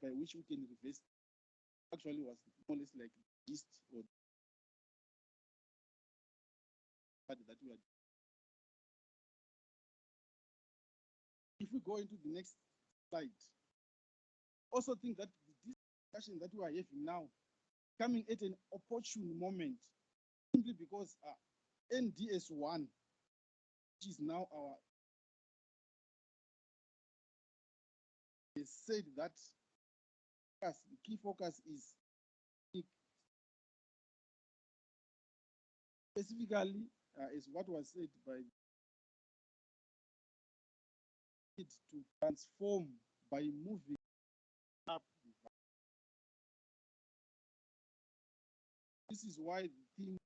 by which we can reverse actually was more or less like gist or that we are. If we go into the next slide, also think that this discussion that we are having now coming at an opportune moment, simply because NDS1, which is now our, they said that the key focus is specifically, as what was said by it, to transform by moving up. This is why the thing,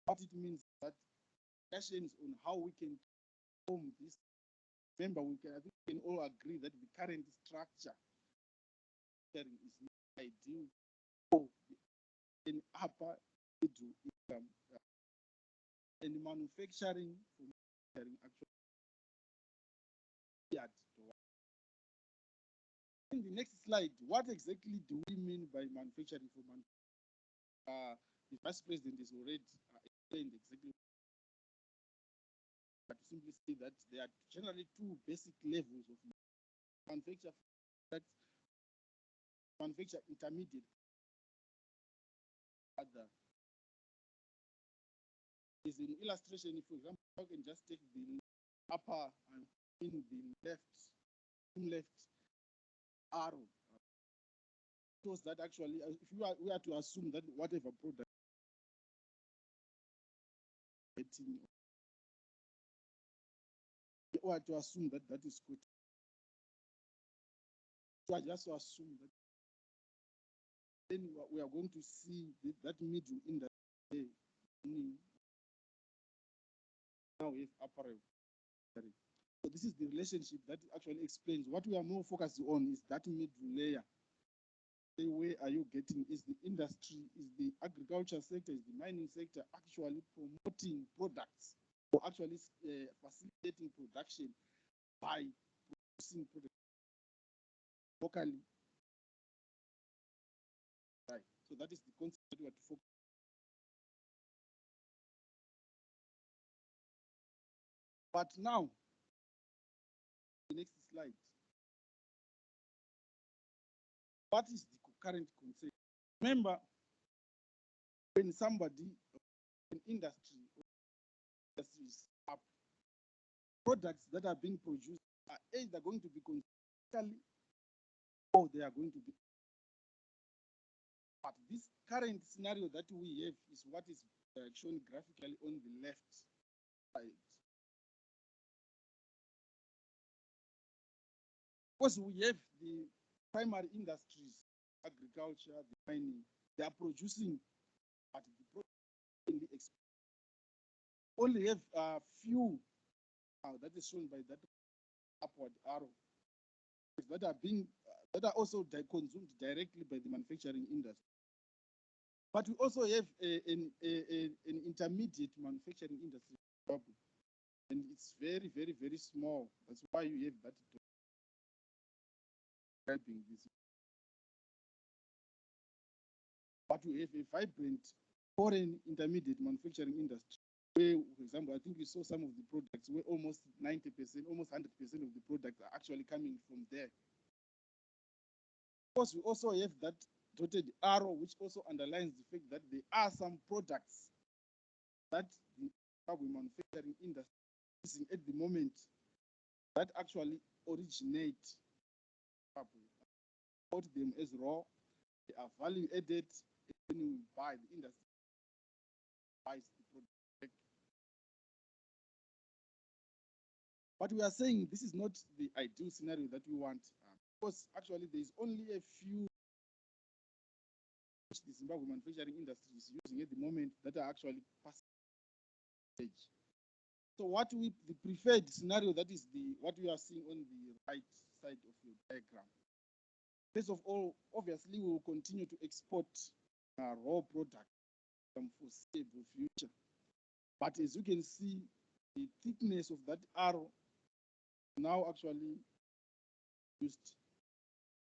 what it means that discussions on how we can form this. Remember, I think we can all agree that the current structure is not ideal for an upper middle income and manufacturing for actually. In the next slide, what exactly do we mean by manufacturing for manufacturing? The Vice President is already explained exactly. But to simply say that there are generally two basic levels of manufacture. That's manufacture intermediate. Other is an illustration. For example, I can just take the upper and in the left arrow. Shows that actually, if we are to assume that whatever product we are to assume that that is good. So I just assume that then we are going to see that middle in the now with apparel. So this is the relationship that actually explains what we are more focused on is that middle layer. Where are you getting? Is the industry, is the agriculture sector, is the mining sector actually promoting products or actually facilitating production by producing products locally? Right. So that is the concept that we have to focus. But now, the next slide. What is the current concept? Remember, when somebody, an industry is up, products that are being produced are either going to be considerably or they are going to be. But this current scenario that we have is what is shown graphically on the left side. Because we have the primary industries, agriculture, the mining, they are producing, but the product only have a few that is shown by that upward arrow that are being that are also consumed directly by the manufacturing industry. But we also have an intermediate manufacturing industry, and it's very, very, very small. That's why you have that. This. But we have a vibrant foreign intermediate manufacturing industry where, for example, I think we saw some of the products where almost 90%, almost 100% of the products are actually coming from there. Of course, we also have that dotted arrow, which also underlines the fact that there are some products that the manufacturing industry is using at the moment that actually originate. Put them as raw, they are value added, and we buy the industry buys the product. But we are saying this is not the ideal scenario that we want, because actually there is only a few which the Zimbabwe manufacturing industry is using at the moment that are actually passing stage. So what the preferred scenario, that is what we are seeing on the right side of your diagram. First of all, obviously, we will continue to export raw products for foreseeable future. But as you can see, the thickness of that arrow now actually used.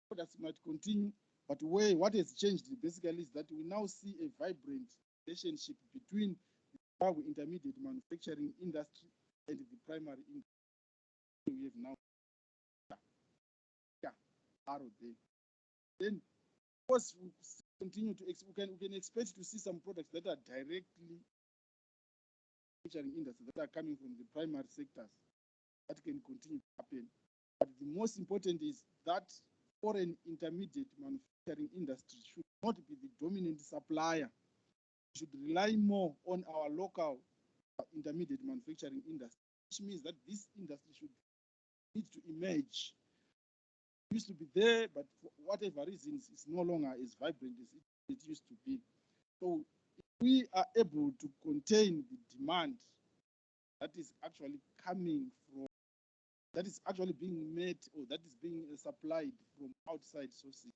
Products might continue, but what has changed basically is that we now see a vibrant relationship between the Zimbabwe intermediate manufacturing industry and the primary industry. We have now arrow there. Then, of course, we continue to we can expect to see some products that are directly manufacturing industry that are coming from the primary sectors that can continue to happen. But the most important is that foreign intermediate manufacturing industry should not be the dominant supplier. We should rely more on our local intermediate manufacturing industry, which means that this industry should need to emerge. It used to be there, but for whatever reasons, it's no longer as vibrant as it used to be. So if we are able to contain the demand that is actually coming from, that is actually being met or that is being supplied from outside sources,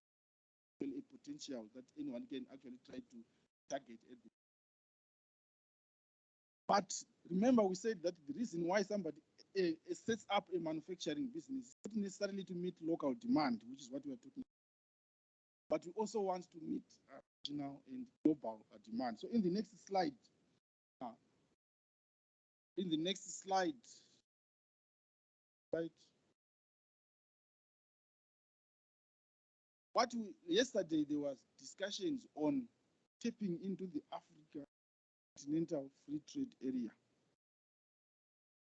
a potential that anyone can actually try to target at the. But remember, we said that the reason why somebody sets up a manufacturing business is not necessarily to meet local demand, which is what we are talking about, but we also want to meet regional and global demand. So in the next slide, right? Yesterday there was discussions on tapping into the Africa Continental Free Trade Area.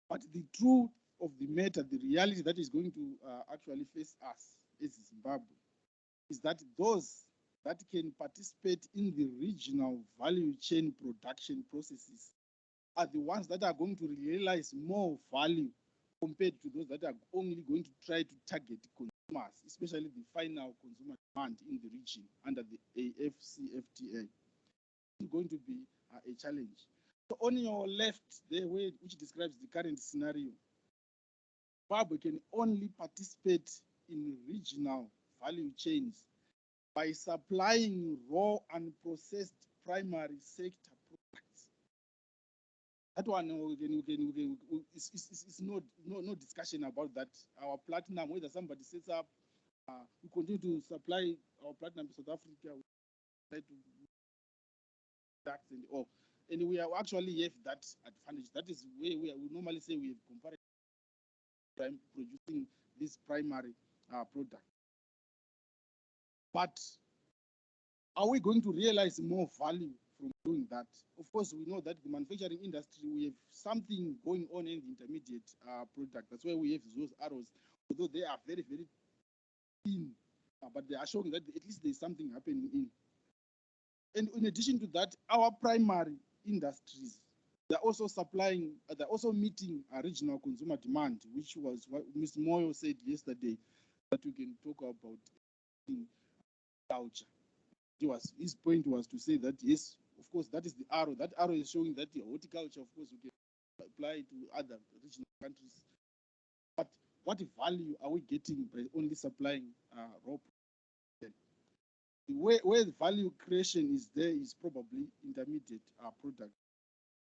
But the truth of the matter, the reality that is going to actually face us as Zimbabwe, is that those that can participate in the regional value chain production processes are the ones that are going to realize more value compared to those that are only going to try to target consumers, especially the final consumer demand in the region under the AFCFTA. It's going to be a challenge. So on your left, there, which describes the current scenario, Zimbabwe can only participate in regional value chains by supplying raw and processed primary sector products. That one, it's no discussion about that. Our platinum, whether somebody sets up, we continue to supply our platinum to South Africa, we try to tax and all. And we are actually have that advantage. That is where we normally say we have comparative time producing this primary product. But are we going to realize more value from doing that? Of course, we know that the manufacturing industry, we have something going on in the intermediate product. That's why we have those arrows, although they are very, very thin, but they are showing that at least there's something happening in. And in addition to that, our primary industries, they're also supplying, they're also meeting a regional consumer demand, which was what Ms. Moyo said yesterday, that we can talk about in culture. His point was to say that, yes, of course, that is the arrow. That arrow is showing that the horticulture, of course, we can apply to other regional countries. But what value are we getting by only supplying raw? Where the value creation is there is probably intermediate product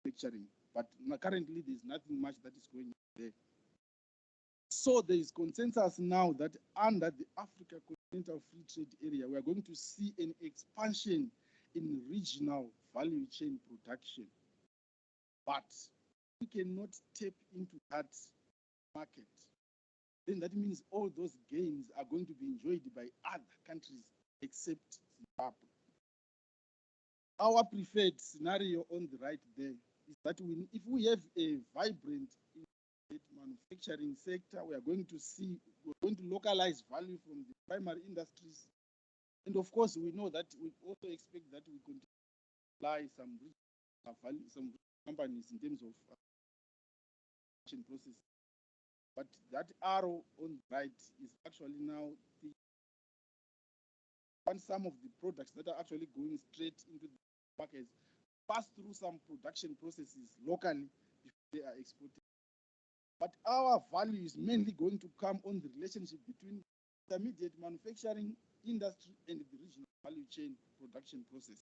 manufacturing, but currently there's nothing much that is going on there. So there is consensus now that under the Africa Continental Free Trade Area, we are going to see an expansion in regional value chain production. But we cannot tap into that market. Then that means all those gains are going to be enjoyed by other countries except Zimbabwe. Our preferred scenario on the right there is that if we have a vibrant manufacturing sector, we're going to localize value from the primary industries. And of course, we know that we also expect that we continue to apply some companies in terms of process. But that arrow on the right is actually now some of the products that are actually going straight into the markets pass through some production processes locally before they are exported. But our value is mainly going to come on the relationship between intermediate manufacturing industry and the regional value chain production process.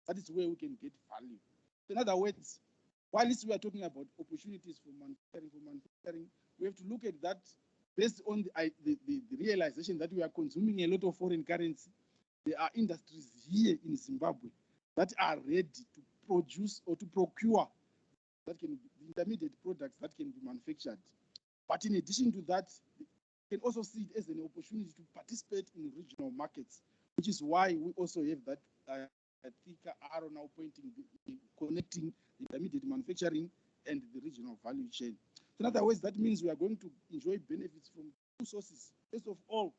That is where we can get value. In other words, while we are talking about opportunities for manufacturing, we have to look at that based on the realization that we are consuming a lot of foreign currency, there are industries here in Zimbabwe that are ready to produce or to procure that can be intermediate products that can be manufactured. But in addition to that, you can also see it as an opportunity to participate in regional markets, which is why we also have that thicker arrow now pointing, connecting intermediate manufacturing and the regional value chain. So in other words, that means we are going to enjoy benefits from two sources. First of all,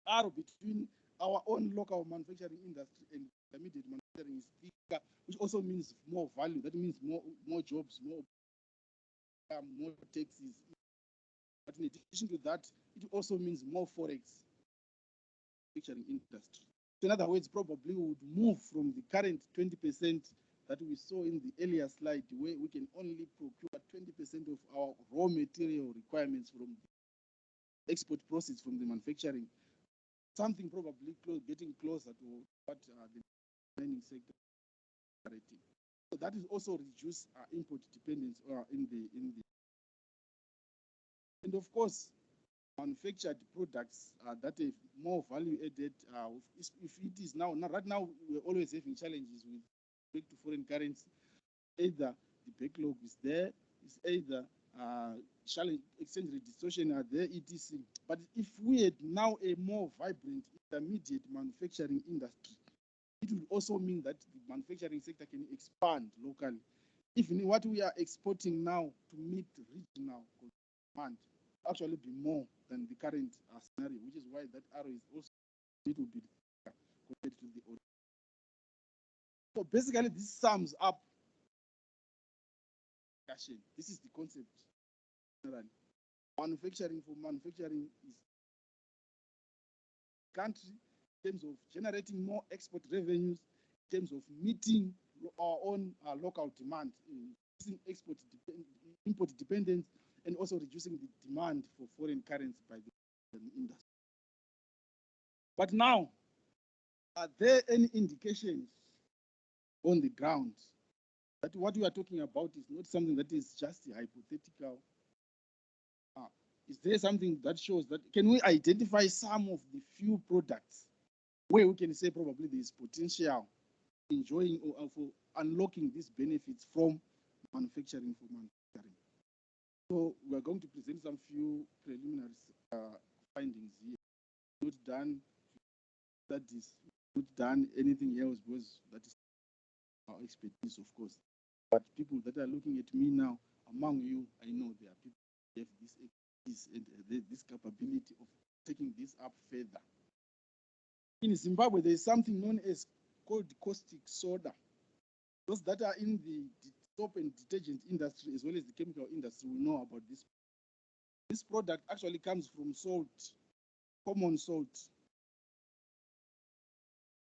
arrow between our own local manufacturing industry and intermediate manufacturing is thicker, which also means more value. That means more jobs, more taxes. But in addition to that, it also means more forex manufacturing industry. So in other words, probably we would move from the current 20% that we saw in the earlier slide, where we can only procure 20% of our raw material requirements from the export proceeds from the manufacturing. Something probably getting closer to what the mining sector is operating. So that is also reduce our import dependence in the and of course manufactured products that have more value added. If it is now right now we're always having challenges with respect to foreign currency. Either the backlog is there, it's either challenge exchange rate distortion are there, etc. But if we had now a more vibrant intermediate manufacturing industry, it would also mean that the manufacturing sector can expand locally. Even what we are exporting now to meet regional demand actually be more than the current scenario, which is why that arrow is also a little bit compared to the other. So basically, this sums up. This is the concept. Manufacturing for manufacturing is country in terms of generating more export revenues, in terms of meeting our own local demand, reducing import dependence, and also reducing the demand for foreign currency by the industry. But now, are there any indications on the ground that what we are talking about is not something that is just hypothetical? Is there something that shows that, can we identify some of the few products where we can say probably there is potential enjoying or for unlocking these benefits from manufacturing for manufacturing? So we are going to present some few preliminary findings here. Not done studies, not done anything else, because that is our expertise, of course. But people that are looking at me now, among you, I know there are people who have this expertise and this capability of taking this up further. In Zimbabwe, there is something known as called caustic soda. Those that are in the soap and detergent industry, as well as the chemical industry, will know about this. This product actually comes from salt, common salt.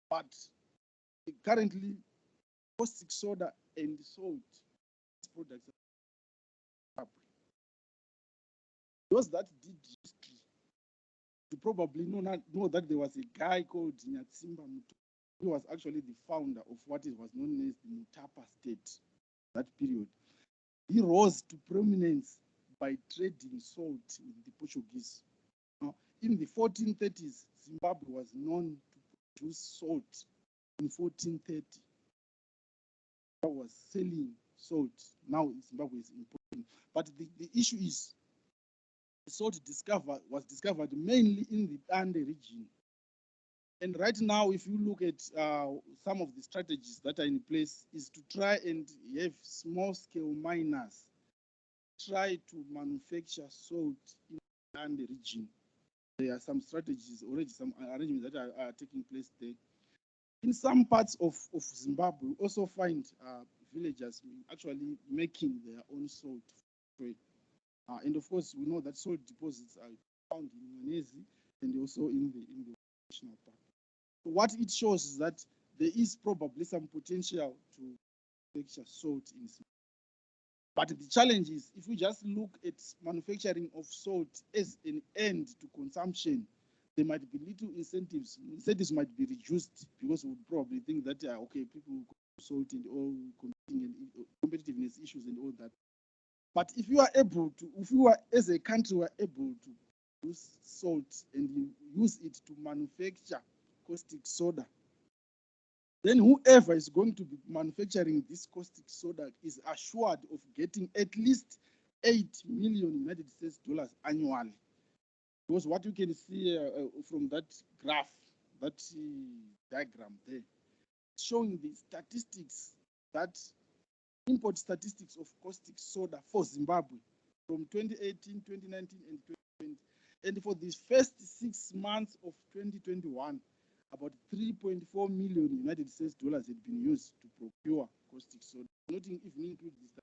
But currently, caustic soda and salt, these products are those that did history, you probably know that there was a guy called Nyatsimba Mutu. He was actually the founder of what was known as the Mutapa state, that period. He rose to prominence by trading salt with the Portuguese. Now, in the 1430s, Zimbabwe was known to produce salt. In 1430, I was selling salt. Now Zimbabwe is importing. But the issue is, the salt was discovered mainly in the Ande region. And right now, if you look at some of the strategies that are in place, is to try and have small-scale miners try to manufacture salt in the Ande region. There are some strategies already, some arrangements that are taking place there. In some parts of Zimbabwe, we also find villagers actually making their own salt trade. And of course, we know that salt deposits are found in Manezi and also in the national park. So what it shows is that there is probably some potential to manufacture salt in Zimbabwe. But the challenge is, if we just look at manufacturing of salt as an end to consumption, there might be little incentives. Incentives might be reduced because we would probably think that, okay, people will consume salt and all competitiveness issues and all that. But if you are able to, if you are as a country were able to use salt and you use it to manufacture caustic soda, then whoever is going to be manufacturing this caustic soda is assured of getting at least $8 million United States annually. Because what you can see from that graph, that diagram there, showing the statistics, that import statistics of caustic soda for Zimbabwe from 2018, 2019, and 2020. And for the first 6 months of 2021, about $3.4 million United States had been used to procure caustic soda, not even include the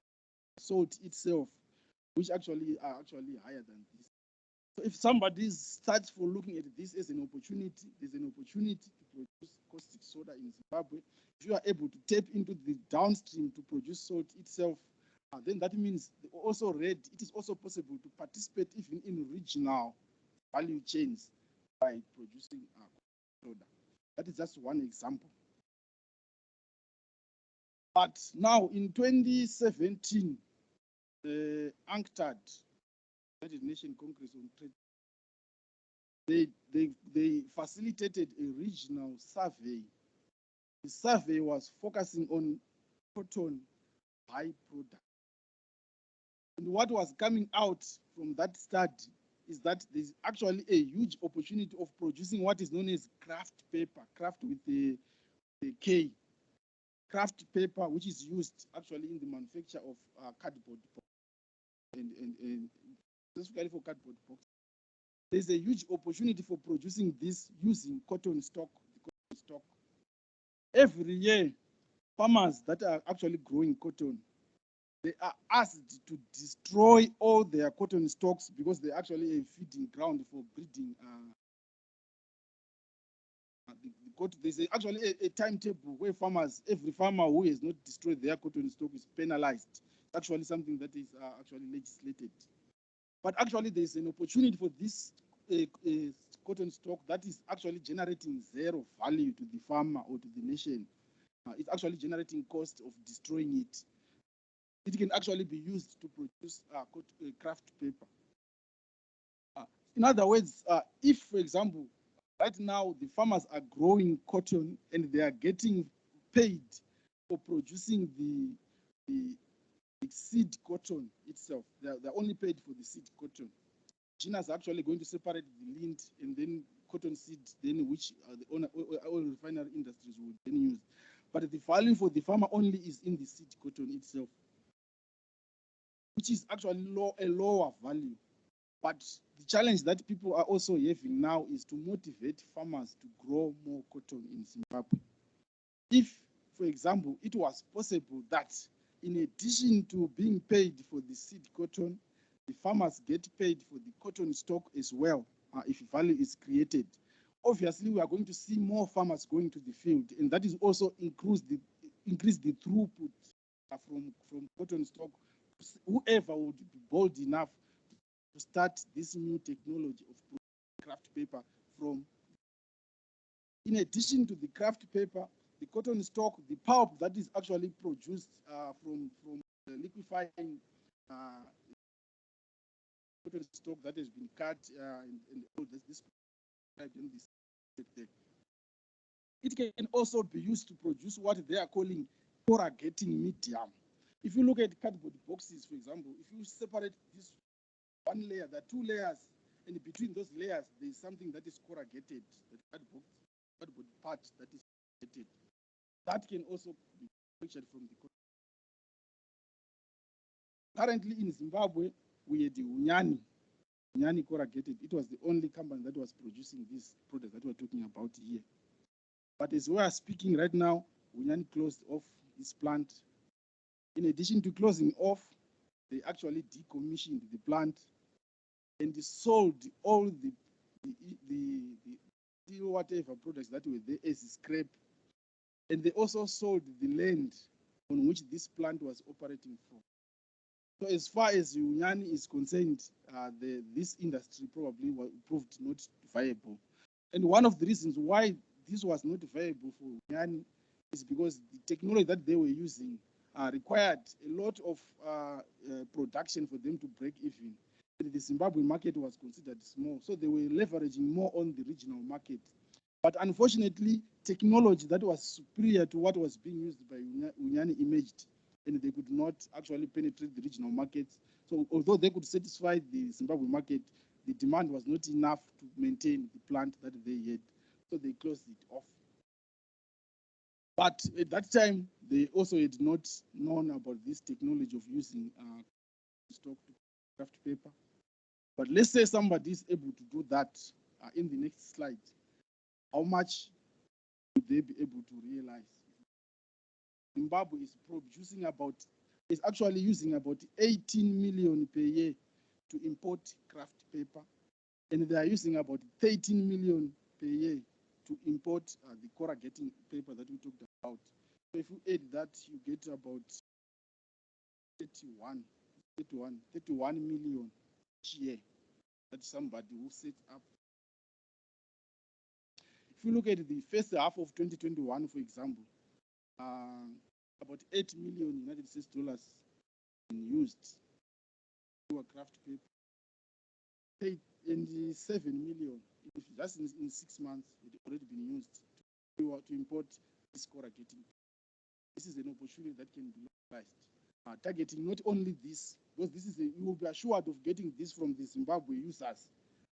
salt itself, which actually are higher than this. So if somebody starts for looking at this as an opportunity, there's an opportunity to produce caustic soda in Zimbabwe. If you are able to tap into the downstream to produce salt itself, then that means also it is also possible to participate even in regional value chains by producing soda. That is just one example. But now in 2017, the UNCTAD, United Nations Congress on Trade, they facilitated a regional survey. The survey was focusing on cotton byproduct. And what was coming out from that study is that there's actually a huge opportunity of producing what is known as kraft paper, kraft with the K, kraft paper, which is used actually in the manufacture of cardboard and specifically for cardboard box. There's a huge opportunity for producing this using cotton stock. Every year, farmers that are actually growing cotton, they are asked to destroy all their cotton stocks because they actually a feeding ground for breeding. There's actually a timetable where every farmer who has not destroyed their cotton stock is penalized. It's actually something that is actually legislated. But actually, there's an opportunity for this cotton stock that is actually generating zero value to the farmer or to the nation. It's actually generating cost of destroying it. It can actually be used to produce kraft paper. In other words, if, for example, right now the farmers are growing cotton and they are getting paid for producing the seed cotton itself, they're only paid for the seed cotton. China is actually going to separate the lint and then cotton seed, then which the oil refinery industries will then use. But the value for the farmer only is in the seed cotton itself, which is actually a lower value. But the challenge that people are also having now is to motivate farmers to grow more cotton in Zimbabwe. If, for example, it was possible that in addition to being paid for the seed cotton, the farmers get paid for the cotton stock as well, if value is created. Obviously, we are going to see more farmers going to the field, and that is also increase the throughput from cotton stock. Whoever would be bold enough to start this new technology of kraft paper from. In addition to the kraft paper, the cotton stock, the pulp that is actually produced from liquefying cotton stock that has been cut and all this. It can also be used to produce what they are calling corrugating medium. If you look at cardboard boxes, for example, if you separate this one layer, there are two layers, and between those layers, there is something that is corrugated, the cardboard part that is corrugated. That can also be manufactured from the cotton. Currently in Zimbabwe, we had the Unyani corrugated. It was the only company that was producing this product that we're talking about here. But as we are speaking right now, Unyani closed off this plant. In addition to closing off, they actually decommissioned the plant and they sold all the whatever products that were there as scrap. And they also sold the land on which this plant was operating from. So as far as Unyani is concerned, this industry probably proved not viable. And one of the reasons why this was not viable for Unyani is because the technology that they were using required a lot of production for them to break even. And the Zimbabwe market was considered small, so they were leveraging more on the regional market. But unfortunately, technology that was superior to what was being used by Unyani emerged, and they could not actually penetrate the regional markets. So although they could satisfy the Zimbabwe market, the demand was not enough to maintain the plant that they had, so they closed it off. But at that time, they also had not known about this technology of using stock to craft paper. But let's say somebody is able to do that in the next slide. How much would they be able to realize? Zimbabwe is actually using about 18 million per year to import craft paper, and they are using about 13 million per year to import the corrugating paper that we talked about. So if you add that, you get about 31 million each year that somebody will set up. If you look at the first half of 2021, for example, about 8 million United States dollars used for craft paper, and 7 million, just in 6 months, it had already been used to import this corrugating. This is an opportunity that can be utilized. Targeting not only this, because you will be assured of getting this from the Zimbabwe users.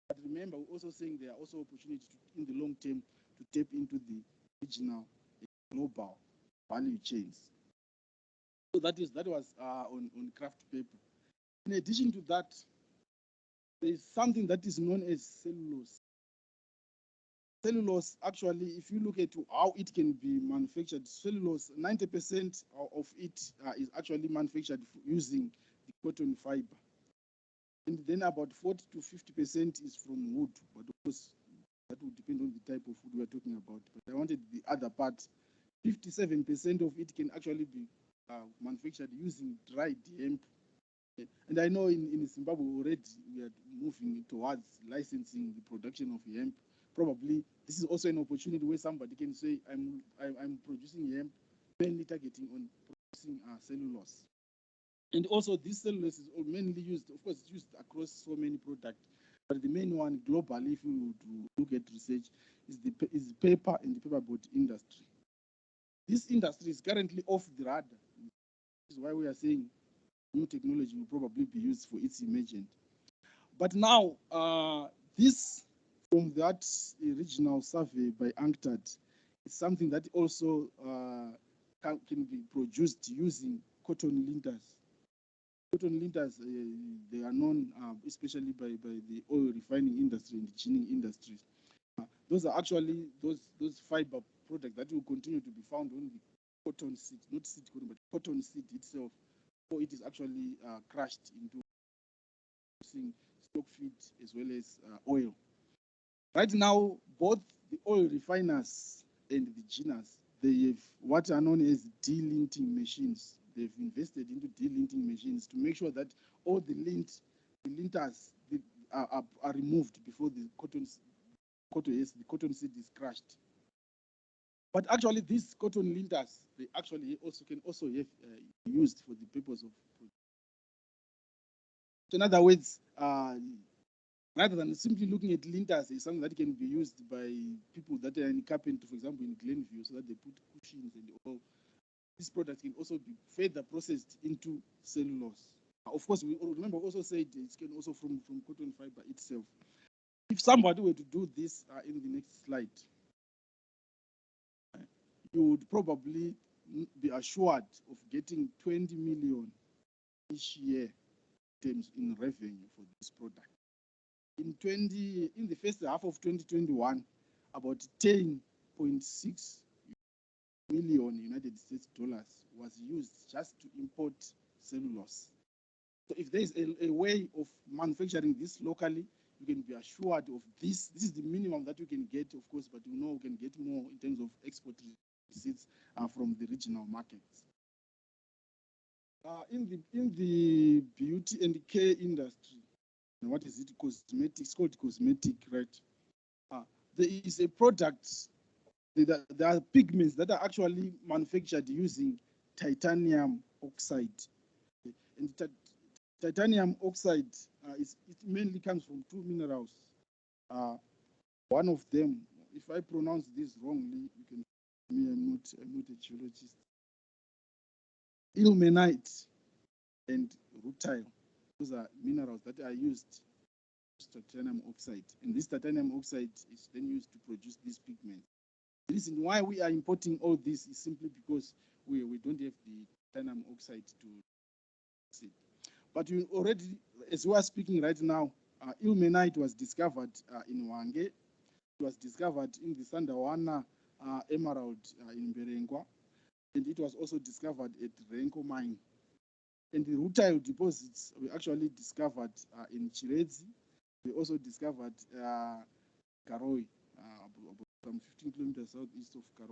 But remember, we're also saying there are also opportunities in the long term to tap into the regional global value chains. So that was on craft paper. In addition to that, there is something that is known as cellulose. Cellulose, actually, if you look at how it can be manufactured, cellulose, 90% of it is actually manufactured using the cotton fiber. And then about 40 to 50% is from wood, but of course, that would depend on the type of wood we are talking about. But I wanted the other part. 57% of it can actually be manufactured using dried hemp. And I know in Zimbabwe already we are moving towards licensing the production of hemp. Probably this is also an opportunity where somebody can say, I'm producing hemp, mainly targeting on producing cellulose. And also this cellulose is mainly used, of course, it's used across so many products. But the main one globally, if you look at research, is the paper and the paperboard industry. This industry is currently off the radar. This is why we are saying new technology will probably be used for its emergence. But now, this from that regional survey by UNCTAD is something that also can be produced using cotton linters. Cotton linters, they are known especially by the oil refining industry and the ginning industries. Those are actually those fiber products that will continue to be found on the cotton seed, not seed cotton, but cotton seed itself. So it is actually crushed into stock feed as well as oil. Right now, both the oil refiners and the ginners, they have what are known as delinting machines. They've invested into delinting machines to make sure that all the linters are removed before the cotton seed is crushed. But actually, these cotton linters, they actually can also have used for the purpose of. So in other words, rather than simply looking at linters, it's something that can be used by people that are in carpentry, for example, in Glenview, so that they put cushions and all. This product can also be further processed into cellulose. Of course, we remember also said it can also from cotton fiber itself. If somebody were to do this in the next slide, you would probably be assured of getting 20 million each year in revenue for this product. In the first half of 2021, about 10.6 million United States dollars was used just to import cellulose. So if there is a way of manufacturing this locally, you can be assured of this. This is the minimum that you can get, of course, but you know we can get more in terms of export receipts from the regional markets. In the beauty and care industry, what is it? Cosmetics. It's called cosmetic, right? There is a product. There are pigments that are actually manufactured using titanium oxide. And titanium oxide, it mainly comes from two minerals. One of them, if I pronounce this wrongly, you can tell me I'm not a geologist. Ilmenite and rutile. Those are minerals that are used titanium oxide, and this titanium oxide is then used to produce these pigments. The reason why we are importing all this is simply because we don't have the titanium oxide to see. But you already, as we are speaking right now, ilmenite was discovered in Wange. It was discovered in the Sandawana emerald in Berengwa, and it was also discovered at Renko mine. And the rutile deposits were actually discovered in Chiredzi. We also discovered Karoi, about 15 kilometers southeast of Karoi.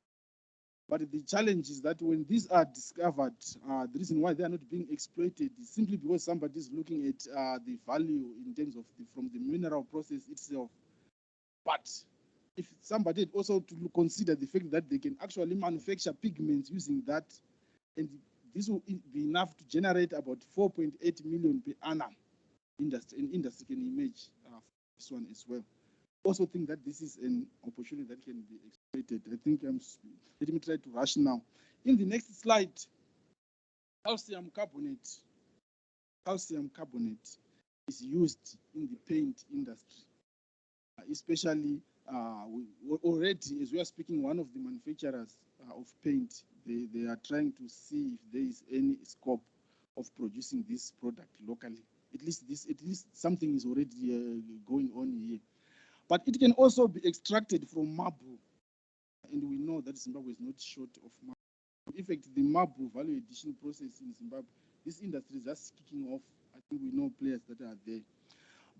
But the challenge is that when these are discovered, the reason why they are not being exploited is simply because somebody is looking at the value in terms of from the mineral process itself. But if somebody also to consider the fact that they can actually manufacture pigments using that, and this will be enough to generate about 4.8 million per annum. Industry can image this one as well. Also think that this is an opportunity that can be exploited. I think let me try to rush now. In the next slide, calcium carbonate. Calcium carbonate is used in the paint industry, especially already, as we are speaking, one of the manufacturers of paint, they are trying to see if there is any scope of producing this product locally. At least something is already going on here. But it can also be extracted from marble, and we know that Zimbabwe is not short of marble. In fact, the marble value addition process in Zimbabwe, this industry is just kicking off. I think we know players that are there.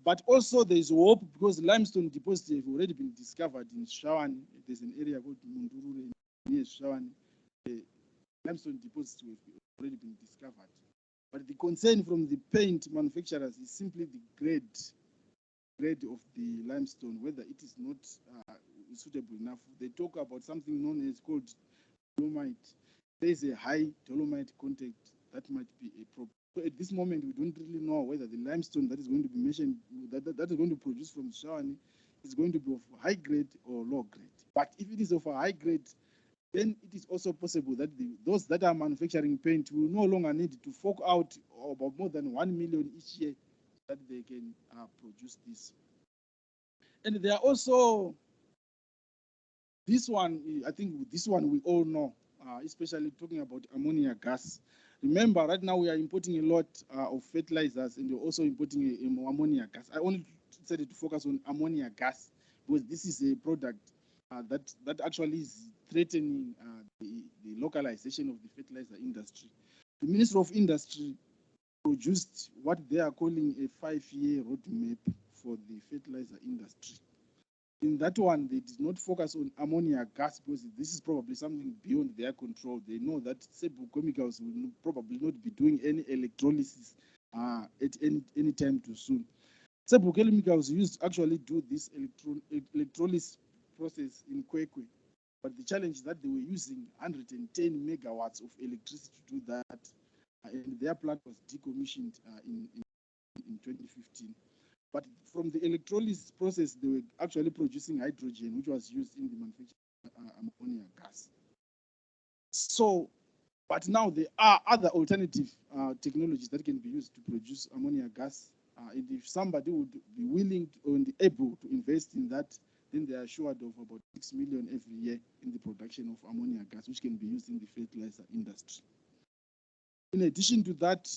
But also there is hope because limestone deposits have already been discovered in Shawani. There's an area called Mundurure near Shawani. Limestone deposits have already been discovered. But the concern from the paint manufacturers is simply the grade of the limestone, whether it is not suitable enough. They talk about something known as called dolomite. There is a high dolomite content that might be a problem. So at this moment, we don't really know whether the limestone that is going to be mentioned, that is going to produce from Shawani, is going to be of high grade or low grade. But if it is of a high grade, then it is also possible that those that are manufacturing paint will no longer need to fork out about more than 1 million each year that they can produce this. And there are also this one, I think this one we all know, especially talking about ammonia gas. Remember, right now we are importing a lot of fertilizers, and we're also importing ammonia gas. I only decided to focus on ammonia gas because this is a product that actually is threatening the localization of the fertilizer industry. The Minister of Industry produced what they are calling a 5-year roadmap for the fertilizer industry. In that one, they did not focus on ammonia gas because this is probably something beyond their control. They know that CZI chemicals will probably not be doing any electrolysis at any time too soon. CZI chemicals used to actually do this electrolysis process in Kwekwe, but the challenge is that they were using 110 megawatts of electricity to do that, and their plant was decommissioned in 2015. But from the electrolysis process, they were actually producing hydrogen, which was used in the manufacture of ammonia gas. So, but now there are other alternative technologies that can be used to produce ammonia gas. And if somebody would be willing and able to invest in that, then they are assured of about 6 million every year in the production of ammonia gas, which can be used in the fertilizer industry. In addition to that,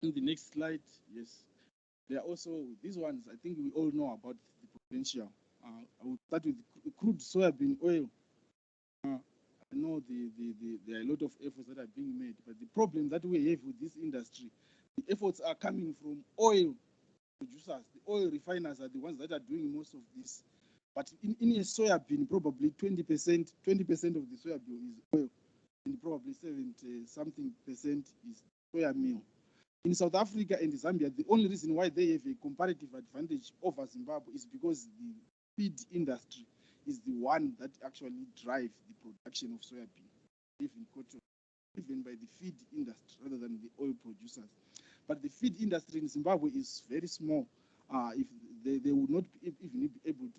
in the next slide, yes, there are also these ones. I think we all know about the potential. I will start with crude soybean oil. I know there are a lot of efforts that are being made, but the problem that we have with this industry, the efforts are coming from oil producers. The oil refiners are the ones that are doing most of this. But in a soybean, probably 20% of the soybean is oil, and probably 70-something% is soya meal. In South Africa and Zambia, the only reason why they have a comparative advantage over Zimbabwe is because the feed industry is the one that actually drives the production of soybean, even cotton. driven by the feed industry rather than the oil producers. But the feed industry in Zimbabwe is very small. If they would not even be able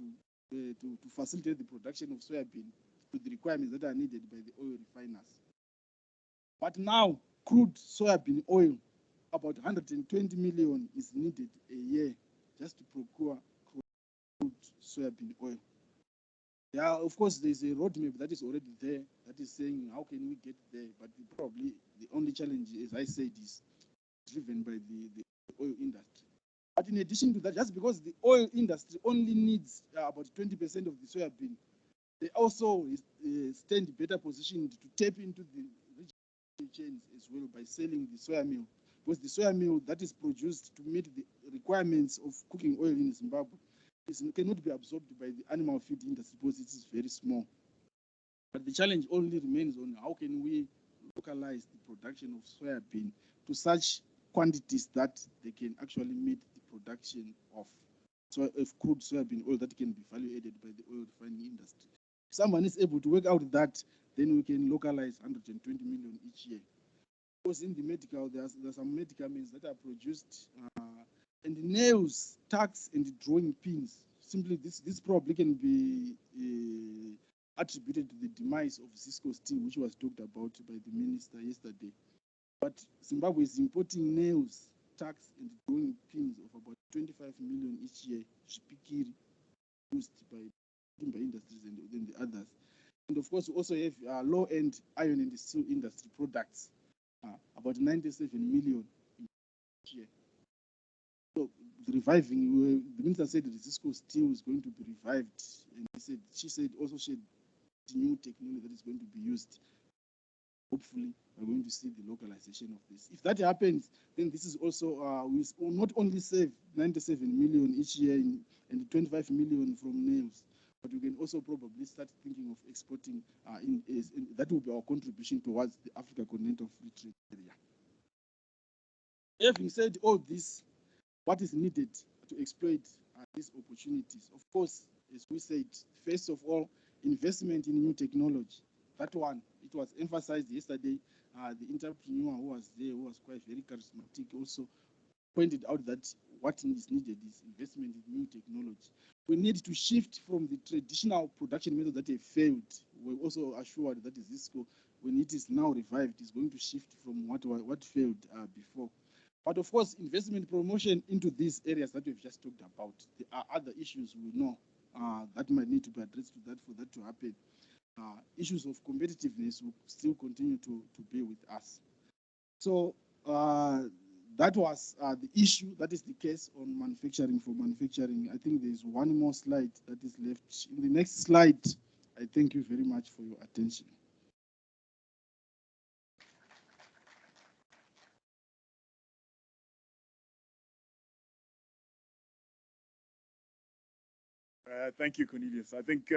to facilitate the production of soybean to the requirements that are needed by the oil refiners. But now, crude soybean oil, about 120 million is needed a year just to procure crude soybean oil. Yeah, of course, there's a roadmap that is already there that is saying how can we get there, but probably the only challenge, as I said, is driven by the oil industry. But in addition to that, just because the oil industry only needs about 20% of the soybean, they also stand better positioned to tap into the regional chains as well by selling the soya meal. Because the soya meal that is produced to meet the requirements of cooking oil in Zimbabwe cannot be absorbed by the animal feed industry because it is very small. But the challenge only remains on how can we localize the production of soybean to such quantities that they can actually meet the production of crude soybean oil that can be value added by the oil refining industry. If someone is able to work out that, then we can localize 120 million each year. Because in the medical, there are some medicaments that are produced, and the nails, tacks, and the drawing pins. Simply, this probably can be attributed to the demise of Cisco Steel, which was talked about by the minister yesterday. But Zimbabwe is importing nails, tacks, and drawing pins of about 25 million each year, shipikiri, used by timber industries and then the others. And of course, we also have low-end iron and steel industry products, about 97 million each year. So the reviving, the minister said the Cisco Steel is going to be revived, and she said also she had new technology that is going to be used. Hopefully, we're going to see the localization of this. If that happens, then this is also, we will not only save 97 million each year and 25 million from nails, but we can also probably start thinking of exporting, that will be our contribution towards the Africa Continental Free Trade Area. Having said all this, what is needed to exploit these opportunities? Of course, as we said, first of all, investment in new technology. That one, it was emphasized yesterday. The entrepreneur who was there, who was quite very charismatic, also pointed out that what is needed is investment in new technology. We need to shift from the traditional production methods that have failed. We're also assured that Cisco, when it is now revived, is going to shift from what failed before. But of course, investment promotion into these areas that we've just talked about. There are other issues we know that might need to be addressed for that to happen. Issues of competitiveness will still continue to be with us. So that was the issue. That is the case on manufacturing. For manufacturing, I think there's one more slide that is left. In the next slide, I thank you very much for your attention. Thank you, Cornelius. I think,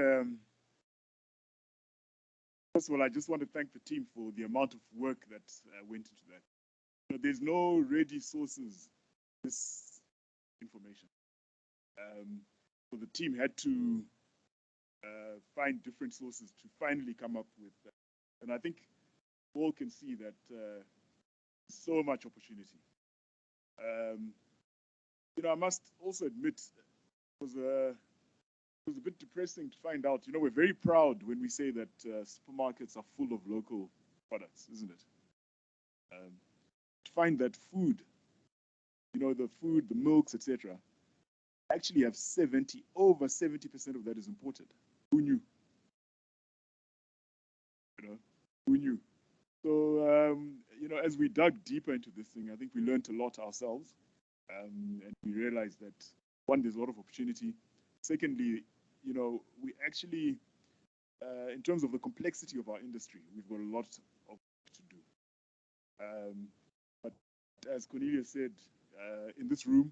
first of all, I just want to thank the team for the amount of work that went into that. You know, there's no ready sources this information. So the team had to find different sources to finally come up with that. And I think all can see that so much opportunity. You know, I must also admit it was a bit depressing to find out. You know, we're very proud when we say that supermarkets are full of local products, isn't it? To find that food, you know, the food, the milks, etc., actually have over 70% of that is imported. Who knew? You know, who knew? So, you know, as we dug deeper into this thing, I think we learned a lot ourselves, and we realized that, one, there's a lot of opportunity. Secondly, you know, we actually, in terms of the complexity of our industry, we've got a lot of work to do. But as Cornelia said, in this room,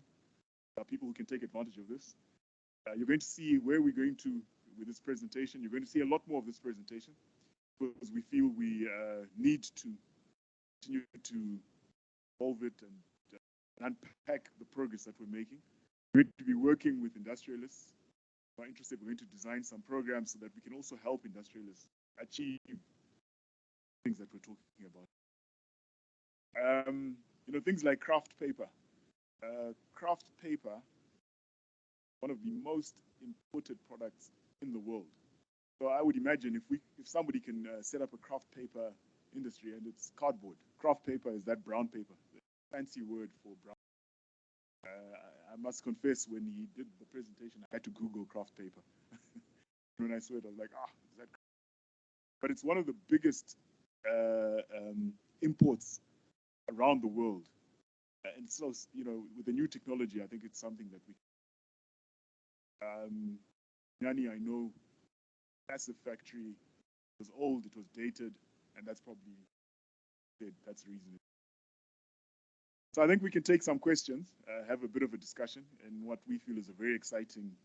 there are people who can take advantage of this. You're going to see where we're going to with this presentation. You're going to see a lot more of this presentation because we feel we need to continue to evolve it and unpack the progress that we're making. We're going to be working with industrialists who are interested. We're going to design some programs so that we can also help industrialists achieve things that we're talking about. You know, things like craft paper. Craft paper, one of the most imported products in the world. So I would imagine if somebody can set up a craft paper industry, and it's cardboard. Craft paper is that brown paper, the fancy word for brown. I must confess, when he did the presentation, I had to Google craft paper. When I saw it, I was like, is that? But it's one of the biggest imports around the world. And so, you know, with the new technology, I think it's something that we. Nyani, I know, massive factory. It was old, it was dated, and that's probably it. That's the reason. So I think we can take some questions, have a bit of a discussion, and what we feel is a very exciting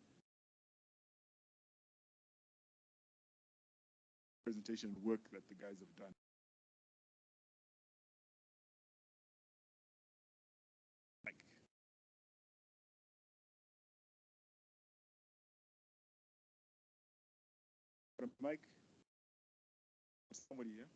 presentation and work that the guys have done. Mike? Somebody here?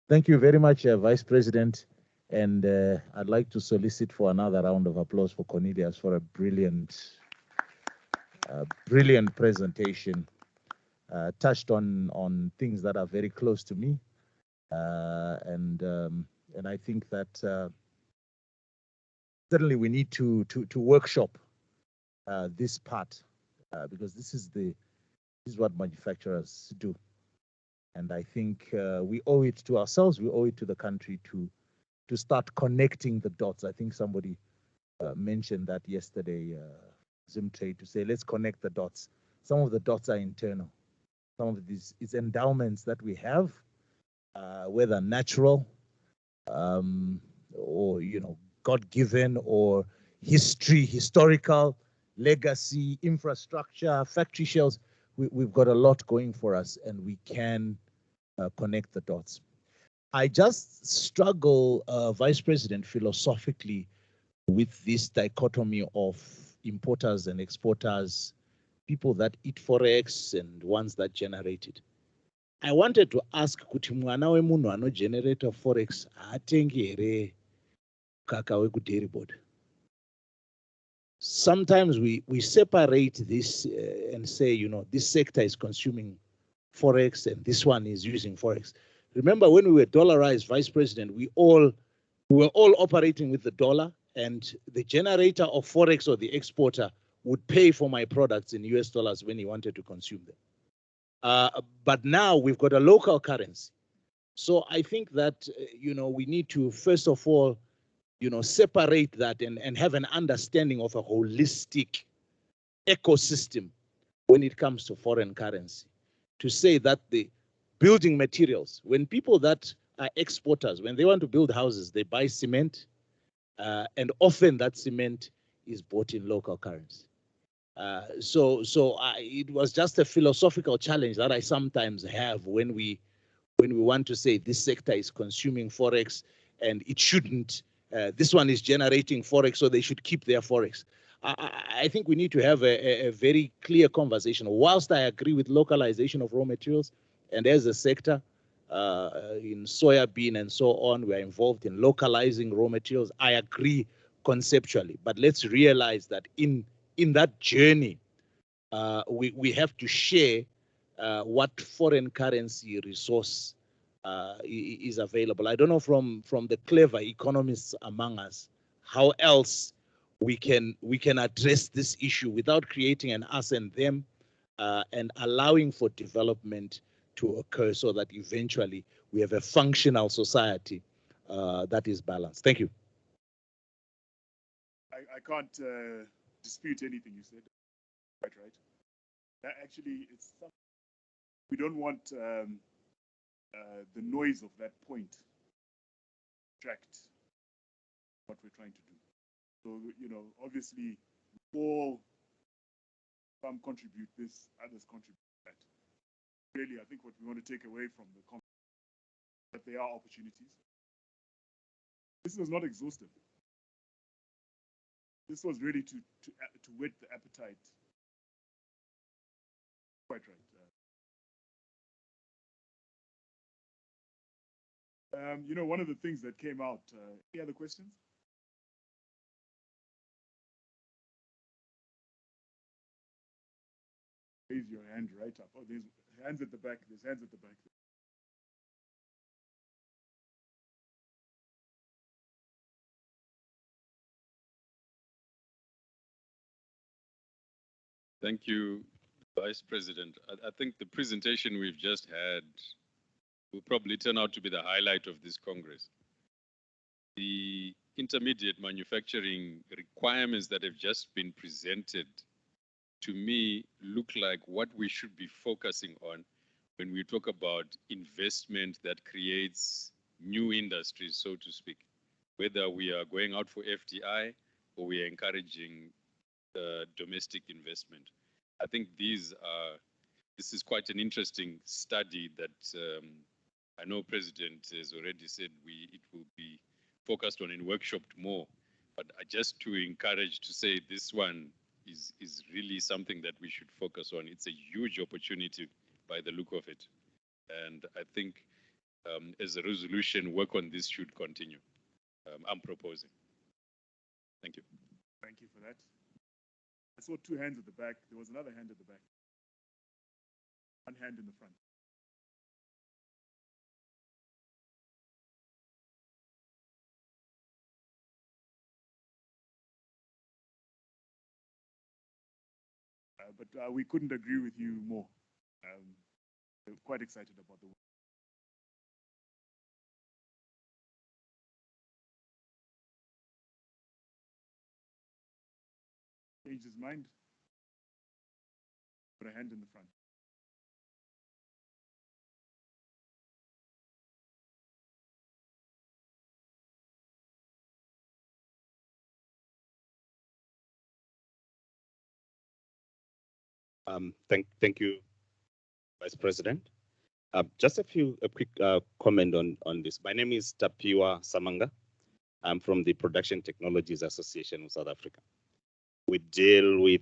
Thank you very much, Vice President. And I'd like to solicit for another round of applause for Cornelius for a brilliant presentation. Touched on things that are very close to me, and I think that certainly we need to workshop this part because this is what manufacturers do, and I think we owe it to ourselves, we owe it to the country to start connecting the dots. I think somebody mentioned that yesterday, Zimtrade, to say let's connect the dots. Some of the dots are internal. Some of these is endowments that we have, whether natural or God-given, or historical, legacy, infrastructure, factory shells. We've got a lot going for us, and we can connect the dots. I just struggle, Vice President, philosophically with this dichotomy of importers and exporters, people that eat forex and ones that generate it. I wanted to ask kuti mwana wemunhu anogenerata forex haatengi here kaka wekudairy board. Sometimes we separate this and say, this sector is consuming forex and this one is using forex. Remember when we were dollarized, Vice President, we were all operating with the dollar, and the generator of forex or the exporter would pay for my products in US dollars when he wanted to consume them. But now we've got a local currency. So I think that, we need to, first of all, separate that and have an understanding of a holistic ecosystem when it comes to foreign currency. To say that the building materials, when people that are exporters, when they want to build houses, they buy cement, and often that cement is bought in local currency. So it was just a philosophical challenge that I sometimes have when we want to say this sector is consuming forex and it shouldn't. This one is generating forex, so they should keep their forex. I think we need to have a very clear conversation. Whilst I agree with localization of raw materials, and as a sector in soybean and so on, we are involved in localizing raw materials. I agree conceptually, but let's realize that in that journey, we have to share what foreign currency resource is available. I don't know from the clever economists among us how else we can address this issue without creating an us and them, and allowing for development to occur so that eventually we have a functional society that is balanced. Thank you. I can't dispute anything you said. Quite right. Actually, we don't want the noise of that point distract what we're trying to do. So, obviously, all some contribute this, others contribute that. Really, I think what we want to take away from the conference, that there are opportunities. This was not exhaustive. This was really to whet the appetite. Quite right. You know, one of the things that came out. Any other questions? Raise your hand right up. Oh, there's hands at the back. There's hands at the back. Thank you, Vice President. I think the presentation we've just had will probably turn out to be the highlight of this Congress. The intermediate manufacturing requirements that have just been presented, to me, look like what we should be focusing on when we talk about investment that creates new industries, so to speak, whether we are going out for FDI or we are encouraging domestic investment. I think this is quite an interesting study that I know President has already said it will be focused on and workshopped more, but just to encourage to say this one is really something that we should focus on. It's a huge opportunity by the look of it. And I think as a resolution, work on this should continue. I'm proposing. Thank you. Thank you for that. I saw two hands at the back. There was another hand at the back. One hand in the front. But we couldn't agree with you more. We're quite excited about the work. Changed his mind. Put a hand in the front. Thank you, Vice President. Just a quick comment on this. My name is Tapiwa Samanga. I'm from the Production Technologies Association of South Africa. We deal with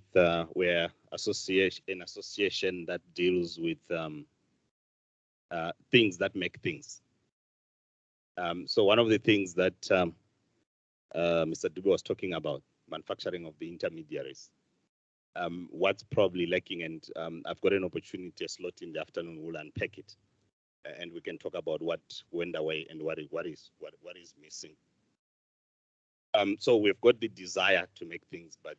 we're an association that deals with things that make things. So one of the things that Mr. Dube was talking about, manufacturing of the intermediaries. What's probably lacking, and I've got an opportunity, a slot in the afternoon, we'll unpack it, and we can talk about what went away and what is missing. So we've got the desire to make things, but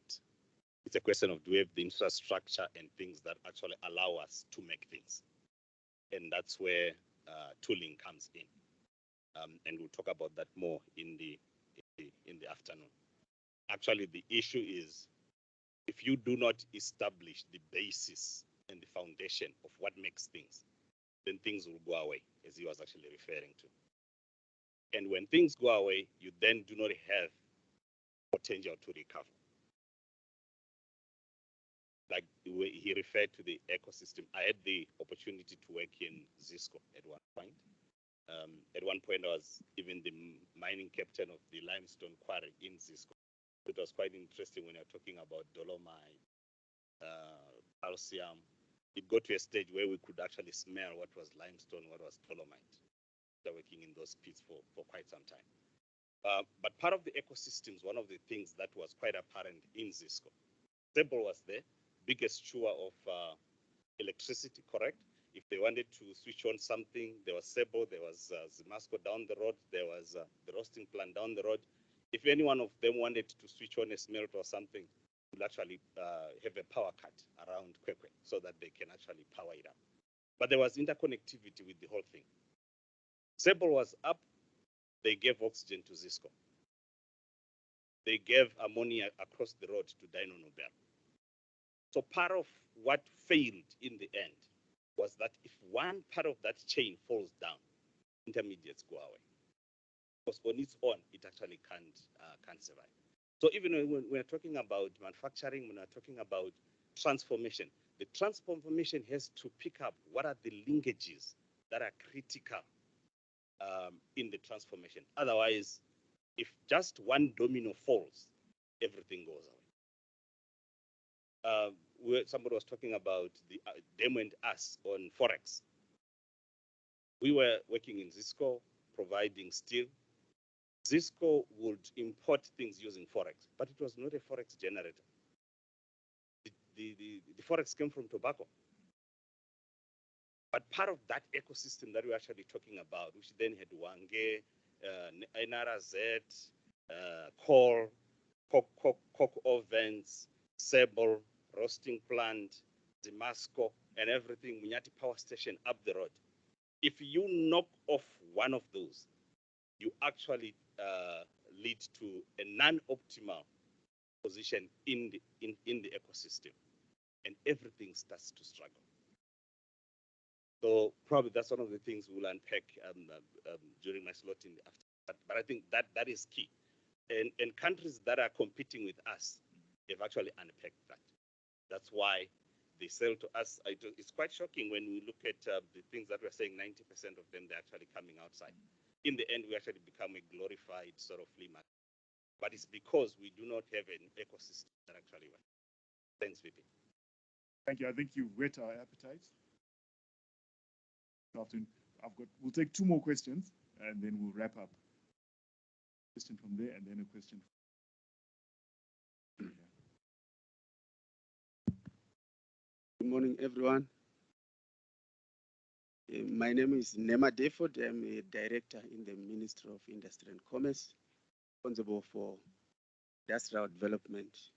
it's a question of do we have the infrastructure and things that actually allow us to make things, and that's where tooling comes in, and we'll talk about that more in the afternoon. Actually, the issue is, if you do not establish the basis and the foundation of what makes things, then things will go away, as he was actually referring to. And when things go away, you then do not have potential to recover. Like he referred to the ecosystem. I had the opportunity to work in Zisco at one point. At one point, I was even the mining captain of the limestone quarry in Zisco. It was quite interesting when you're talking about dolomite, calcium. It got to a stage where we could actually smell what was limestone, what was dolomite. They're working in those pits for quite some time. But part of the ecosystems, one of the things that was quite apparent in Zisco, Sable was there, biggest chewer of electricity, correct? If they wanted to switch on something, there was Sable, there was Zimasco down the road, there was the roasting plant down the road. If any one of them wanted to switch on a smelter or something, we'll actually have a power cut around Kwekwe so that they can actually power it up. But there was interconnectivity with the whole thing. Sable was up, they gave oxygen to Zisco. They gave ammonia across the road to Dino Nobel. So part of what failed in the end was that if one part of that chain falls down, intermediates go away. Because on its own, it actually can't survive. So even when we're talking about manufacturing, when we're talking about transformation, the transformation has to pick up what are the linkages that are critical in the transformation. Otherwise, if just one domino falls, everything goes away. Somebody was talking about the them and us on Forex. We were working in Zisco, providing steel. Zisco would import things using Forex, but it was not a Forex generator. The Forex came from tobacco. But part of that ecosystem that we're actually talking about, which then had Wange, NRZ, coal, coke ovens, Sable, roasting plant, Zimasco, and everything, Munyati power station up the road. If you knock off one of those, you actually lead to a non-optimal position in the ecosystem, and everything starts to struggle. So probably that's one of the things we'll unpack during my slot in the afternoon. But I think that is key. And countries that are competing with us have actually unpacked that. That's why they sell to us. It's quite shocking when we look at the things that we're saying, 90% of them, they're actually coming outside. In the end, we actually become a glorified sort of flea market. But it's because we do not have an ecosystem that actually works. Thanks, VP. Thank you. I think you've whet our appetite. We'll take two more questions and then we'll wrap up. Question from there and then a question. Good morning, everyone. My name is Nema Deford. I'm a director in the Ministry of Industry and Commerce, responsible for industrial development.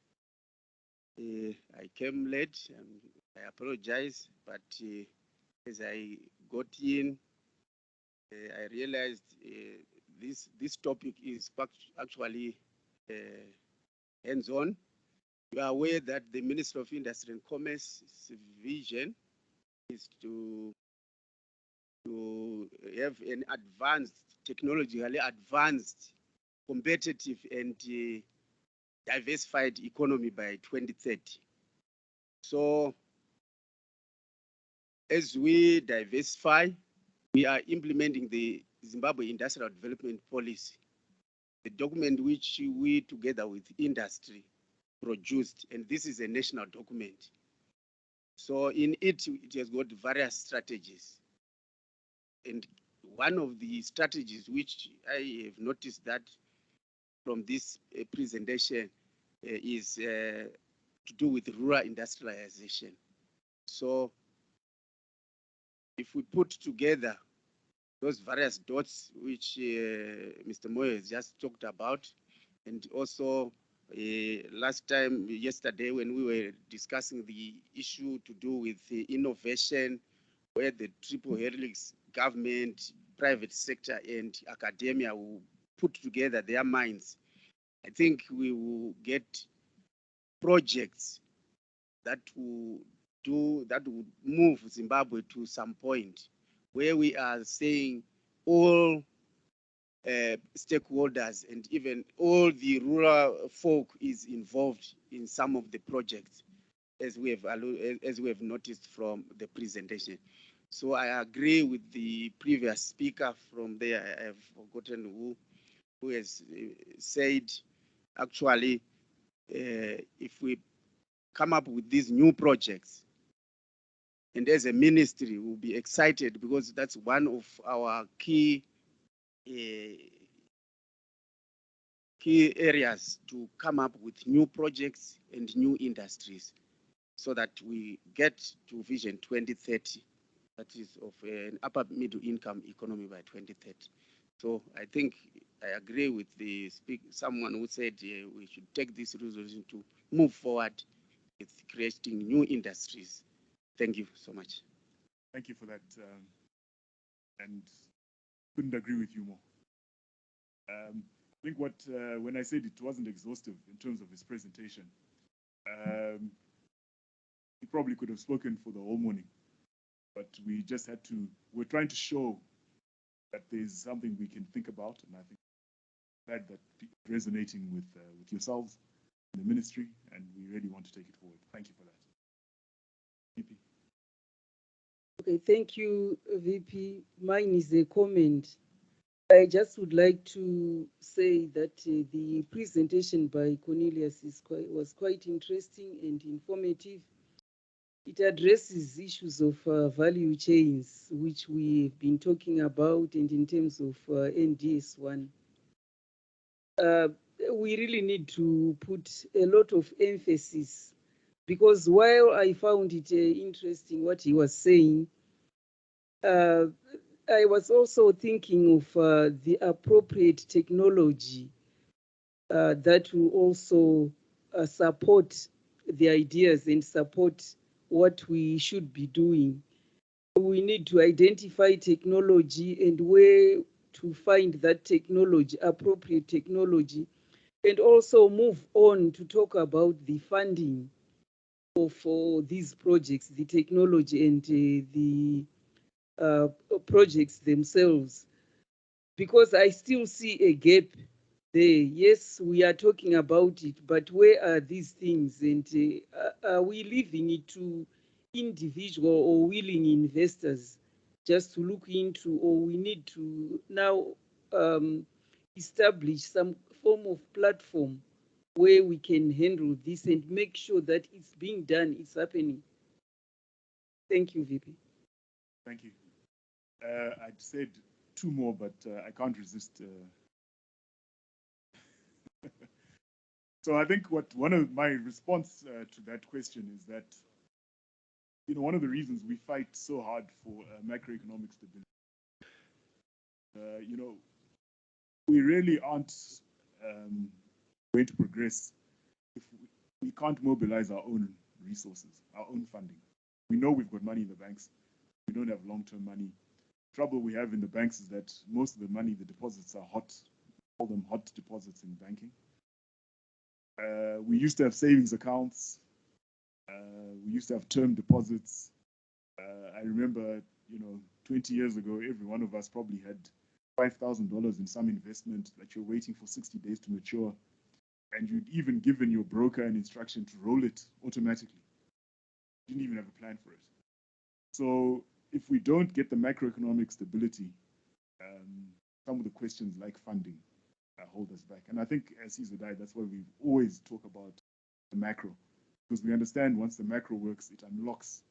I came late, and I apologize, but as I got in, I realized this topic is actually hands-on. You are aware that the Ministry of Industry and Commerce's vision is to have an advanced, technologically advanced, competitive and diversified economy by 2030. So as we diversify, we are implementing the Zimbabwe Industrial Development Policy, the document which we, together with industry, produced, and this is a national document. So in it has got various strategies. And one of the strategies which I have noticed that from this presentation is to do with rural industrialization. So if we put together those various dots which Mr. Moyo has just talked about, and also yesterday when we were discussing the issue to do with the innovation, where the triple helix, government, private sector, and academia will put together their minds, I think we will get projects that will move Zimbabwe to some point where we are saying all stakeholders and even all the rural folk is involved in some of the projects, as we have noticed from the presentation. So I agree with the previous speaker from there. I have forgotten who has said, actually, if we come up with these new projects, and as a ministry, we'll be excited because that's one of our key areas to come up with new projects and new industries so that we get to Vision 2030, that is of an upper middle income economy by 2030. So I think I agree with someone who said we should take this resolution to move forward with creating new industries. Thank you so much. Thank you for that, and couldn't agree with you more. I think when I said it wasn't exhaustive in terms of his presentation, he probably could have spoken for the whole morning, but we just had to, we're trying to show that there's something we can think about, and I think glad that it's resonating with yourselves in the ministry, and we really want to take it forward. Thank you for that. VP. Okay, thank you, VP. Mine is a comment. I just would like to say that the presentation by Cornelius was quite interesting and informative. It addresses issues of value chains, which we've been talking about, and in terms of NDS1. We really need to put a lot of emphasis, because while I found it interesting what he was saying, I was also thinking of the appropriate technology that will also support the ideas and support what we should be doing. We need to identify technology and where to find that technology, appropriate technology, and also move on to talk about the funding for these projects, the technology and the projects themselves, because I still see a gap there. Yes, we are talking about it, but where are these things? And are we leaving it to individual or willing investors just to look into, or we need to now establish some form of platform where we can handle this and make sure that it's being done, it's happening. Thank you, VP. Thank you. I'd said two more, but I can't resist. So I think one of my response to that question is that, you know, one of the reasons we fight so hard for macroeconomic stability, you know, we really aren't going to progress if we can't mobilize our own resources, our own funding. We know we've got money in the banks. We don't have long-term money. Trouble we have in the banks is that most of the money, the deposits are hot. We call them hot deposits in banking. We used to have savings accounts. We used to have term deposits. I remember, you know, 20 years ago, every one of us probably had $5,000 in some investment that you're waiting for 60 days to mature. And you'd even given your broker an instruction to roll it automatically. You didn't even have a plan for it. So if we don't get the macroeconomic stability, some of the questions like funding hold us back. And I think as CZI, that's why we always talk about the macro, because we understand once the macro works, it unlocks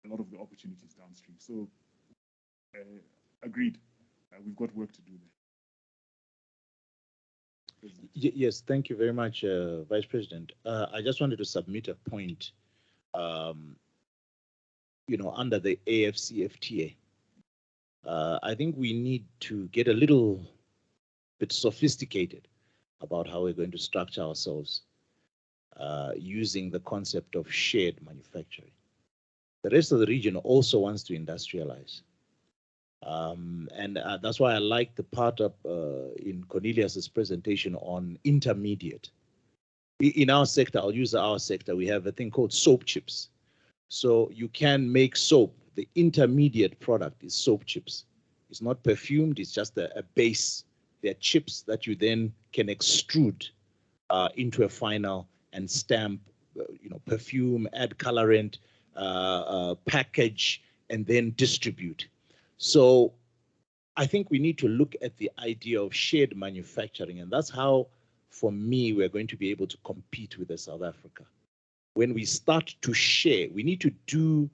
a lot of the opportunities downstream. So agreed, we've got work to do there. Yes, thank you very much, Vice President. I just wanted to submit a point, you know, under the AFCFTA. I think we need to get a little bit sophisticated about how we're going to structure ourselves using the concept of shared manufacturing. The rest of the region also wants to industrialize. And that's why I like the part up in Cornelius's presentation on intermediate. In our sector, I'll use our sector, we have a thing called soap chips. So you can make soap. The intermediate product is soap chips. It's not perfumed, it's just a base. They're chips that you then can extrude into a final and stamp, you know, perfume, add colorant, package, and then distribute. So I think we need to look at the idea of shared manufacturing, and that's how, for me, we're going to be able to compete with South Africa. When we start to share, we need to do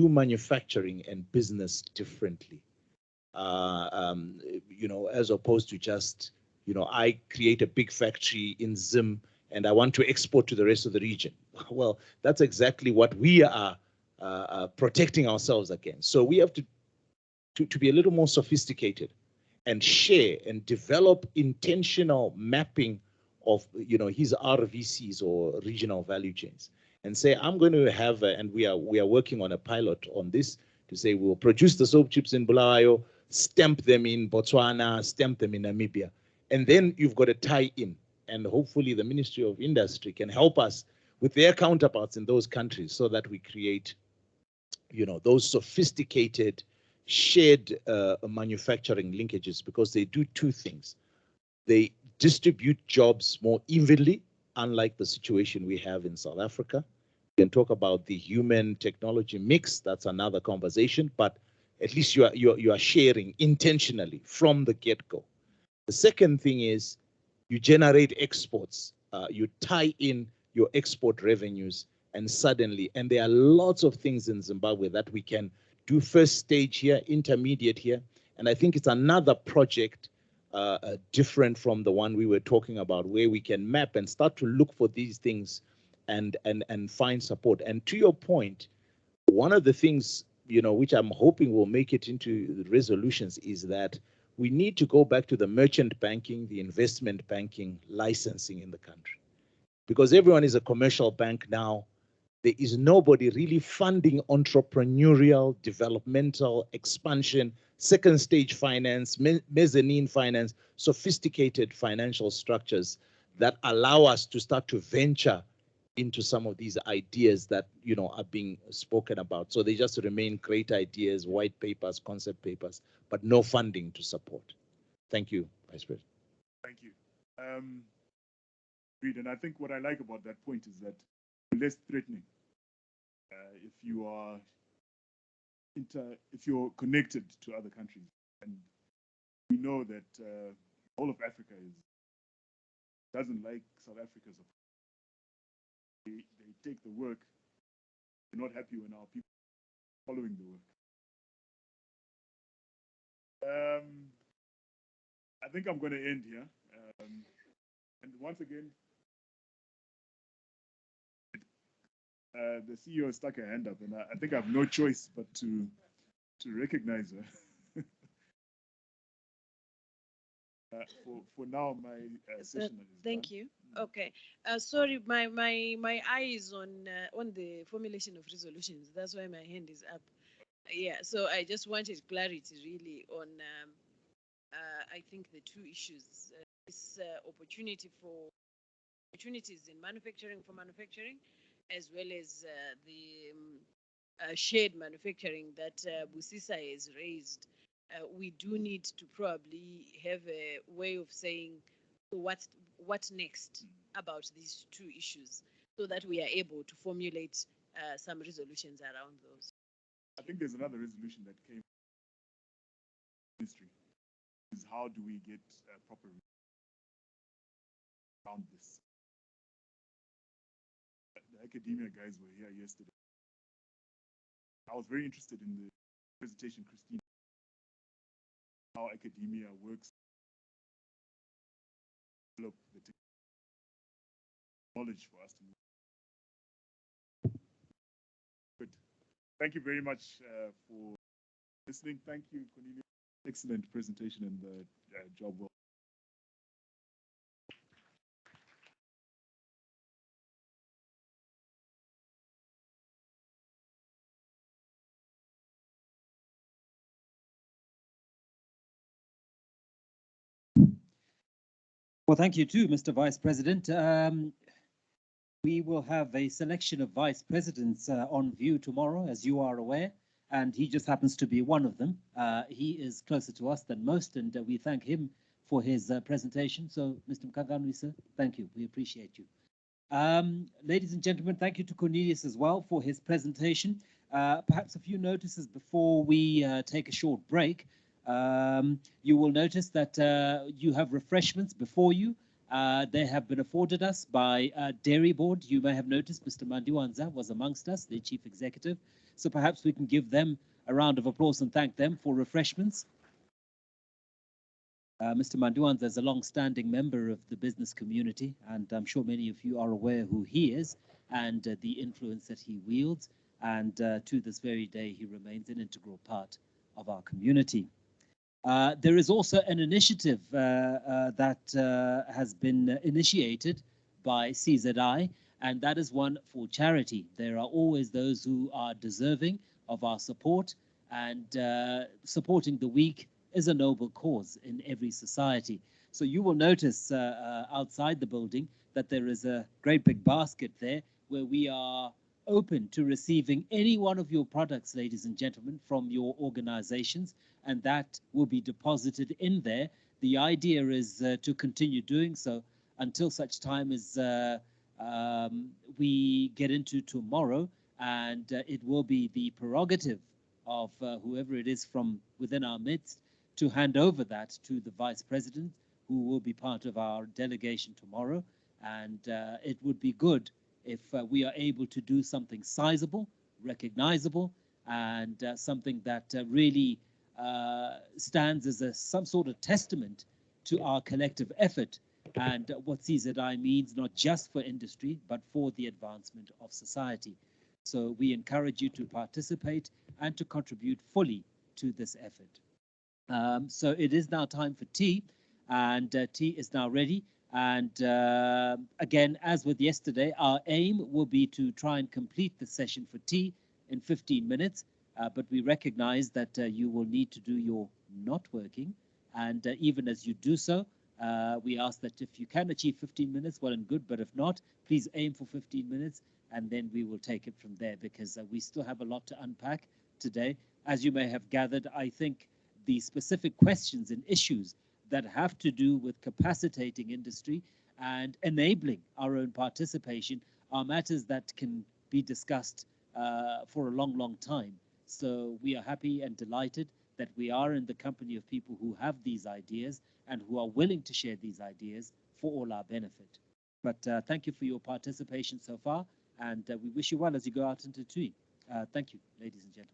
manufacturing and business differently. You know, as opposed to just, you know, I create a big factory in Zim and I want to export to the rest of the region. Well, that's exactly what we are protecting ourselves against. So we have to be a little more sophisticated and share and develop intentional mapping of, you know, his RVCs or regional value chains, and say, I'm going to have, and we are working on a pilot on this to say we'll produce the soap chips in Bulawayo, stamp them in Botswana, stamp them in Namibia, and then you've got a tie-in, and hopefully the Ministry of Industry can help us with their counterparts in those countries so that we create, you know, those sophisticated shared manufacturing linkages, because they do two things. They distribute jobs more evenly, unlike the situation we have in South Africa. We can talk about the human technology mix, that's another conversation, but at least you are sharing intentionally from the get-go. The second thing is you generate exports. You tie in your export revenues, and suddenly, and there are lots of things in Zimbabwe that we can do first stage here, intermediate here, and I think it's another project different from the one we were talking about, where we can map and start to look for these things and find support. And to your point, one of the things, you know, which I'm hoping will make it into the resolutions is that we need to go back to the merchant banking, the investment banking licensing in the country. Because everyone is a commercial bank now, there is nobody really funding entrepreneurial, developmental expansion, second stage finance, mezzanine finance, sophisticated financial structures that allow us to start to venture into some of these ideas that, you know, are being spoken about. So they just remain great ideas, white papers, concept papers, but no funding to support. Thank you, Vice President. Thank you. Reid, and I think what I like about that point is that less threatening. If you are if you're connected to other countries, and we know that all of Africa doesn't like South Africa's approach. They take the work. They're not happy when our people are following the work. I think I'm going to end here. And once again, the CEO stuck her hand up, and I think I have no choice but to recognize her. For now, my session is thank done. you. Okay. Sorry, my eye is on the formulation of resolutions. That's why my hand is up. Yeah. So I just wanted clarity, really, on I think the two issues: this opportunities in manufacturing for manufacturing, as well as the shared manufacturing that Busisa has raised. We do need to probably have a way of saying what next about these two issues, so that we are able to formulate some resolutions around those. I think there's another resolution that came from the ministry. Is how do we get proper around this? The academia guys were here yesterday. I was very interested in the presentation, Christine, how academia works, develop the knowledge for us to move. Good. Thank you very much for listening. Thank you, Cornelia. Excellent presentation and the job well. Well, thank you too, Mr. Vice President. We will have a selection of vice presidents on view tomorrow, as you are aware, and he just happens to be one of them. He is closer to us than most, and we thank him for his presentation. So, Mr. Mkanganwi, sir, thank you. We appreciate you. Ladies and gentlemen, thank you to Cornelius as well for his presentation. Perhaps a few notices before we take a short break. You will notice that you have refreshments before you. They have been afforded us by Dairy Board. You may have noticed Mr. Mandiwanza was amongst us, the chief executive. So perhaps we can give them a round of applause and thank them for refreshments. Mr. Mandiwanza is a long-standing member of the business community, and I'm sure many of you are aware who he is and the influence that he wields. And to this very day, he remains an integral part of our community. There is also an initiative that has been initiated by CZI, and that is one for charity. There are always those who are deserving of our support, and supporting the weak is a noble cause in every society. So you will notice outside the building that there is a great big basket there where we are open to receiving any one of your products, ladies and gentlemen, from your organizations, and that will be deposited in there. The idea is to continue doing so until such time as we get into tomorrow, and it will be the prerogative of whoever it is from within our midst to hand over that to the Vice President, who will be part of our delegation tomorrow. And it would be good if we are able to do something sizable, recognizable, and something that really stands as some sort of testament to our collective effort and what CZI means, not just for industry, but for the advancement of society. So we encourage you to participate and to contribute fully to this effort. So it is now time for tea, and tea is now ready. And again, as with yesterday, our aim will be to try and complete the session for tea in 15 minutes, but we recognize that you will need to do your not working. And even as you do so, we ask that if you can achieve 15 minutes, well and good, but if not, please aim for 15 minutes, and then we will take it from there, because we still have a lot to unpack today. As you may have gathered, I think the specific questions and issues that have to do with capacitating industry and enabling our own participation are matters that can be discussed for a long, long time. So we are happy and delighted that we are in the company of people who have these ideas and who are willing to share these ideas for all our benefit. But thank you for your participation so far, and we wish you well as you go out into tea. Thank you, ladies and gentlemen.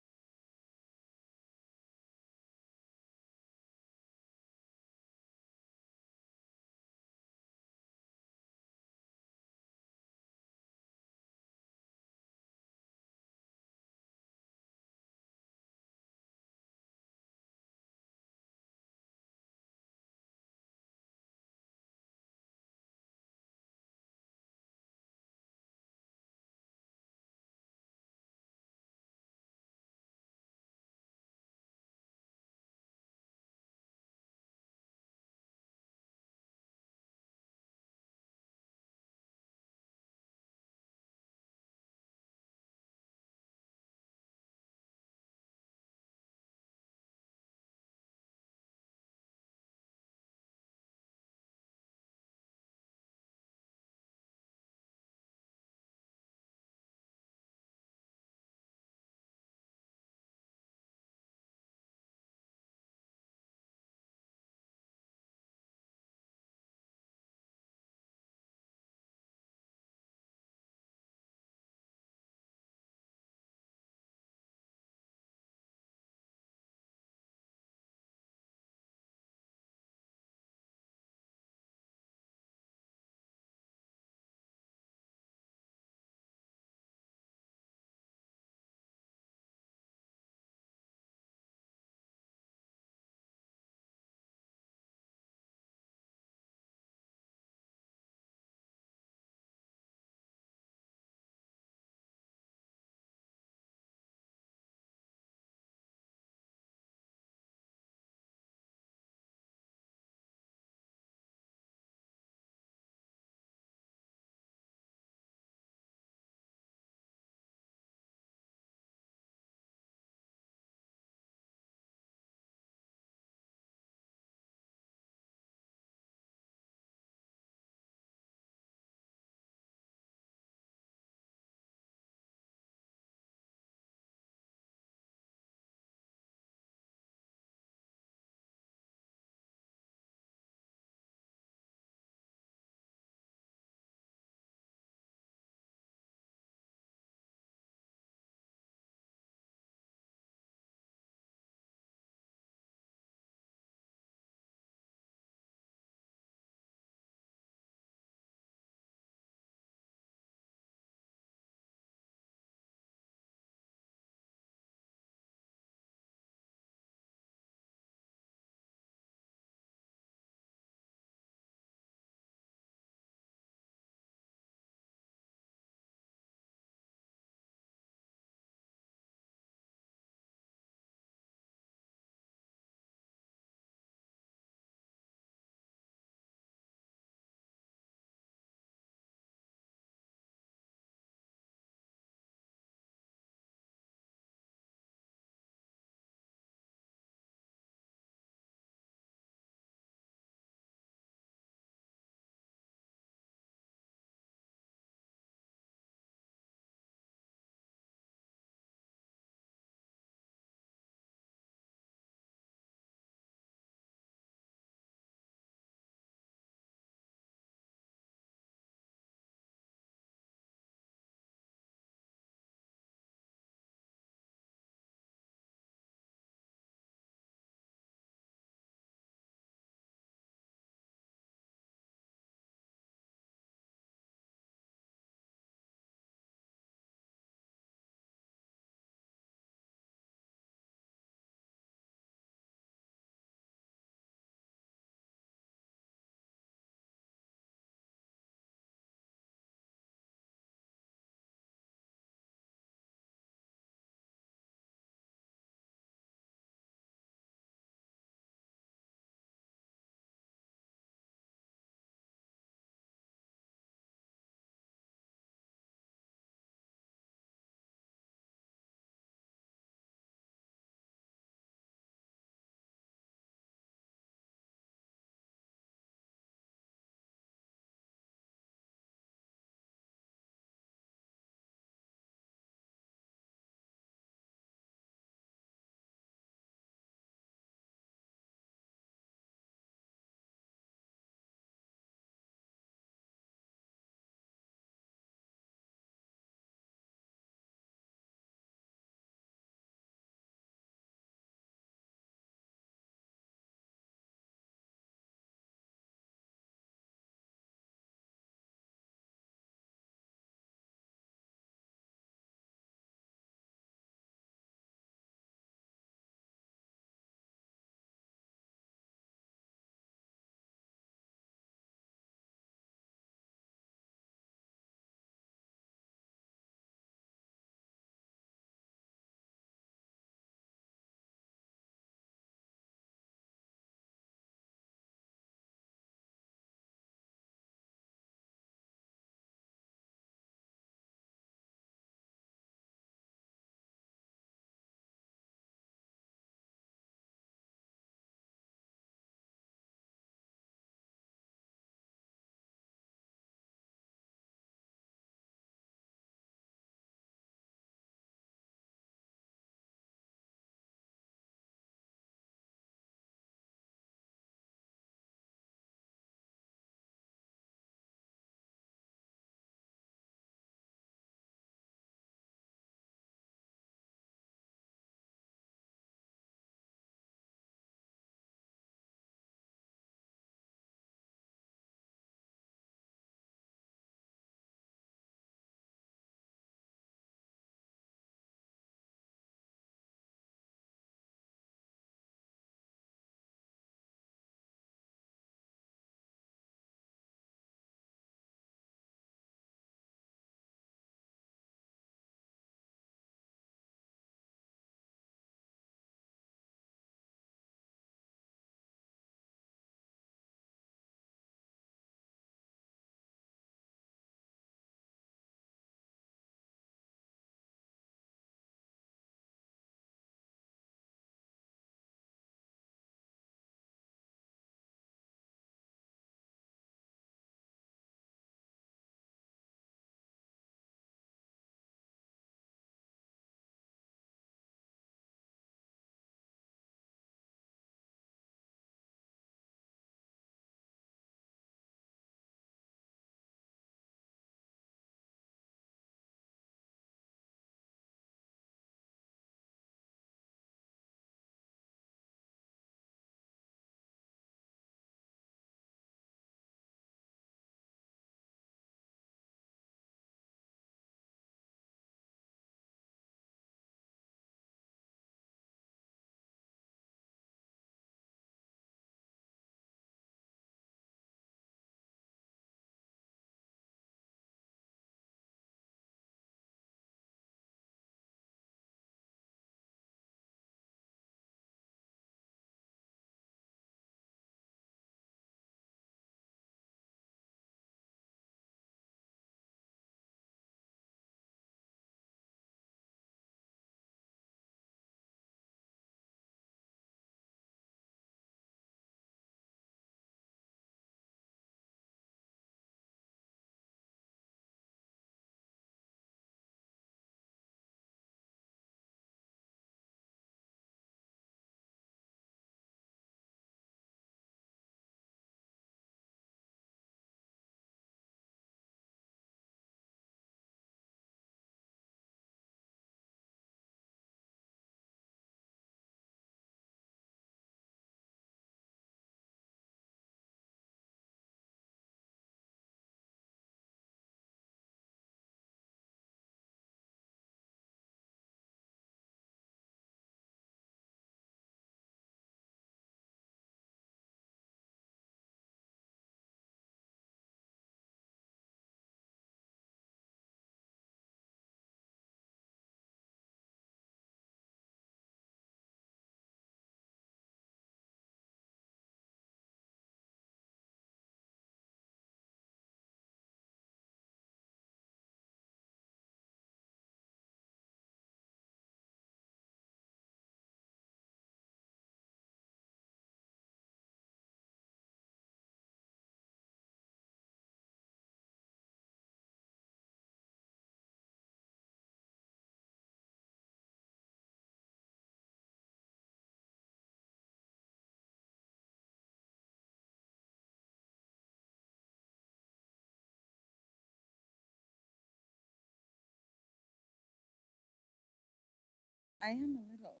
I am a little.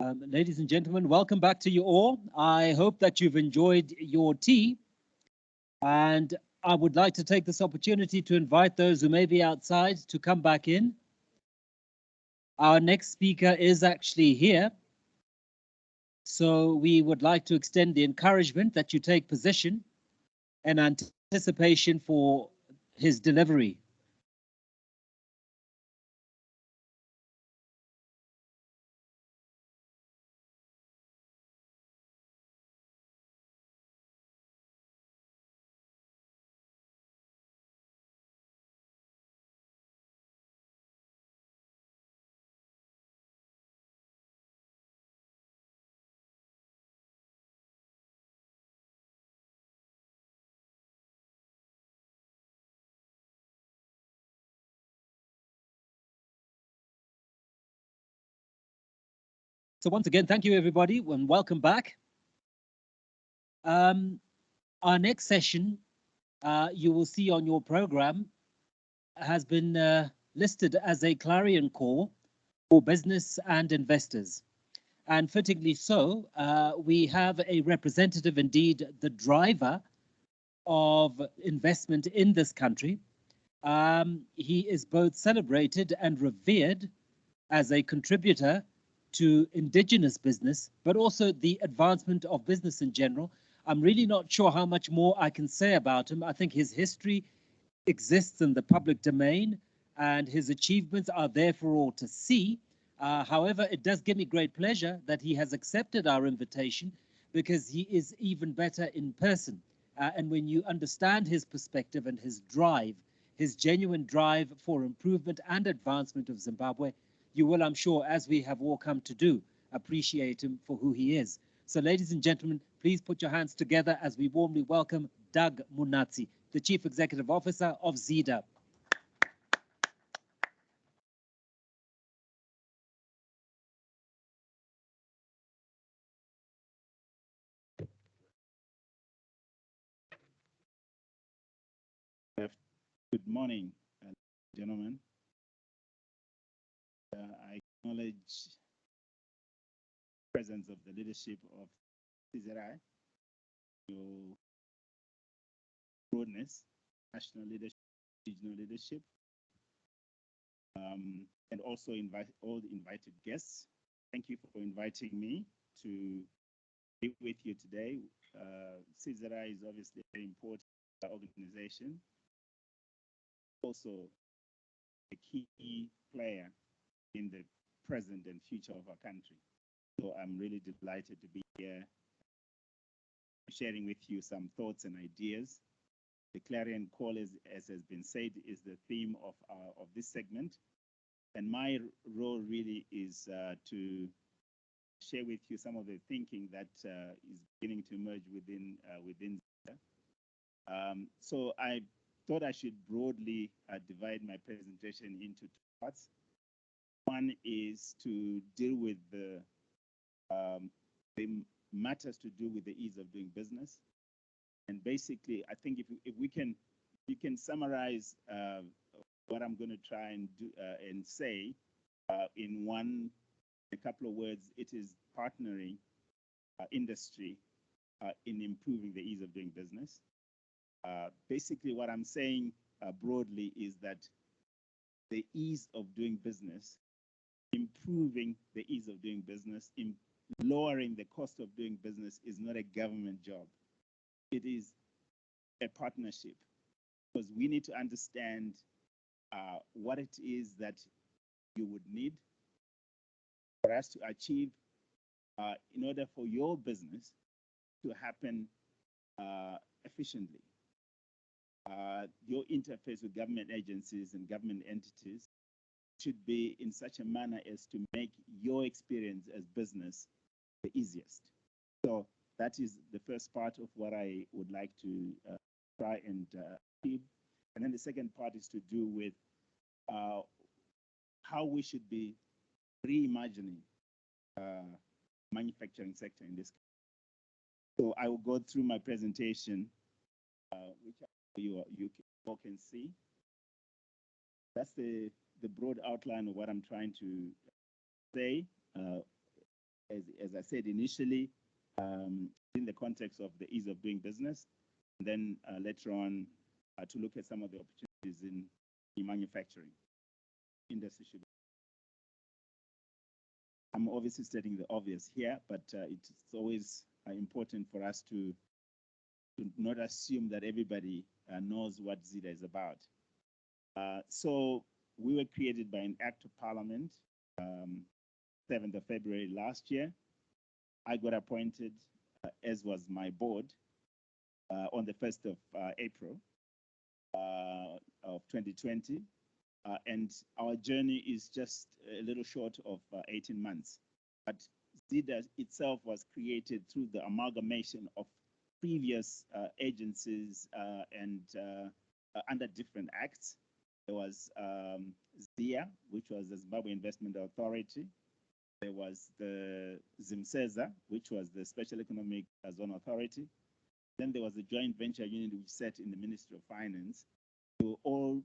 Ladies and gentlemen, welcome back to you all. I hope that you've enjoyed your tea. And I would like to take this opportunity to invite those who may be outside to come back in. Our next speaker is actually here. So we would like to extend the encouragement that you take position in anticipation for his delivery. So once again, thank you everybody and welcome back. Our next session, you will see on your program, has been listed as a clarion call for business and investors. And fittingly so, we have a representative, indeed the driver of investment in this country. He is both celebrated and revered as a contributor to indigenous business, but also the advancement of business in general. I'm really not sure how much more I can say about him. I think his history exists in the public domain and his achievements are there for all to see. However, it does give me great pleasure that he has accepted our invitation because he is even better in person. And when you understand his perspective and his drive, his genuine drive for improvement and advancement of Zimbabwe, you will, I'm sure, as we have all come to do, appreciate him for who he is. So ladies and gentlemen, please put your hands together as we warmly welcome Doug Munatsi, the Chief Executive Officer of ZIDA. Good morning, gentlemen. I acknowledge the presence of the leadership of CZI, your broadness, national leadership, regional leadership, and also invite all the invited guests. Thank you for inviting me to be with you today. CZI is obviously a very important organization, also a key player in the present and future of our country. So I'm really delighted to be here sharing with you some thoughts and ideas. The clarion call, as has been said, is the theme of this segment. And my role really is to share with you some of the thinking that is beginning to emerge within ZIDA. So I thought I should broadly divide my presentation into two parts. One is to deal with the matters to do with the ease of doing business. And basically, I think if we can summarize what I'm going to try and do and say in a couple of words, it is partnering industry in improving the ease of doing business. Basically, what I'm saying broadly is that the ease of doing business, improving the ease of doing business, lowering the cost of doing business is not a government job. It is a partnership, because we need to understand what it is that you would need for us to achieve in order for your business to happen efficiently. Your interface with government agencies and government entities should be in such a manner as to make your experience as business the easiest. So that is the first part of what I would like to try and achieve. And then the second part is to do with how we should be reimagining manufacturing sector in this country. So I will go through my presentation, which you all can see. That's the broad outline of what I'm trying to say. as I said initially, in the context of the ease of doing business, and then later on to look at some of the opportunities in manufacturing industry. I'm obviously stating the obvious here, but it's always important for us to not assume that everybody knows what ZIDA is about. So we were created by an act of parliament, 7th of February last year. I got appointed, as was my board, on the 1st of April of 2020. And our journey is just a little short of 18 months. But ZIDA itself was created through the amalgamation of previous agencies and under different acts. There was ZIA, which was the Zimbabwe Investment Authority. There was the ZIMSEZA, which was the Special Economic Zone Authority. Then there was the joint venture unit which sat in the Ministry of Finance. They were all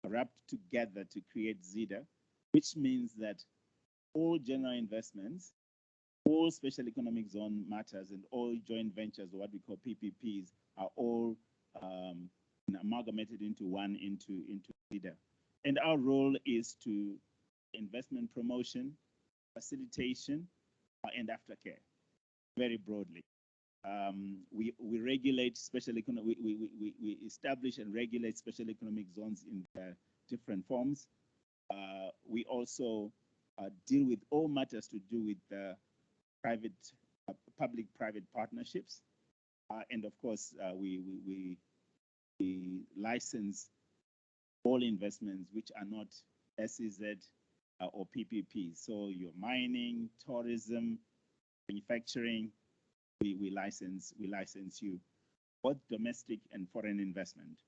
wrapped together to create ZIDA, which means that all general investments, all special economic zone matters, and all joint ventures, or what we call PPPs, are all amalgamated into one, into ZIDA. And our role is to investment promotion, facilitation, and aftercare, very broadly. We regulate special economic, we establish and regulate special economic zones in different forms. We also deal with all matters to do with private, public-private partnerships. And of course, we license all investments which are not SEZ or PPP. So your mining, tourism, manufacturing, we license you, both domestic and foreign investment.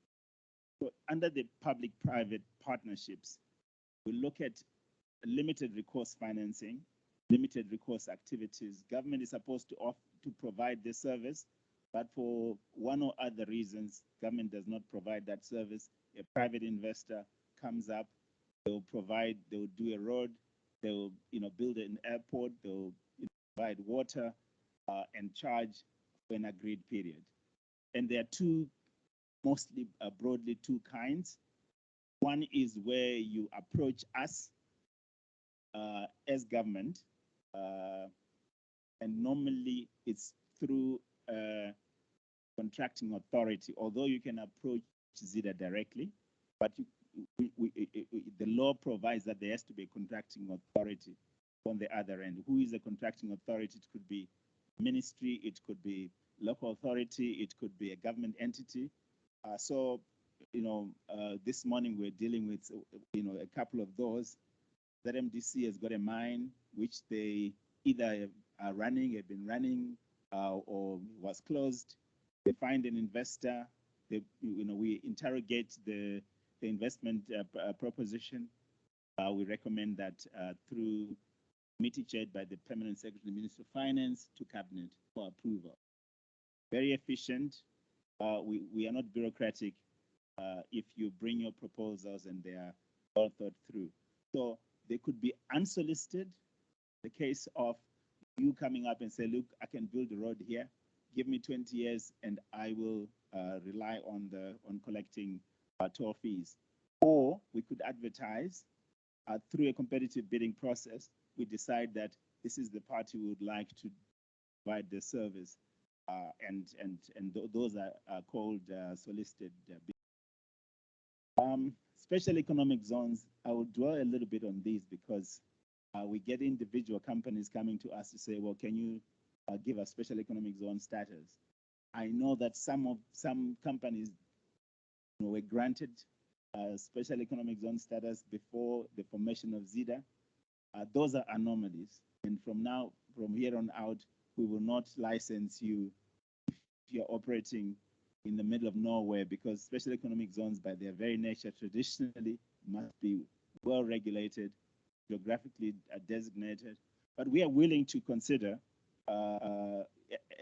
So under the public-private partnerships, we look at limited recourse financing, limited recourse activities. Government is supposed to provide this service, but for one or other reasons, government does not provide that service. A private investor comes up, they'll do a road, they'll build an airport, they'll provide water, and charge for an agreed period. And there are two, mostly broadly two kinds. One is where you approach us as government, and normally it's through a contracting authority, although you can approach ZIDA directly, but the law provides that there has to be a contracting authority on the other end. Who is a contracting authority? It could be ministry, it could be local authority, it could be a government entity. So this morning we're dealing with a couple of those. That MDC has got a mine which they either are running, have been running, or was closed. They find an investor. We interrogate the investment proposition. We recommend that through committee chaired by the Permanent Secretary, Minister of Finance, to Cabinet for approval. Very efficient. We are not bureaucratic if you bring your proposals and they are all thought through. So they could be unsolicited. The case of you coming up and say, look, I can build a road here, give me 20 years and I will rely on collecting toll fees. Or we could advertise through a competitive bidding process. We decide that this is the party we would like to provide the service, and those are called solicited bids. Special economic zones, I will dwell a little bit on these because we get individual companies coming to us to say, well, can you give us special economic zone status? I know that some companies were granted special economic zone status before the formation of ZIDA. Those are anomalies. And from here on out, we will not license you if you're operating in the middle of nowhere, because special economic zones, by their very nature, traditionally must be well regulated, geographically designated. But we are willing to consider a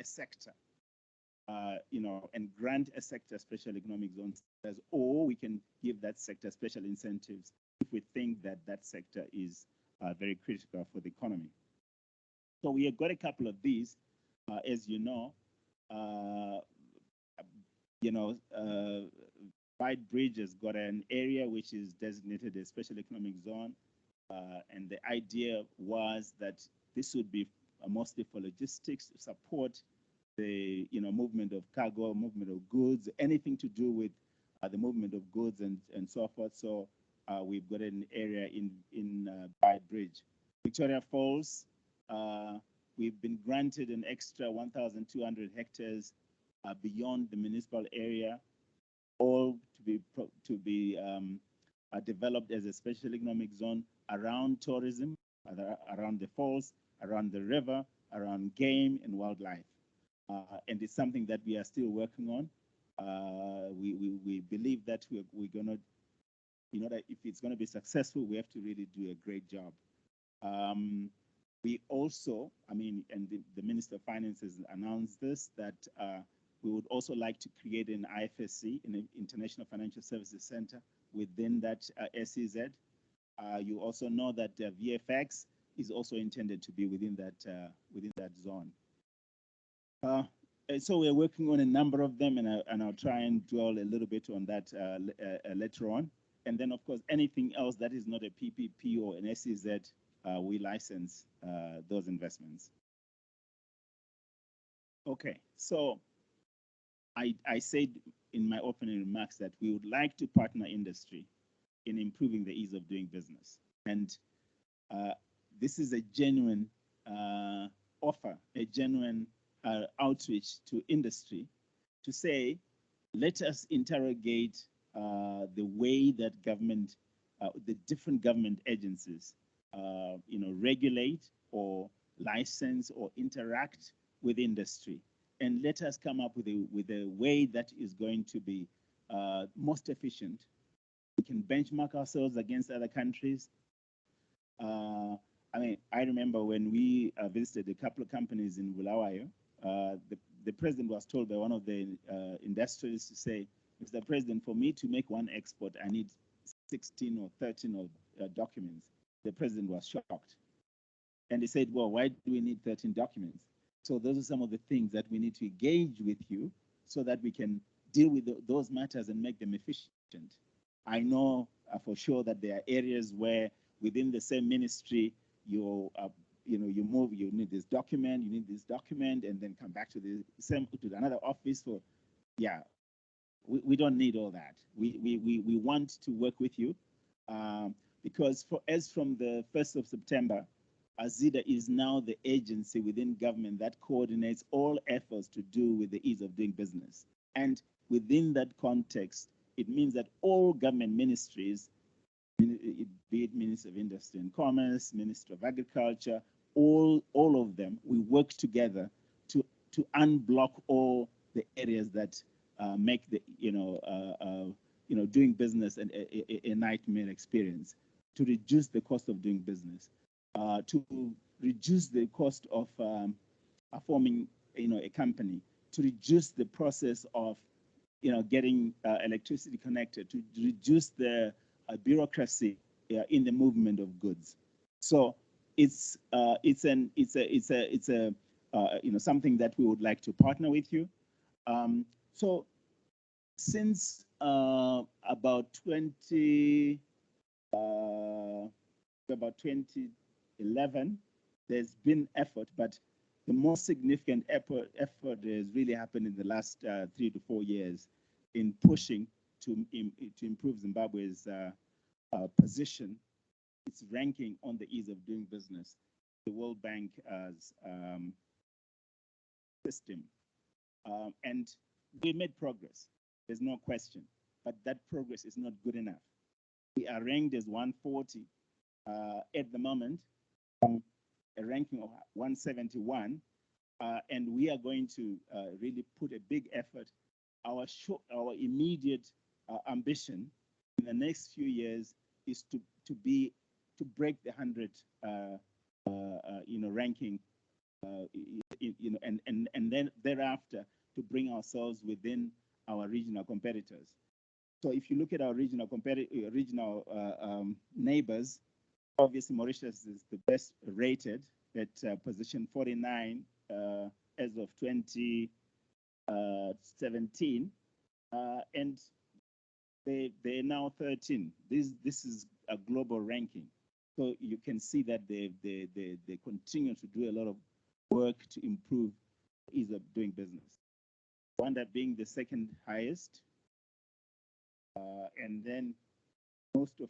sector, and grant a sector special economic zones, or we can give that sector special incentives if we think that that sector is very critical for the economy. So we have got a couple of these, as you know. Uh, you know, White Bridge has got an area which is designated a special economic zone. And the idea was that this would be mostly for logistics to support the movement of cargo, movement of goods, anything to do with the movement of goods and so forth. So we've got an area in White Bridge. Victoria Falls, we've been granted an extra 1,200 hectares beyond the municipal area, all to be developed as a special economic zone around tourism, around the falls, around the river, around game and wildlife. And it's something that we are still working on. We believe that we're gonna, that if it's gonna be successful, we have to really do a great job. We also, and the Minister of Finance has announced this, that we would also like to create an IFSC, an International Financial Services Center, within that SEZ. You also know that VFX is also intended to be within that zone. And so we're working on a number of them, and I'll try and dwell a little bit on that later on. And then, of course, anything else that is not a PPP or an SEZ, we license those investments. Okay, so I said in my opening remarks that we would like to partner industry in improving the ease of doing business. And this is a genuine offer, a genuine outreach to industry to say, let us interrogate the way that government, the different government agencies, regulate or license or interact with industry. And let us come up with a way that is going to be most efficient. We can benchmark ourselves against other countries. I remember when we visited a couple of companies in Bulawayo, the president was told by one of the industrialists to say, Mr. President, for me to make one export, I need 16 or 13 documents. The president was shocked. And he said, well, why do we need 13 documents? So those are some of the things that we need to engage with you so that we can deal with those matters and make them efficient. I know for sure that there are areas where within the same ministry, you move, you need this document, and then come back to to another office for, yeah, we don't need all that. We want to work with you because as from the 1st of September, ZIDA is now the agency within government that coordinates all efforts to do with the ease of doing business. And within that context, it means that all government ministries, be it Minister of Industry and Commerce, Minister of Agriculture, all of them, we work together to unblock all the areas that make the doing business a nightmare experience, to reduce the cost of doing business, to reduce the cost of forming a company, to reduce the process of getting electricity connected, to reduce the bureaucracy in the movement of goods. So it's something that we would like to partner with you. So since about 2011, there's been effort, but the most significant effort has really happened in the last 3 to 4 years in pushing to improve Zimbabwe's position, its ranking on the ease of doing business, the World Bank system. And we made progress, there's no question, but that progress is not good enough. We are ranked as 140 at the moment, from a ranking of 171, and we are going to really put a big effort. Our immediate ambition in the next few years is to break the 100 ranking, and then thereafter to bring ourselves within our regional competitors. So if you look at our regional neighbors, obviously Mauritius is the best rated at position 49 as of 2017, and they're now 13. This is a global ranking, so you can see that they continue to do a lot of work to improve ease of doing business. Rwanda being the second highest, and then most of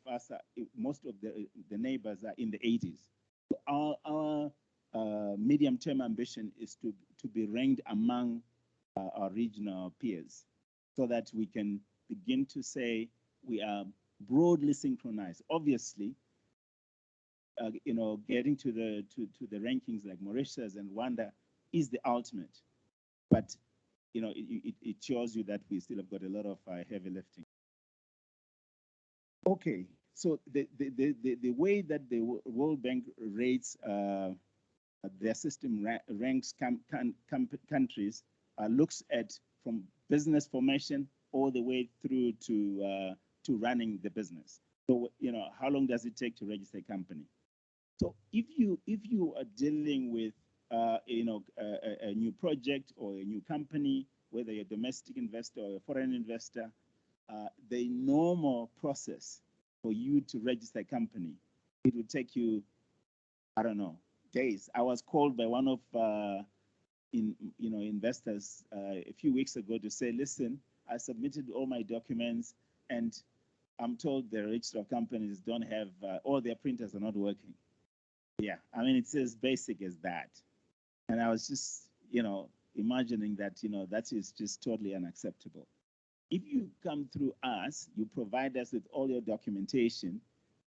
the neighbors are in the 80s. So our medium-term ambition is to be ranked among our regional peers, so that we can begin to say we are broadly synchronized. Obviously, getting to the rankings like Mauritius and Rwanda is the ultimate, but it shows you that we still have got a lot of heavy lifting. Okay, so the way that the World Bank rates their system ranks countries looks at from business formation all the way through to running the business. So how long does it take to register a company? So if you are dealing with a new project or a new company, whether you're a domestic investor or a foreign investor, the normal process for you to register a company, it would take you, I don't know, days. I was called by one of investors a few weeks ago to say, listen, I submitted all my documents and I'm told the register of companies don't have, all their printers are not working. Yeah, I mean, it's as basic as that. And I was just, imagining that, that is just totally unacceptable. If you come through us, you provide us with all your documentation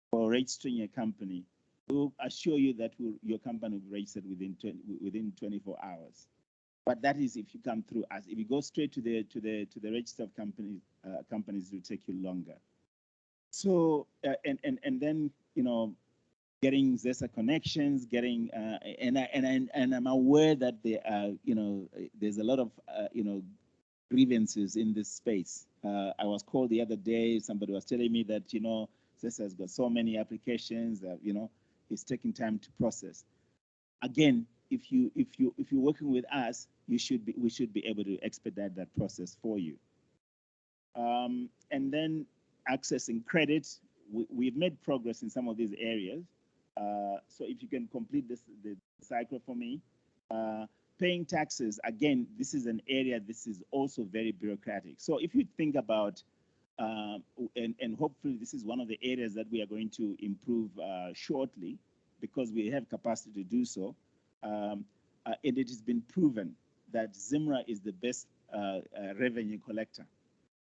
for registering a company, we'll assure you that your company will be registered within 24 hours. But that is if you come through us. If you go straight to the register of companies, it will take you longer. So and then getting ZESA connections, getting and I'm aware that there are there's a lot of grievances in this space. I was called the other day. Somebody was telling me that ZESA has got so many applications that it's taking time to process. Again, if you're working with us, we should be able to expedite that process for you. And then accessing credit, we've made progress in some of these areas. So if you can complete the cycle for me. Paying taxes, again, this is an area, this is also very bureaucratic. So if you think about, and hopefully this is one of the areas that we are going to improve shortly, because we have capacity to do so, and it has been proven that ZIMRA is the best revenue collector.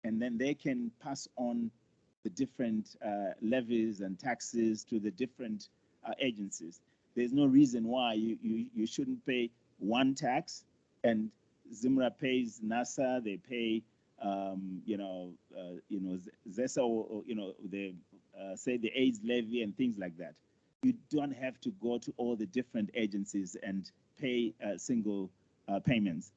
And then they can pass on the different levies and taxes to the different agencies. There's no reason why you shouldn't pay one tax, and ZIMRA pays NASA, they pay ZESA, or the say the AIDS levy and things like that. You don't have to go to all the different agencies and pay single payments.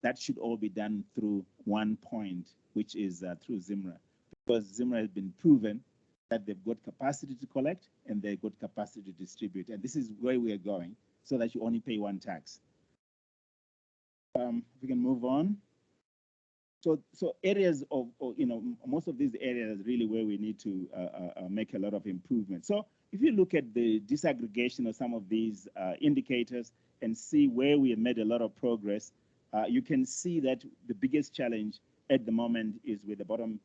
That should all be done through one point, which is through ZIMRA, because ZIMRA has been proven that they've got capacity to collect and they've got capacity to distribute. And this is where we are going, so that you only pay one tax. We can move on. So areas of, most of these areas really where we need to make a lot of improvement. So if you look at the disaggregation of some of these indicators and see where we have made a lot of progress, you can see that the biggest challenge at the moment is with the bottom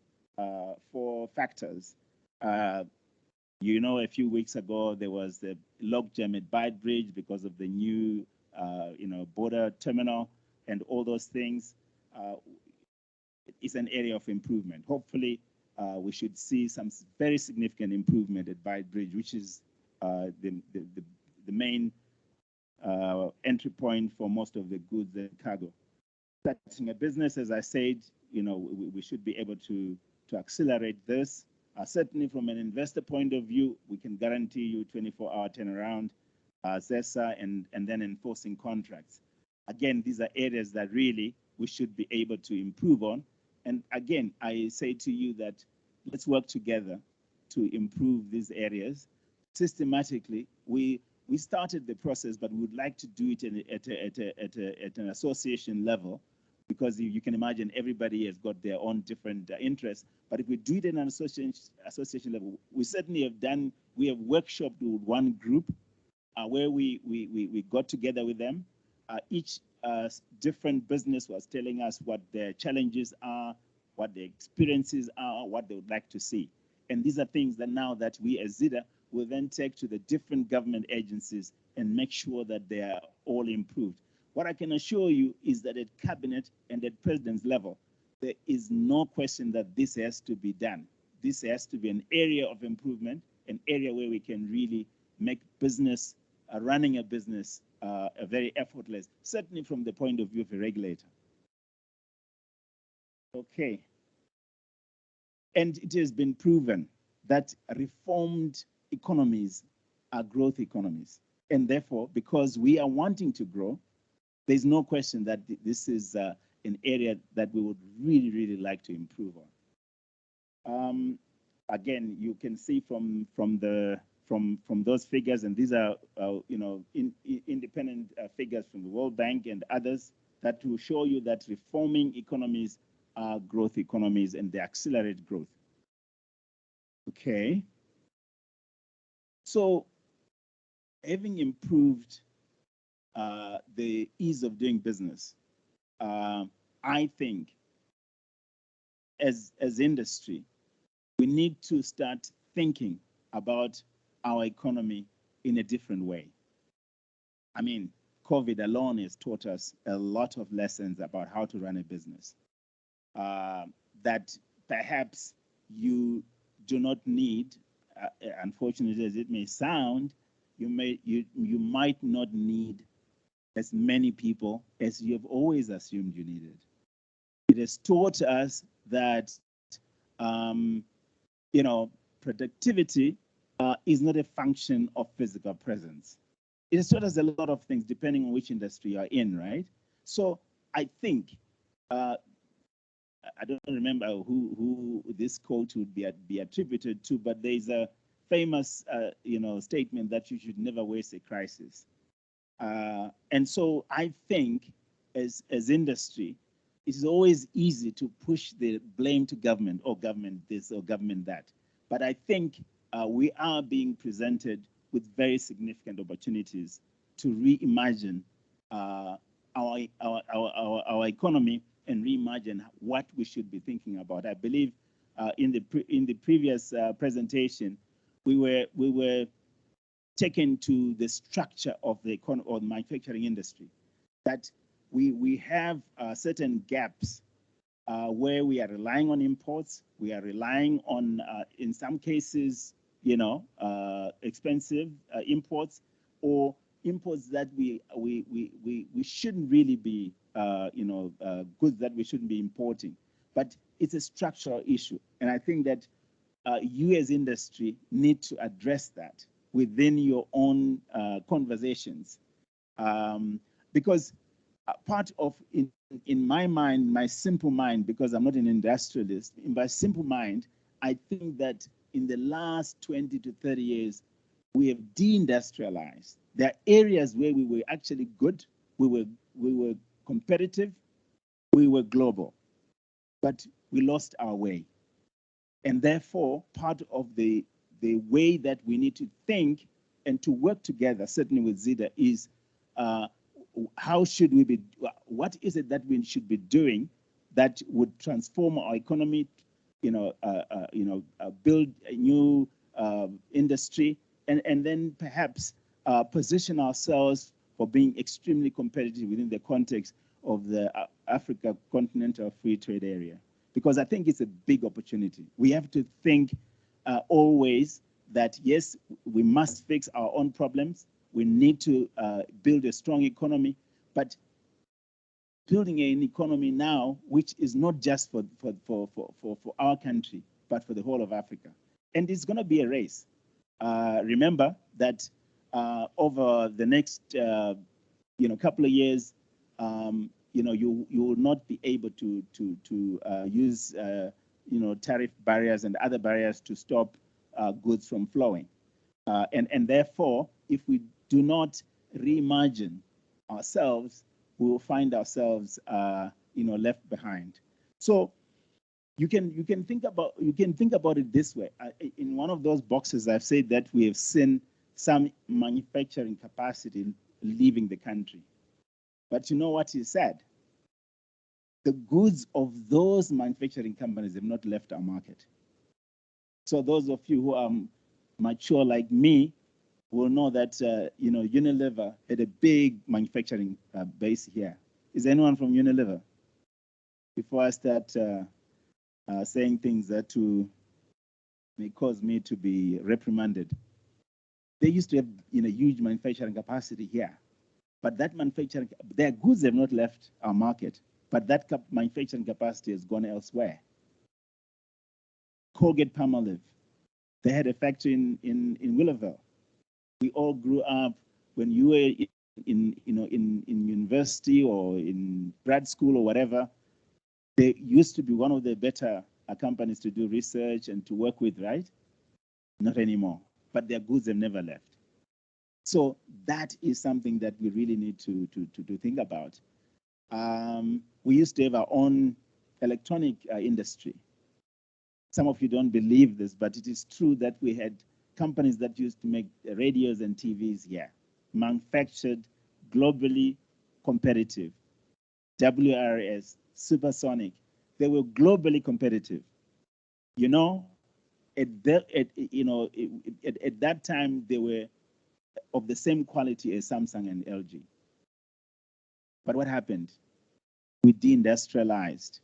4 factors. A few weeks ago, there was the logjam at Byte Bridge because of the new, border terminal and all those things. It's an area of improvement. Hopefully, we should see some very significant improvement at Byte Bridge, which is the main entry point for most of the goods and cargo. Starting a business, as I said, we should be able to accelerate this. Certainly from an investor point of view, we can guarantee you 24-hour turnaround, ZESA, and then enforcing contracts. Again, these are areas that really we should be able to improve on. And again, I say to you that let's work together to improve these areas. Systematically, we we started the process, but we would like to do it at an association level, because you can imagine everybody has got their own different interests. But if we do it at an association level, we certainly have done. We have workshopped with one group where we got together with them. Each different business was telling us what their challenges are, what their experiences are, what they would like to see. And these are things that now that we as ZIDA will then take to the different government agencies and make sure that they are all improved. What I can assure you is that at cabinet and at president's level, there is no question that this has to be done. This has to be an area of improvement, an area where we can really make business, running a business, very effortless, certainly from the point of view of a regulator. Okay. And it has been proven that reformed economies are growth economies. And therefore, because we are wanting to grow, there's no question that this is an area that we would really, really like to improve on. Again, you can see from those figures, and these are independent figures from the World Bank and others, that will show you that reforming economies are growth economies and they accelerate growth. Okay. So, having improved the ease of doing business, I think as industry, we need to start thinking about our economy in a different way. I mean, COVID alone has taught us a lot of lessons about how to run a business. That perhaps you do not need, unfortunately as it may sound, you might not need as many people as you have always assumed you needed. It has taught us that productivity is not a function of physical presence. It has taught us a lot of things depending on which industry you're in, right? So I think I don't remember who this quote would be attributed to, but there's a famous statement that you should never waste a crisis. And so I think as industry, it is always easy to push the blame to government, or government this or government that. But I think we are being presented with very significant opportunities to reimagine our economy and reimagine what we should be thinking about. I believe in the previous presentation, we were taken to the structure of the manufacturing industry, that we have certain gaps where we are relying on imports. We are relying on, in some cases, expensive imports, or imports that we shouldn't really be, goods that we shouldn't be importing. But it's a structural issue, and I think that you as industry need to address that within your own conversations, because part of, in my mind, my simple mind, because I'm not an industrialist, in my simple mind, I think that in the last 20 to 30 years, we have deindustrialized. There are areas where we were actually good, we were competitive, we were global, but we lost our way. And therefore, part of the way that we need to think and to work together, certainly with ZIDA, is how should we be, what is it that we should be doing that would transform our economy, build a new industry, and then perhaps position ourselves for being extremely competitive within the context of the Africa Continental Free Trade Area. Because I think it's a big opportunity. We have to think always that, yes, we must fix our own problems. We need to build a strong economy, but building an economy now, which is not just for our country, but for the whole of Africa. And it's going to be a race. Remember that over the next couple of years, you will not be able to use tariff barriers and other barriers to stop goods from flowing. And therefore, if we do not reimagine ourselves, we will find ourselves, left behind. So you can think about it this way. In one of those boxes, I've said that we have seen some manufacturing capacity leaving the country. But you know what he said? The goods of those manufacturing companies have not left our market. So those of you who are mature like me will know that Unilever had a big manufacturing base here. Is anyone from Unilever? Before I start saying things that may cause me to be reprimanded, they used to have huge manufacturing capacity here, but that their goods have not left our market, but that manufacturing capacity has gone elsewhere. Colgate-Palmolive, they had a factory in Willowville. We all grew up when you were in university or in grad school or whatever. They used to be one of the better companies to do research and to work with, right? Not anymore, but their goods have never left. So that is something that we really need to think about. We used to have our own electronic industry. Some of you don't believe this, but it is true that we had companies that used to make radios and TVs here, manufactured, globally competitive. WRS, Supersonic, they were globally competitive. At that time, they were of the same quality as Samsung and LG. But what happened? We deindustrialized.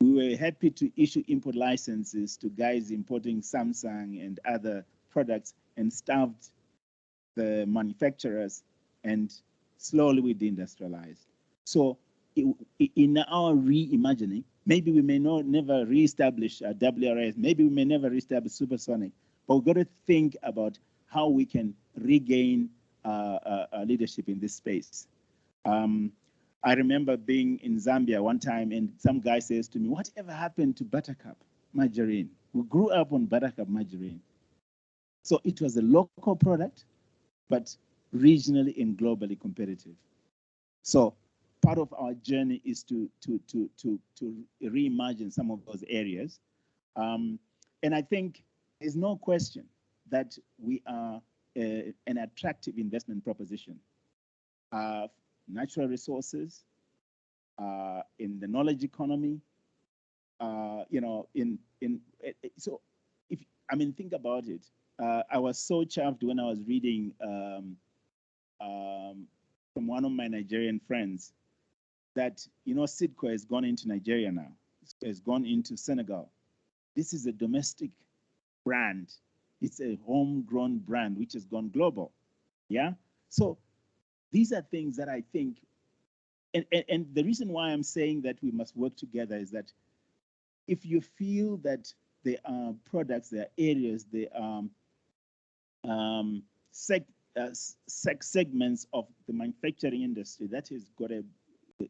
We were happy to issue import licenses to guys importing Samsung and other products and starved the manufacturers, and slowly we deindustrialized. So in our reimagining, maybe we may never reestablish WRS, maybe we may never reestablish Supersonic, but we've got to think about how we can regain leadership in this space. I remember being in Zambia one time, and some guy says to me, "Whatever happened to Buttercup margarine? We grew up on Buttercup margarine." So it was a local product, but regionally and globally competitive. So part of our journey is to reimagine some of those areas. And I think there's no question that we are an attractive investment proposition. Natural resources, in the knowledge economy, so think about it. I was so chuffed when I was reading from one of my Nigerian friends that, Sidco has gone into Nigeria now. It has gone into Senegal. This is a domestic brand. It's a homegrown brand which has gone global. Yeah. So these are things that I think, and the reason why I'm saying that we must work together is that if you feel that there are products, there are areas, there are segments of the manufacturing industry that has got a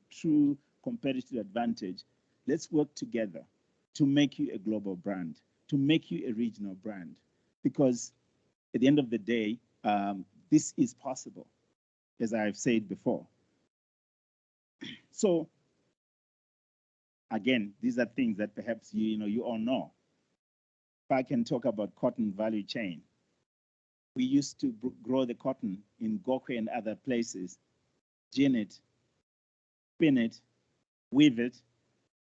true competitive advantage, let's work together to make you a global brand, to make you a regional brand, because at the end of the day, this is possible, as I've said before. So again, these are things that perhaps you all know. If I can talk about cotton value chain, we used to grow the cotton in Gokwe and other places, gin it, spin it, weave it,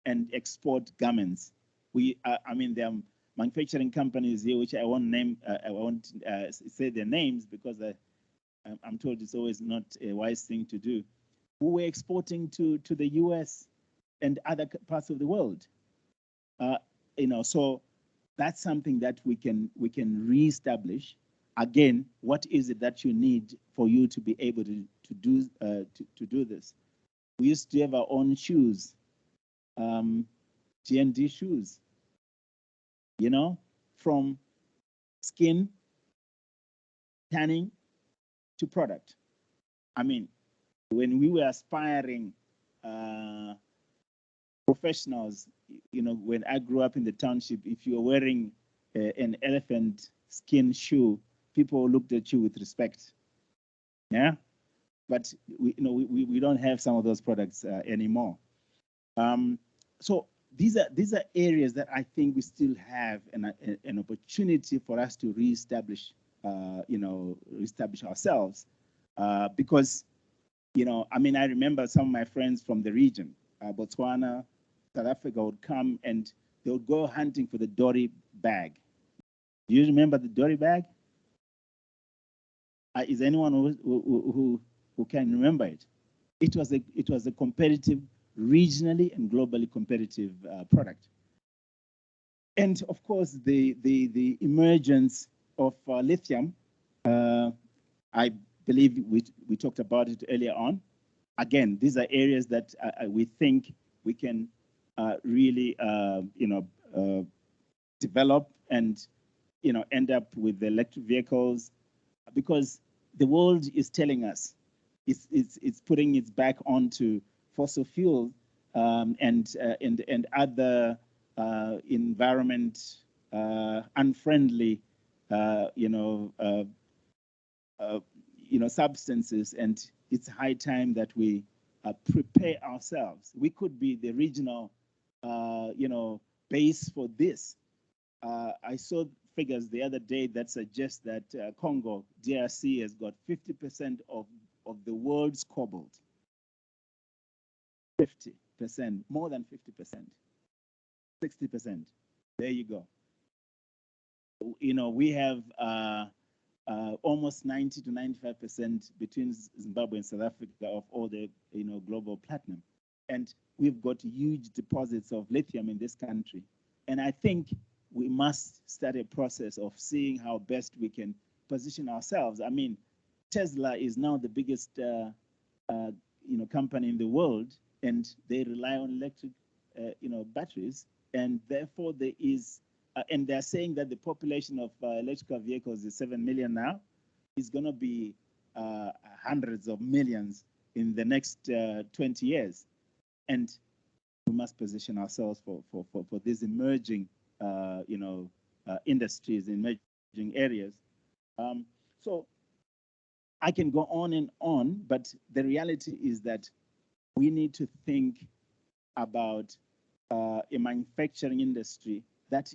and export garments. There are manufacturing companies here, which I won't name. I won't say their names because I'm told it's always not a wise thing to do. Who were exporting to the US and other parts of the world. So that's something that we can reestablish. Again, what is it that you need for you to be able to do this? We used to have our own shoes, G&D shoes, from skin, tanning to product. When we were aspiring professionals, when I grew up in the township, if you were wearing an elephant skin shoe, people looked at you with respect. Yeah, but we don't have some of those products anymore. So these are areas that I think we still have an opportunity for us to reestablish reestablish ourselves, because I mean, I remember some of my friends from the region, Botswana, South Africa, would come and they would go hunting for the dory bag. Do you remember the dory bag? Is anyone who can remember it? It was a competitive, regionally and globally competitive product. And of course, the emergence of lithium, I believe we talked about it earlier on. Again, these are areas that we think we can really, develop and, end up with electric vehicles, because the world is telling us it's putting its back onto fossil fuel and other environment unfriendly, substances, and it's high time that we prepare ourselves. We could be the regional, base for this. I saw figures the other day that suggest that Congo, DRC, has got 50% of the world's cobalt. 50%, more than 50%, 60%. There you go. We have almost 90 to 95% between Zimbabwe and South Africa of all the global platinum, and we've got huge deposits of lithium in this country. And I think we must start a process of seeing how best we can position ourselves. I mean, Tesla is now the biggest company in the world, and they rely on electric batteries, and therefore there is and they're saying that the population of electrical vehicles is 7 million now. It's going to be hundreds of millions in the next 20 years. And we must position ourselves for these emerging, industries, emerging areas. So I can go on, but the reality is that we need to think about a manufacturing industry that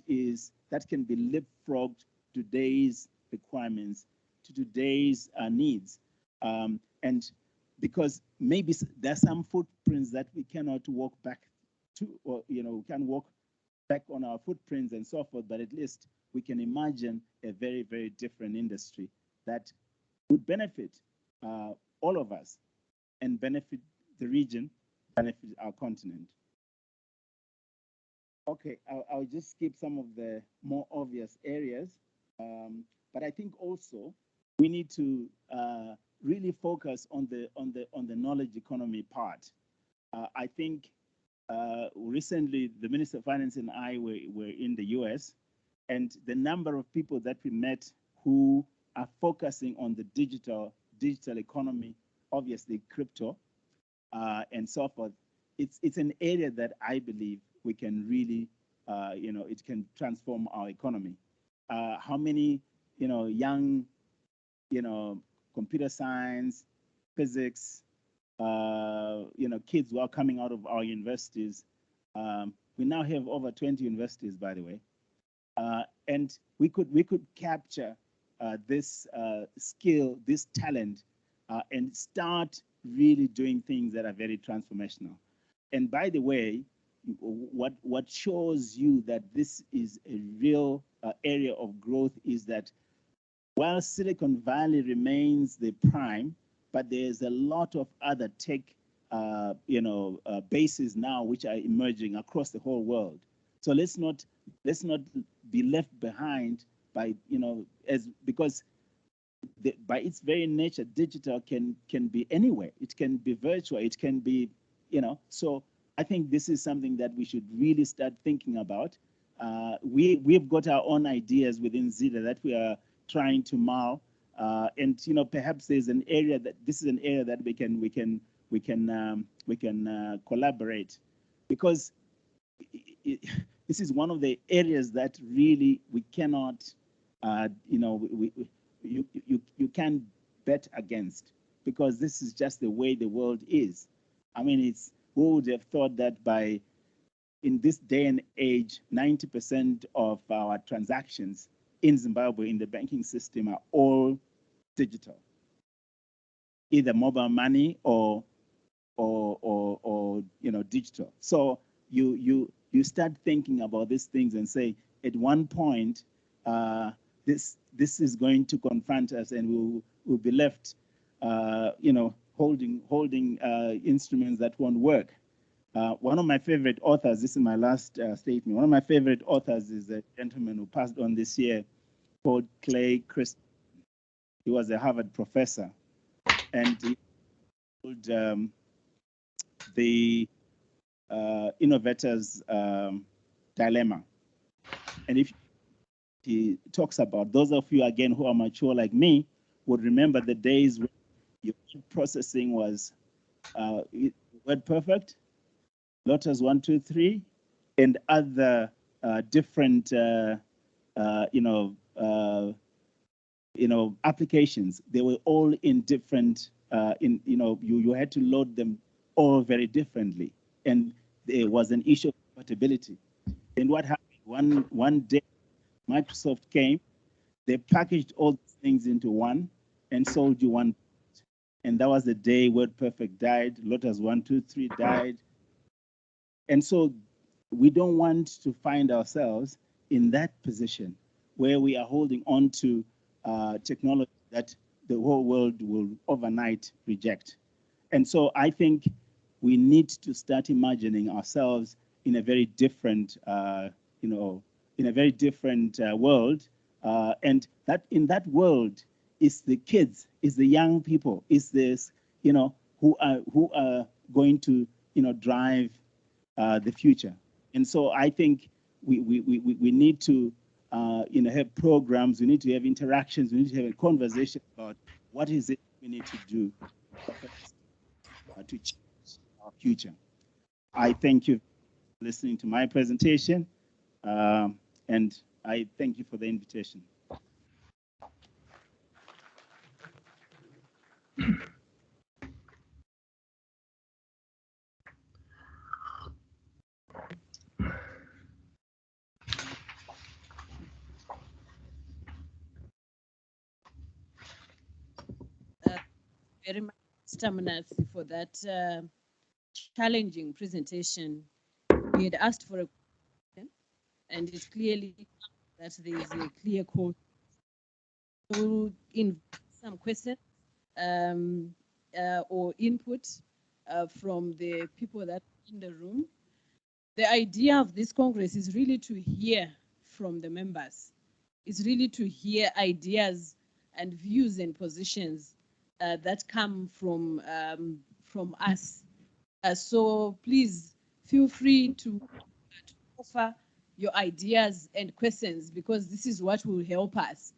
can be leapfrogged to today's requirements, to today's needs, and because maybe there's some footprints that we cannot walk back to, or we can walk back on our footprints and so forth, but at least we can imagine a very, very different industry that would benefit all of us and benefit the region, benefit our continent. Okay, I'll just skip some of the more obvious areas, but I think also we need to really focus on the knowledge economy part. I think recently the Minister of Finance and I were in the US, and the number of people that we met who are focusing on the digital economy, obviously crypto, and so forth. It's an area that I believe we can really, it can transform our economy. How many, young, computer science, physics, kids who are coming out of our universities. We now have over 20 universities, by the way, and we could capture this skill, this talent, and start really doing things that are very transformational. And by the way, what shows you that this is a real area of growth is that while Silicon Valley remains the prime, but there's a lot of other tech bases now which are emerging across the whole world. So let's not be left behind by because by its very nature, digital can be anywhere. It can be virtual. It can be so. I think this is something that we should really start thinking about. We've got our own ideas within ZIDA that we are trying to mull, and perhaps there's an area that this is an area that we can collaborate, because this is one of the areas that really we cannot, you can't bet against. because this is just the way the world is. I mean, who would have thought that in this day and age, 90% of our transactions in Zimbabwe in the banking system are all digital, either mobile money or digital. So you start thinking about these things and say, at one point, this is going to confront us, and we'll be left, holding instruments that won't work. One of my favorite authors, this is my last statement, one of my favorite authors is a gentleman who passed on this year called Clay Christensen. He was a Harvard professor, and he called the innovator's dilemma. And if he talks about, those of you again who are mature like me would remember the days when your processing was word perfect, Lotus 1, 2, 3, and other different applications. They were all in different you had to load them all very differently, and there was an issue of compatibility. And what happened one day, Microsoft came, they packaged all these things into one and sold you one, and that was the day WordPerfect died, Lotus 1, 2, 3 died. And so we don't want to find ourselves in that position where we are holding on to technology that the whole world will overnight reject. And so I think we need to start imagining ourselves in a very different, world. And that in that world is the kids, is the young people, is this, who are going to, drive the future. And so I think we need to, have programs, we need to have interactions, we need to have a conversation about what is it we need to do to change our future. I thank you for listening to my presentation, and I thank you for the invitation. Very much, Mr. Mnatsi, for that challenging presentation. We had asked for a question, and it's clearly that there is a clear call to invite some questions or input from the people that are in the room. The idea of this Congress is really to hear from the members. It's really to hear ideas and views and positions that come from us. So please feel free to offer your ideas and questions, because this is what will help us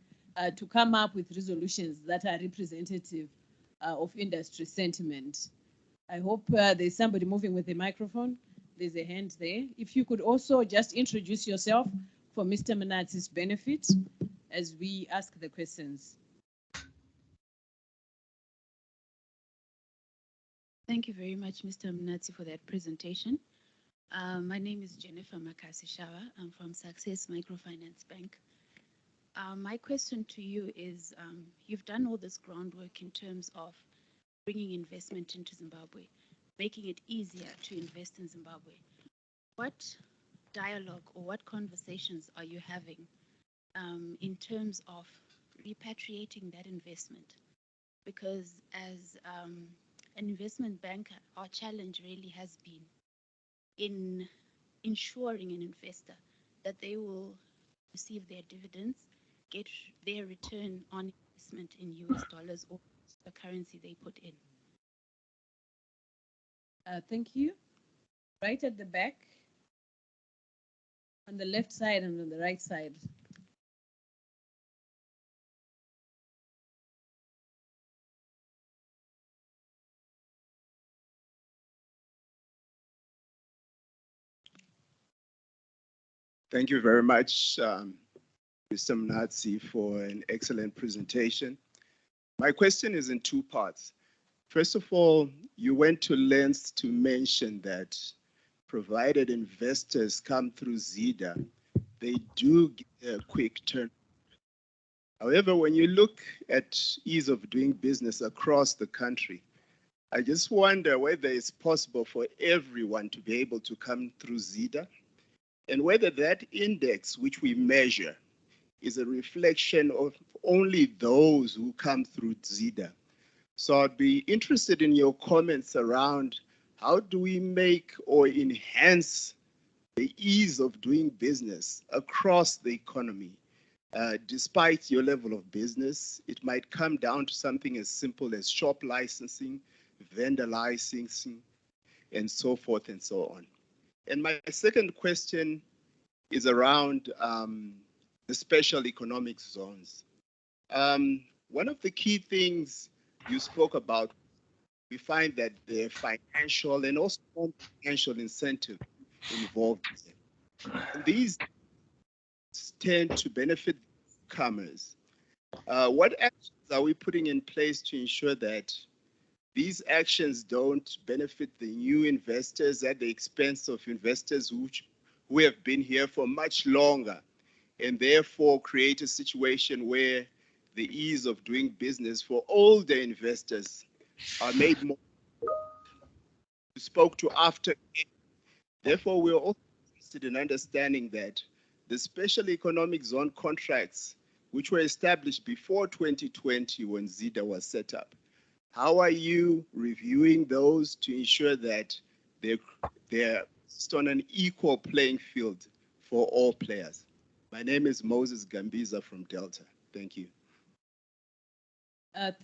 to come up with resolutions that are representative of industry sentiment. I hope there's somebody moving with a microphone. There's a hand there. If you could also just introduce yourself for Mr. Mnatsi's benefit as we ask the questions. Thank you very much, Mr. Mnatsi, for that presentation. My name is Jennifer Makasi-Shawa. I'm from Success Microfinance Bank. My question to you is, you've done all this groundwork in terms of bringing investment into Zimbabwe, making it easier to invest in Zimbabwe. What dialogue or what conversations are you having in terms of repatriating that investment? Because as an investment banker, our challenge really has been in ensuring an investor that they will receive their dividends, get their return on investment in US dollars or the currency they put in. Thank you. Right at the back, on the left side and on the right side. Thank you very much, Mr. Mnatsi, for an excellent presentation. My question is in two parts. First of all, you went to lengths to mention that provided investors come through ZIDA, they do get a quick turn. However, when you look at ease of doing business across the country, I just wonder whether it's possible for everyone to be able to come through ZIDA, and whether that index which we measure is a reflection of only those who come through ZIDA. So I'd be interested in your comments around how do we make or enhance the ease of doing business across the economy. Despite your level of business, it might come down to something as simple as shop licensing, vendor licensing, and so forth and so on. And my second question is around the special economic zones. One of the key things you spoke about, we find that the financial and also non-financial incentive involved. And these tend to benefit newcomers. What actions are we putting in place to ensure that these actions don't benefit the new investors at the expense of investors who have been here for much longer, and therefore create a situation where the ease of doing business for older investors are made more? You spoke to after. Therefore, we're also interested in understanding that the special economic zone contracts, which were established before 2020 when ZIDA was set up, how are you reviewing those to ensure that they're on an equal playing field for all players? My name is Moses Gambiza from Delta. Thank you.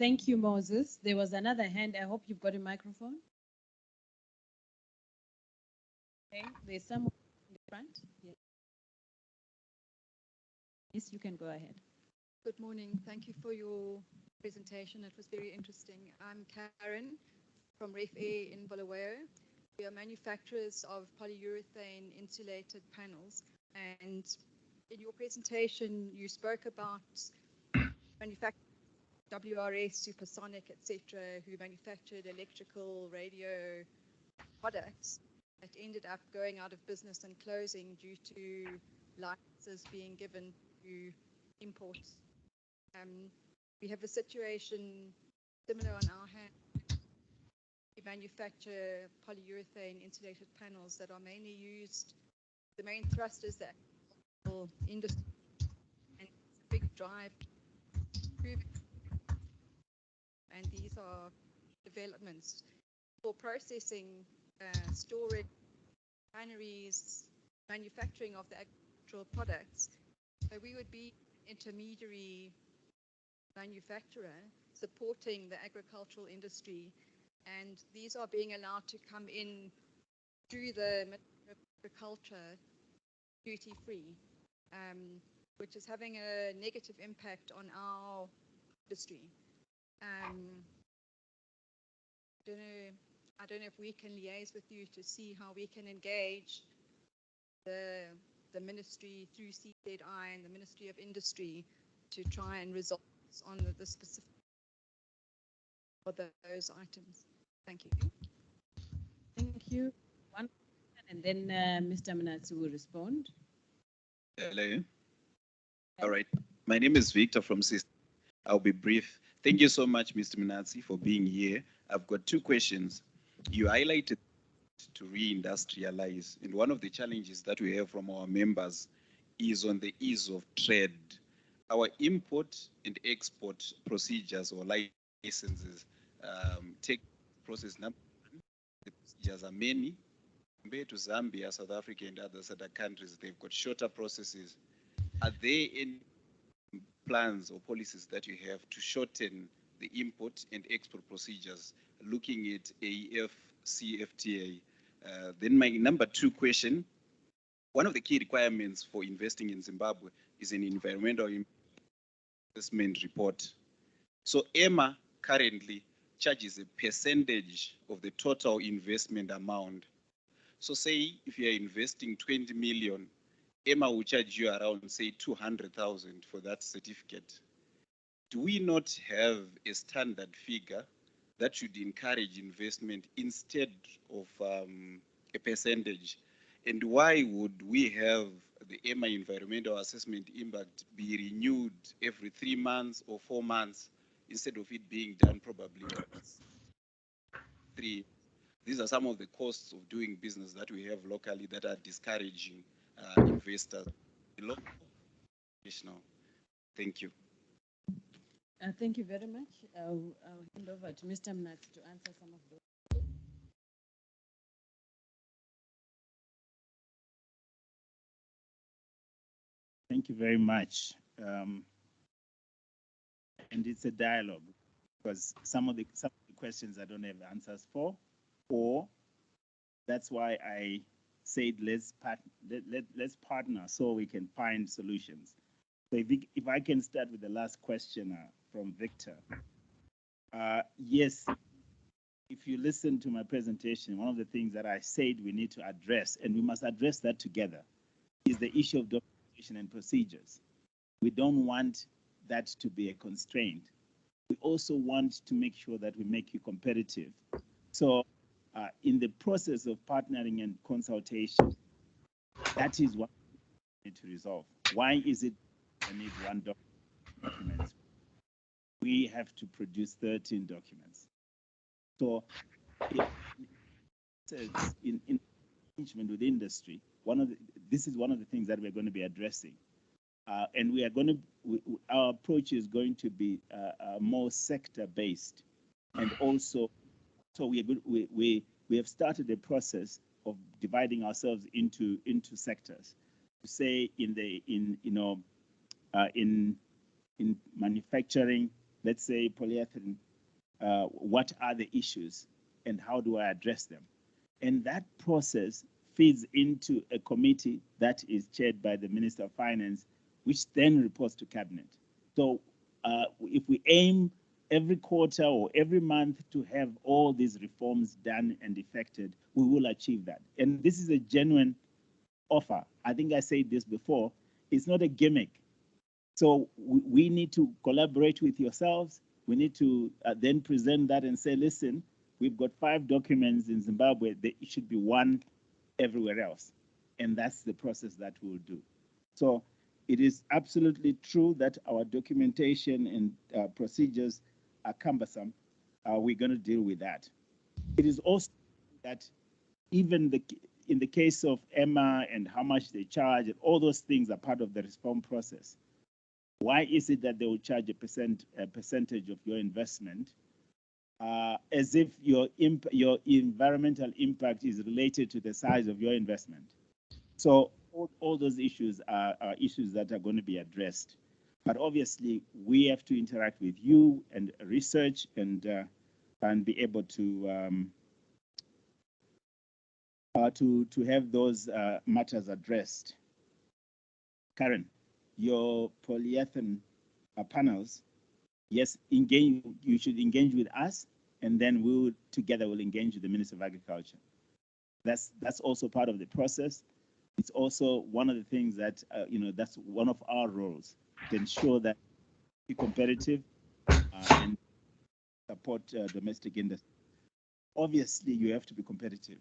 Thank you, Moses. There was another hand. I hope you've got a microphone. Okay, there's someone in the front. Yeah. Yes, you can go ahead. Good morning. Thank you for your presentation. It was very interesting. I'm Karen from Ref Air in Bulawayo. We are manufacturers of polyurethane insulated panels. And in your presentation, you spoke about manufacturing WRS, Supersonic, etc., who manufactured electrical radio products that ended up going out of business and closing due to licenses being given to imports. We have a situation similar on our hand. We manufacture polyurethane insulated panels that are mainly used. The main thrust is the agricultural industry, and it's a big drive. And these are developments for processing, storage, refineries, manufacturing of the agricultural products. So we would be an intermediary manufacturer supporting the agricultural industry, and these are being allowed to come in through the agriculture duty-free, which is having a negative impact on our industry. I don't know if we can liaise with you to see how we can engage the ministry through CZI and the Ministry of Industry to try and resolve this on the specific for those items. Thank you. Thank you. One, and then Mr. Mnatsi will respond. Hello. All right. My name is Victor from CZI. I'll be brief. Thank you so much, Mr. Mnatsi, for being here. I've got two questions. You highlighted to reindustrialize, and one of the challenges that we have from our members is on the ease of trade. Our import and export procedures or licenses take process number one. The procedures are many. Compared to Zambia, South Africa, and other countries, they've got shorter processes. Are there any plans or policies that you have to shorten the import and export procedures, looking at AEF, CFTA? Then my number two question, one of the key requirements for investing in Zimbabwe is an environmental assessment report. So EMA currently charges a percentage of the total investment amount. So say if you are investing 20 million, EMA will charge you around, say, 200,000 for that certificate. Do we not have a standard figure that should encourage investment instead of a percentage? And why would we have the EMA environmental assessment impact be renewed every 3 months or 4 months instead of it being done probably once 3? These are some of the costs of doing business that we have locally that are discouraging investors. Thank you. Thank you very much. I'll hand over to Mr. Mnat to answer some of those. Thank you very much. And it's a dialogue because some of the questions I don't have answers for, or that's why I said let's partner so we can find solutions. So if I can start with the last question from Victor. Yes, if you listen to my presentation, one of the things that I said we need to address, and we must address that together, is the issue of documentation and procedures. We don't want that to be a constraint. We also want to make sure that we make you competitive. So in the process of partnering and consultation, that is what we need to resolve. Why is it I need one document? We have to produce 13 documents. So in engagement with industry, this is one of the things that we're going to be addressing. And we are going to, our approach is going to be more sector-based, and also, so we have started a process of dividing ourselves into sectors. To say in manufacturing, let's say polyethylene, what are the issues and how do I address them? And that process feeds into a committee that is chaired by the Minister of Finance, which then reports to Cabinet. So if we aim every quarter or every month to have all these reforms done and effected, we will achieve that. And this is a genuine offer. I think I said this before. It's not a gimmick. So we need to collaborate with yourselves. We need to then present that and say, listen, we've got 5 documents in Zimbabwe. There should be 1 everywhere else. And that's the process that we'll do. So it is absolutely true that our documentation and procedures are cumbersome. We're going to deal with that. It is also that even in the case of EMA and how much they charge, and all those things are part of the reform process. Why is it that they will charge a percentage of your investment, as if your environmental impact is related to the size of your investment? So all those issues are issues that are going to be addressed. But obviously, we have to interact with you and research and be able to have those matters addressed. Karen, your polyethylene panels, yes, engage. You should engage with us, and then we'll engage with the Minister of Agriculture. That's also part of the process. It's also one of the things that that's one of our roles, to ensure that we're competitive and support domestic industry. Obviously, you have to be competitive.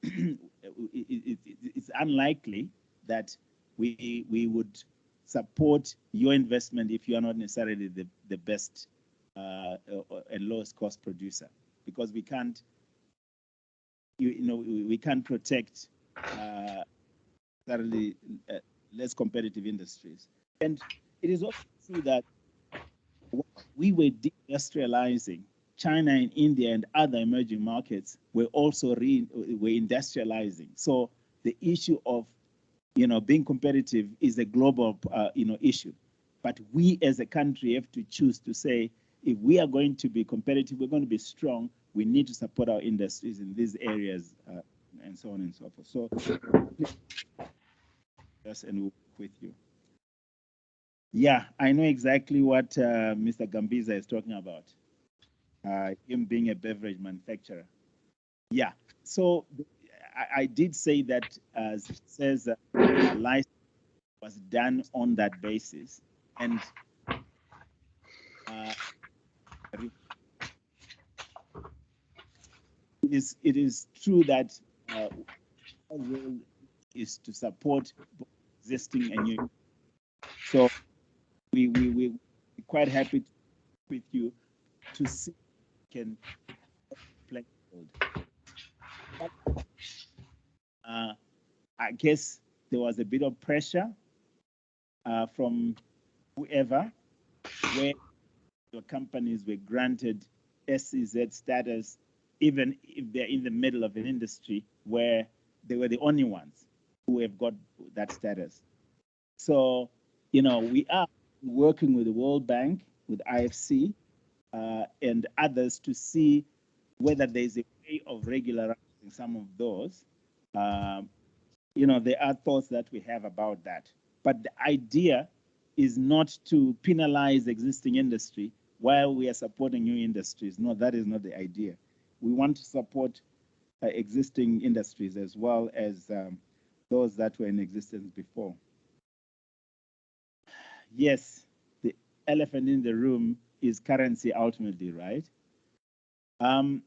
It's unlikely that we would support your investment if you are not necessarily the best and lowest cost producer, because we can't we can't protect thoroughly less competitive industries. And it is also true that we were deindustrializing. China and India and other emerging markets were also industrializing. So the issue of being competitive is a global issue. But we as a country have to choose to say, if we are going to be competitive, we're going to be strong, we need to support our industries in these areas and so on and so forth. So yes, and we'll work with you. Yeah, I know exactly what Mr. Gambiza is talking about. Him being a beverage manufacturer. Yeah, so I did say that, as it says, license was done on that basis, and it is true that our role is to support both existing and new. So we're quite happy with you to see can play field. I guess there was a bit of pressure from whoever, where the companies were granted SCZ status, even if they're in the middle of an industry where they were the only ones who have got that status. So, we are working with the World Bank, with IFC, and others to see whether there's a way of regularizing some of those. There are thoughts that we have about that. But the idea is not to penalize existing industry while we are supporting new industries. No, that is not the idea. We want to support existing industries as well as those that were in existence before. Yes, the elephant in the room is currency ultimately, right? And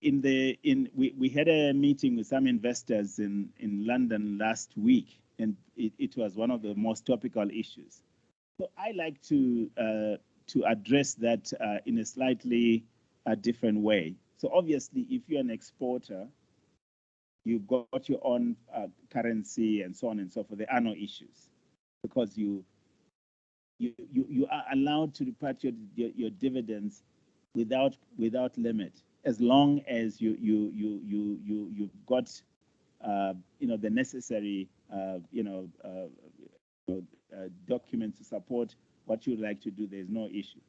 we had a meeting with some investors in London last week, and it was one of the most topical issues. So I like to address that in a slightly different way. So obviously, if you're an exporter, you've got your own currency and so on and so forth. There are no issues because you are allowed to repatriate your dividends without limit, as long as you've got the necessary documents to support what you'd like to do. There's no issue.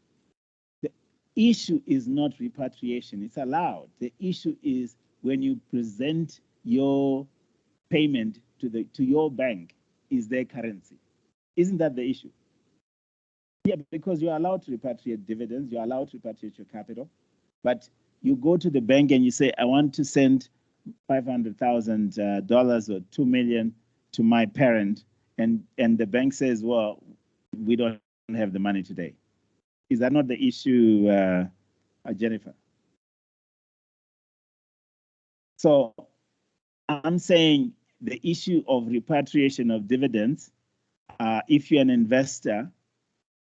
The issue is not repatriation. It's allowed. The issue is when you present your payment to your bank, is their currency. Isn't that the issue? Yeah, because you're allowed to repatriate dividends, you're allowed to repatriate your capital, but you go to the bank and you say, I want to send $500,000 or $2 million to my parent, and the bank says, well, we don't have the money today. Is that not the issue, Jennifer? So I'm saying the issue of repatriation of dividends, if you're an investor,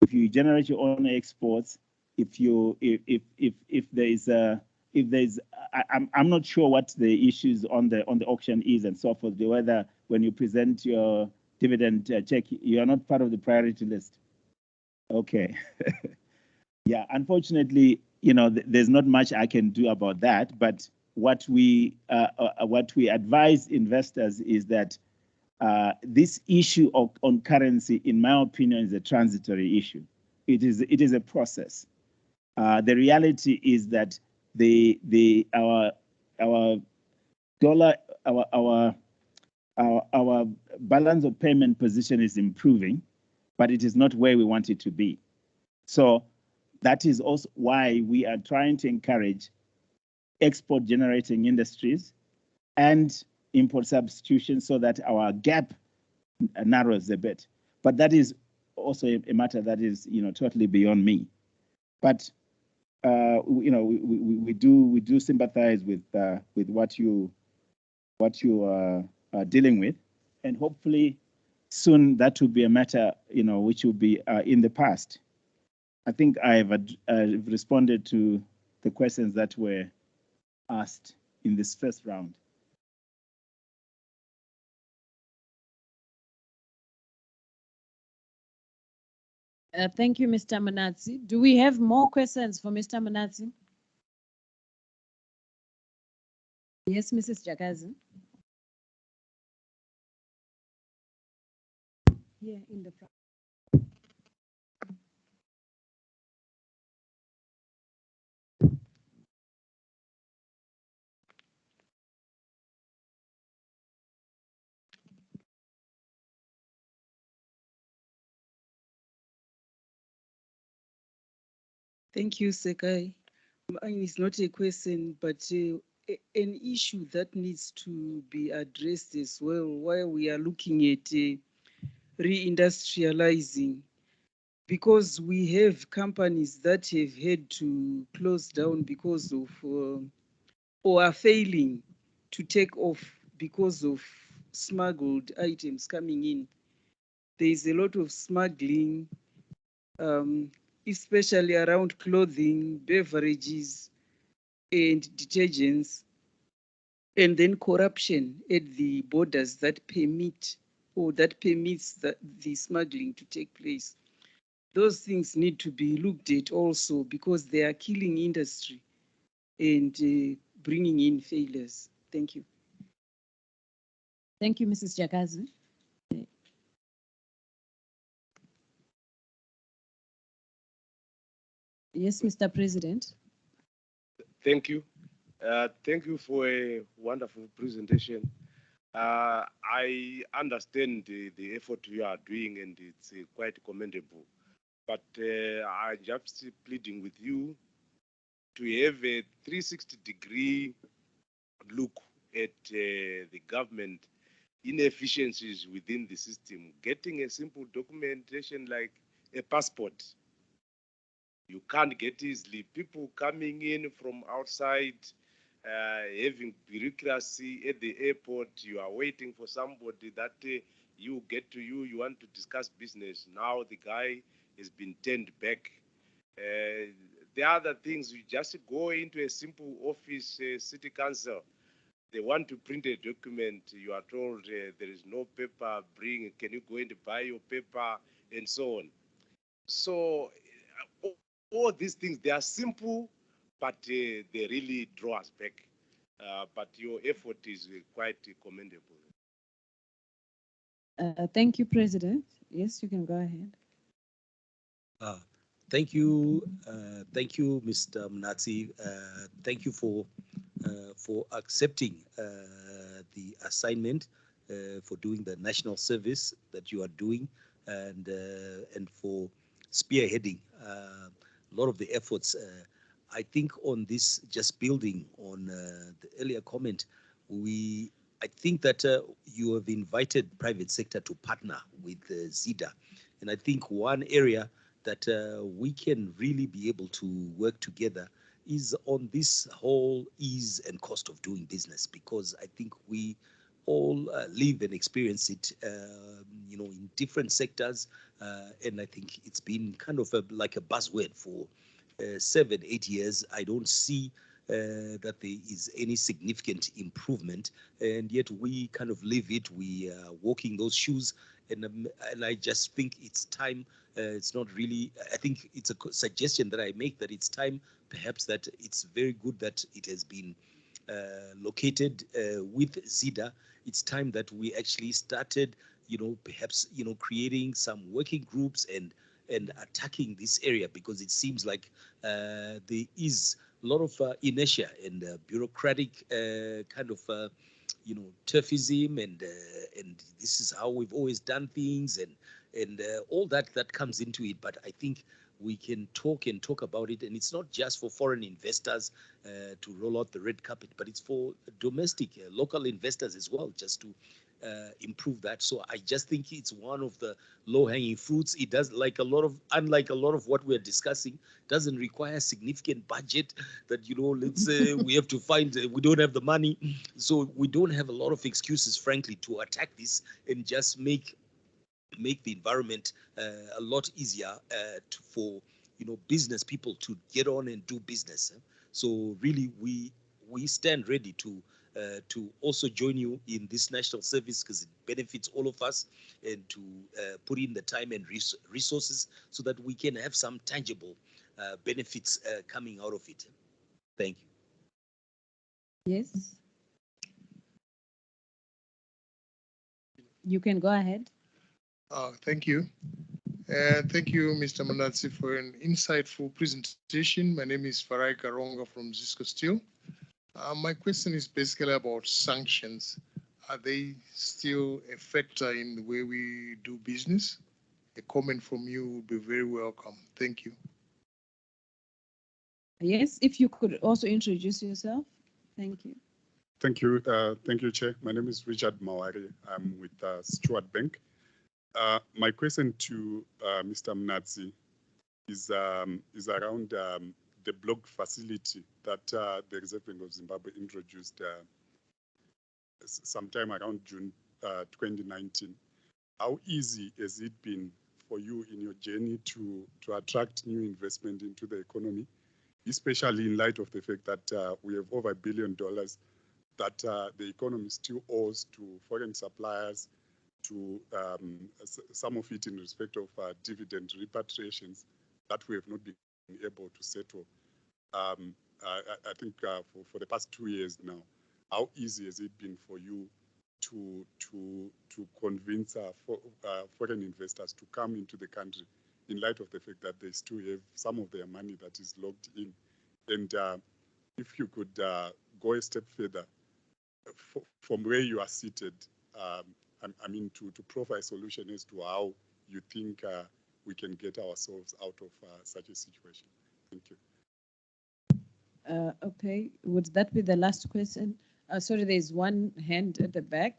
if you generate your own exports, I'm not sure what the issues on the auction is and so forth. Whether when you present your dividend check, you are not part of the priority list. Okay. Yeah, unfortunately, there's not much I can do about that. But what we advise investors is that this issue on currency, in my opinion, is a transitory issue. It is a process. The reality is that our dollar, our balance of payment position is improving, but it is not where we want it to be. So that is also why we are trying to encourage export generating industries and import substitution so that our gap narrows a bit. But that is also a matter that is, totally beyond me. But we do sympathize with what you are dealing with, and hopefully soon that will be a matter which will be in the past. I think I've responded to the questions that were asked in this first round. Thank you, Mr. Manatsi. Do we have more questions for Mr. Manatsi? Yes, Mrs. Jakazi. Here in the front. Thank you, Sekai. Mine is not a question, but an issue that needs to be addressed as well while we are looking at reindustrializing because we have companies that have had to close down because of or are failing to take off because of smuggled items coming in. There is a lot of smuggling, especially around clothing, beverages, and detergents, and then corruption at the borders that permit or that permits the smuggling to take place. Those things need to be looked at also because they are killing industry and bringing in failures. Thank you. Thank you, Mrs. Jakazi. Yes, Mr. President. Thank you. Thank you for a wonderful presentation. I understand the effort you are doing and it's quite commendable. But I'm just pleading with you to have a 360-degree look at the government inefficiencies within the system. Getting a simple documentation like a passport, you can't get easily. People coming in from outside, having bureaucracy at the airport, you are waiting for somebody that you get to you, you want to discuss business. Now the guy has been turned back. The other things, you just go into a simple office, city council, they want to print a document, you are told there is no paper, can you go and buy your paper, and so on. So all these things, they are simple, but they really draw us back. But your effort is quite commendable. Thank you, President. Yes, you can go ahead. Thank you, Mr. Mnazi. Thank you for accepting the assignment, for doing the national service that you are doing, and for spearheading a lot of the efforts. I think on this, just building on the earlier comment, I think that you have invited private sector to partner with ZIDA, and I think one area that we can really be able to work together is on this whole ease and cost of doing business, because I think we all live and experience it, in different sectors, and I think it's been kind of like a buzzword for 7-8 years. I don't see that there is any significant improvement, and yet we kind of live it. We are walking those shoes, and I just think it's time. It's not really, I think it's a suggestion that I make, that it's time perhaps that it's very good that it has been located with ZIDA. It's time that we actually started, perhaps, creating some working groups and attacking this area, because it seems like there is a lot of inertia and bureaucratic kind of turfism, and this is how we've always done things, and all that comes into it. But I think we can talk about it, and it's not just for foreign investors to roll out the red carpet, but it's for domestic, local investors as well, just to improve that. So I just think it's one of the low-hanging fruits. It does, unlike a lot of what we're discussing, doesn't require significant budget that, let's say we have to find, we don't have the money. So we don't have a lot of excuses, frankly, to attack this and just make the environment a lot easier for business people to get on and do business. So really, we stand ready to also join you in this national service, because it benefits all of us, and to put in the time and resources so that we can have some tangible benefits coming out of it. Thank you. Yes. You can go ahead. Thank you. Thank you, Mr. Mnazi, for an insightful presentation. My name is Farai Karonga from Zisco Steel. My question is basically about sanctions. Are they still a factor in the way we do business? A comment from you would be very welcome. Thank you. Yes, if you could also introduce yourself. Thank you. Thank you, Chair. My name is Richard Mawari. I'm with Stewart Bank. My question to Mr. Mnatsi is around the block facility that the Reserve Bank of Zimbabwe introduced sometime around June 2019. How easy has it been for you in your journey to attract new investment into the economy, especially in light of the fact that we have over $1 billion that the economy still owes to foreign suppliers, to some of it in respect of dividend repatriations that we have not been able to settle. I think for the past 2 years now, how easy has it been for you to convince foreign investors to come into the country in light of the fact that they still have some of their money that is locked in? And if you could go a step further, from where you are seated, I mean, to provide a solution as to how you think we can get ourselves out of such a situation. Thank you. Okay, would that be the last question? Sorry, there's one hand at the back.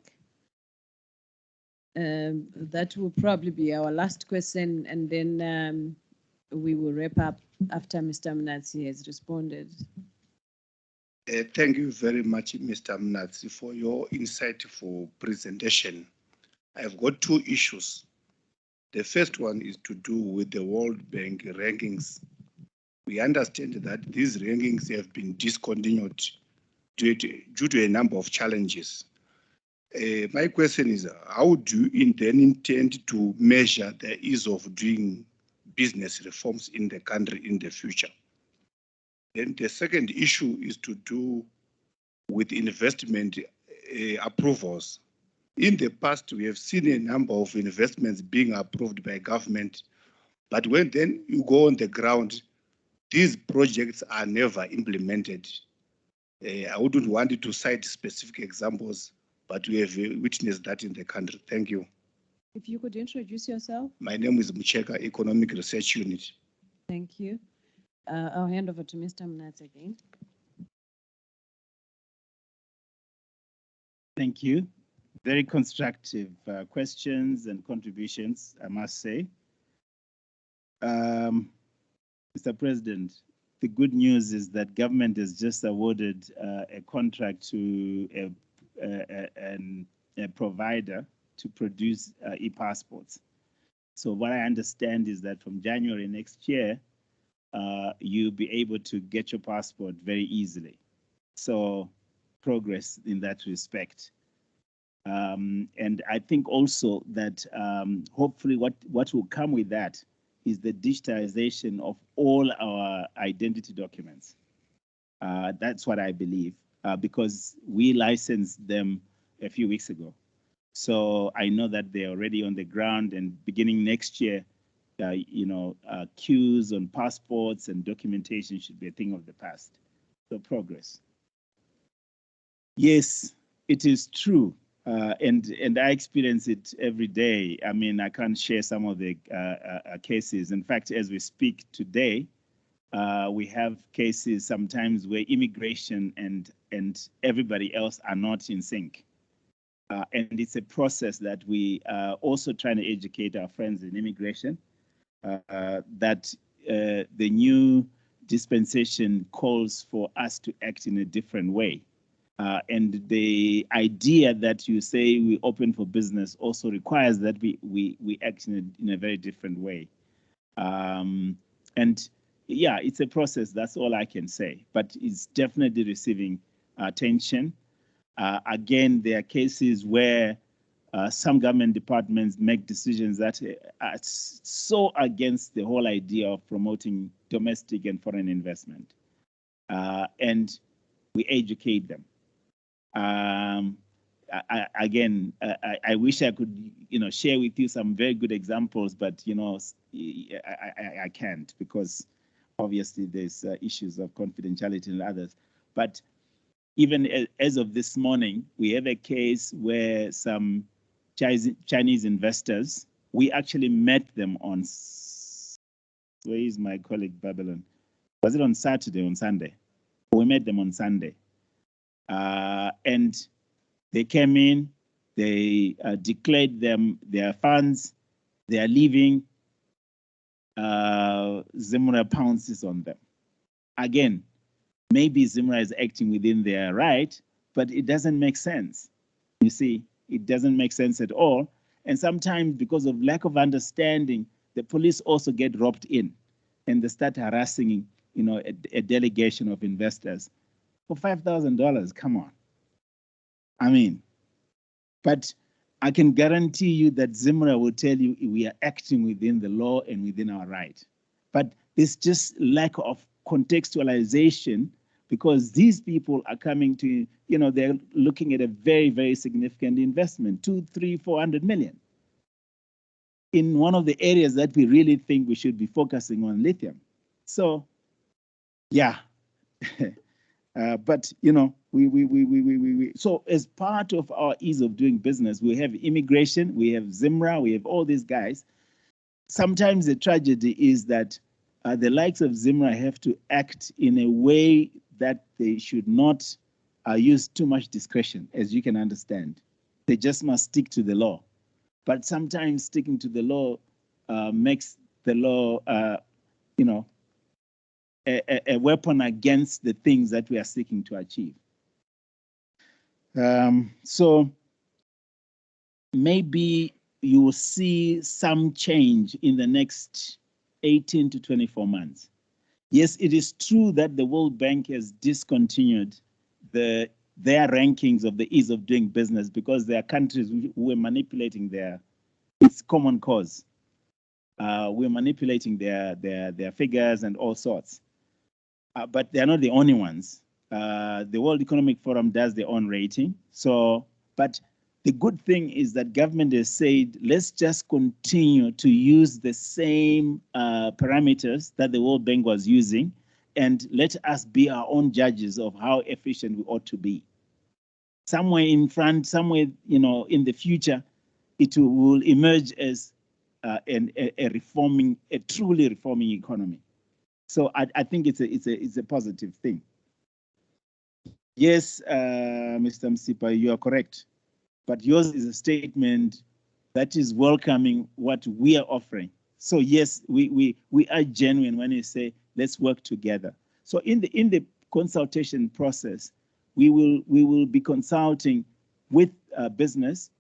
That will probably be our last question, and then we will wrap up after Mr. Mnatsi has responded. Thank you very much, Mr. Mnatsi, for your insightful presentation. I've got two issues. The first one is to do with the World Bank rankings. We understand that these rankings have been discontinued due to a number of challenges. My question is, how do you then intend to measure the ease of doing business reforms in the country in the future? Then the second issue is to do with investment approvals. In the past, we have seen a number of investments being approved by government, but when then you go on the ground, these projects are never implemented. I wouldn't want to cite specific examples, but we have witnessed that in the country. Thank you. If you could introduce yourself. My name is Mucheka, Economic Research Unit. Thank you. I'll hand over to Mr. Mnatsi again. Thank you. Very constructive questions and contributions, I must say. Mr. President, the good news is that government has just awarded a contract to a provider to produce e-passports. So what I understand is that from January next year, you'll be able to get your passport very easily. So progress in that respect. And I think also that hopefully what will come with that is the digitization of all our identity documents. That's what I believe, because we licensed them a few weeks ago. So I know that they're already on the ground, and beginning next year, queues on passports and documentation should be a thing of the past. So progress. Yes, it is true. And I experience it every day. I mean, I can't share some of the cases. In fact, as we speak today, we have cases sometimes where immigration and everybody else are not in sync. And it's a process that we are also trying to educate our friends in immigration that the new dispensation calls for us to act in a different way. And the idea that you say we open for business also requires that we act in a very different way. And yeah, it's a process, that's all I can say, but it's definitely receiving attention. Again, there are cases where some government departments make decisions that are so against the whole idea of promoting domestic and foreign investment. And we educate them. I wish I could, share with you some very good examples, but I can't, because obviously there's issues of confidentiality and others. But even as of this morning, we have a case where some Chinese investors, we actually met them on, where is my colleague Babylon? Was it on Saturday or on Sunday? We met them on Sunday. And they came in, they declared their funds, They are leaving Zimra pounces on them. Again, maybe Zimra is acting within their right, but it doesn't make sense. You see, it doesn't make sense at all. And sometimes because of lack of understanding, the police also get roped in and they start harassing, a delegation of investors for $5,000. Come on. I mean, but I can guarantee you that Zimra will tell you we are acting within the law and within our right. But it's just lack of contextualization, because these people are coming to, they're looking at a very, very significant investment, 200, 300, 400 million, in one of the areas that we really think we should be focusing on, lithium. So, yeah. But so as part of our ease of doing business, we have immigration, we have Zimra, we have all these guys. Sometimes the tragedy is that the likes of Zimra have to act in a way that they should not use too much discretion, as you can understand. They just must stick to the law. But sometimes sticking to the law makes the law, a weapon against the things that we are seeking to achieve. So maybe you will see some change in the next 18 to 24 months. Yes, it is true that the World Bank has discontinued their rankings of the ease of doing business because there are countries who were manipulating it's common cause. We're manipulating their figures and all sorts. But they're not the only ones. The World Economic Forum does their own rating. But the good thing is that government has said, let's just continue to use the same parameters that the World Bank was using, and let us be our own judges of how efficient we ought to be. Somewhere in front, somewhere, in the future, it will emerge as a truly reforming economy. So I think it's a positive thing. Yes, Mr. Msipa, you are correct. But yours is a statement that is welcoming what we are offering. So yes, we are genuine when you say let's work together. So in the consultation process, we will be consulting with business.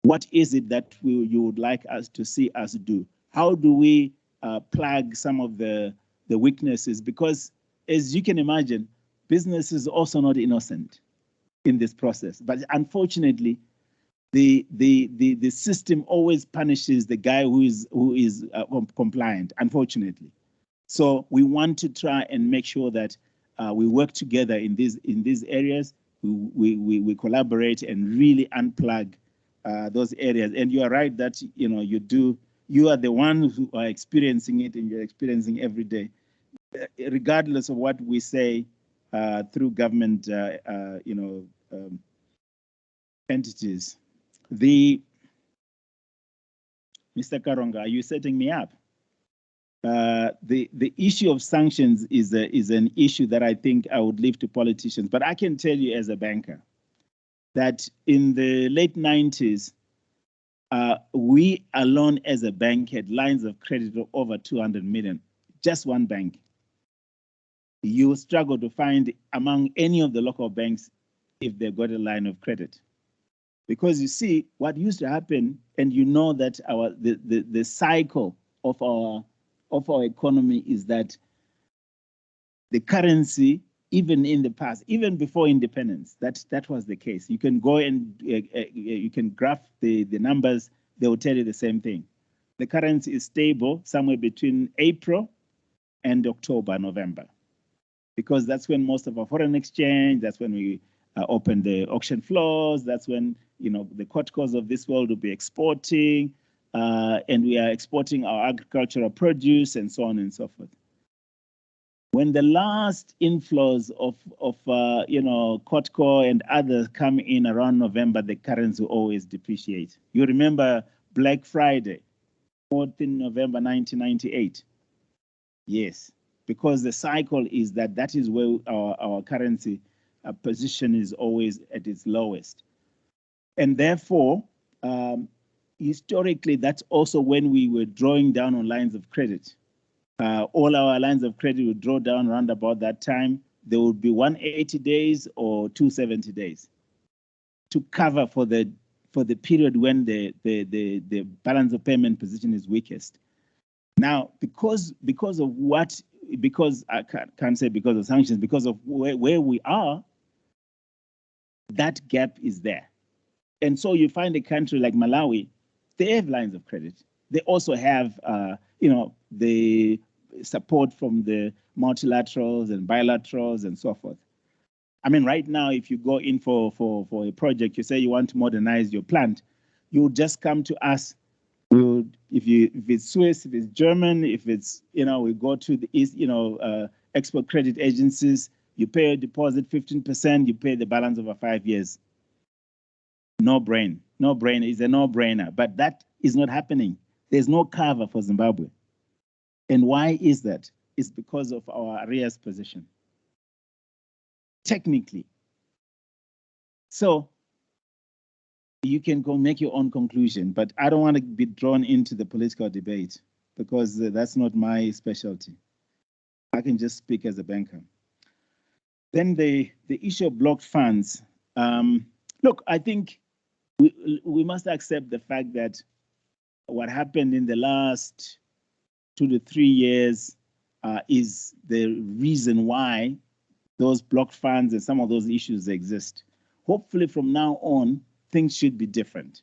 What is it that you would like us to see us do? How do we plug some of the weaknesses? Because as you can imagine, business is also not innocent in this process. But unfortunately, the system always punishes the guy who is compliant, unfortunately. So we want to try and make sure that we work together in these areas. We collaborate and really unplug those areas. And you are right that you are the ones who are experiencing it, and you're experiencing every day, regardless of what we say through government entities. Mr. Karonga, are you setting me up? The issue of sanctions is an issue that I think I would leave to politicians. But I can tell you as a banker that in the late 90s, we alone as a bank had lines of credit of over 200 million, just one bank. You struggle to find among any of the local banks if they've got a line of credit. Because you see, what used to happen, and you know that the cycle of our economy is that the currency, even in the past, even before independence, that was the case. You can go and you can graph the numbers, they will tell you the same thing. The currency is stable somewhere between April and October, November, because that's when most of our foreign exchange, that's when we open the auction floors, that's when the Cotcos of this world will be exporting, and we are exporting our agricultural produce and so on and so forth. When the last inflows of Cotco and others come in around November, the currency will always depreciate. You remember Black Friday, 14 November 1998. Yes, because the cycle is that is where our currency position is always at its lowest. And therefore, historically, that's also when we were drawing down on lines of credit. All our lines of credit would draw down around about that time. There would be 180 days or 270 days to cover for the period when the balance of payment position is weakest. Now, because I can't say because of sanctions, because of where we are, that gap is there. And so you find a country like Malawi, they have lines of credit. They also have, the support from the multilaterals and bilaterals and so forth. I mean, right now, if you go in for a project, you say you want to modernize your plant, you just come to us. If it's Swiss, if it's German, if it's, we go to the East, export credit agencies, you pay a deposit 15%, you pay the balance over 5 years. No-brainer is a no-brainer, but that is not happening. There's no cover for Zimbabwe. And why is that? It's because of our arrears position. Technically. So you can go make your own conclusion, but I don't want to be drawn into the political debate because that's not my specialty. I can just speak as a banker. Then the issue of blocked funds. Look, I think we must accept the fact that what happened in the last 2 to 3 years is the reason why those blocked funds and some of those issues exist. Hopefully from now on, things should be different.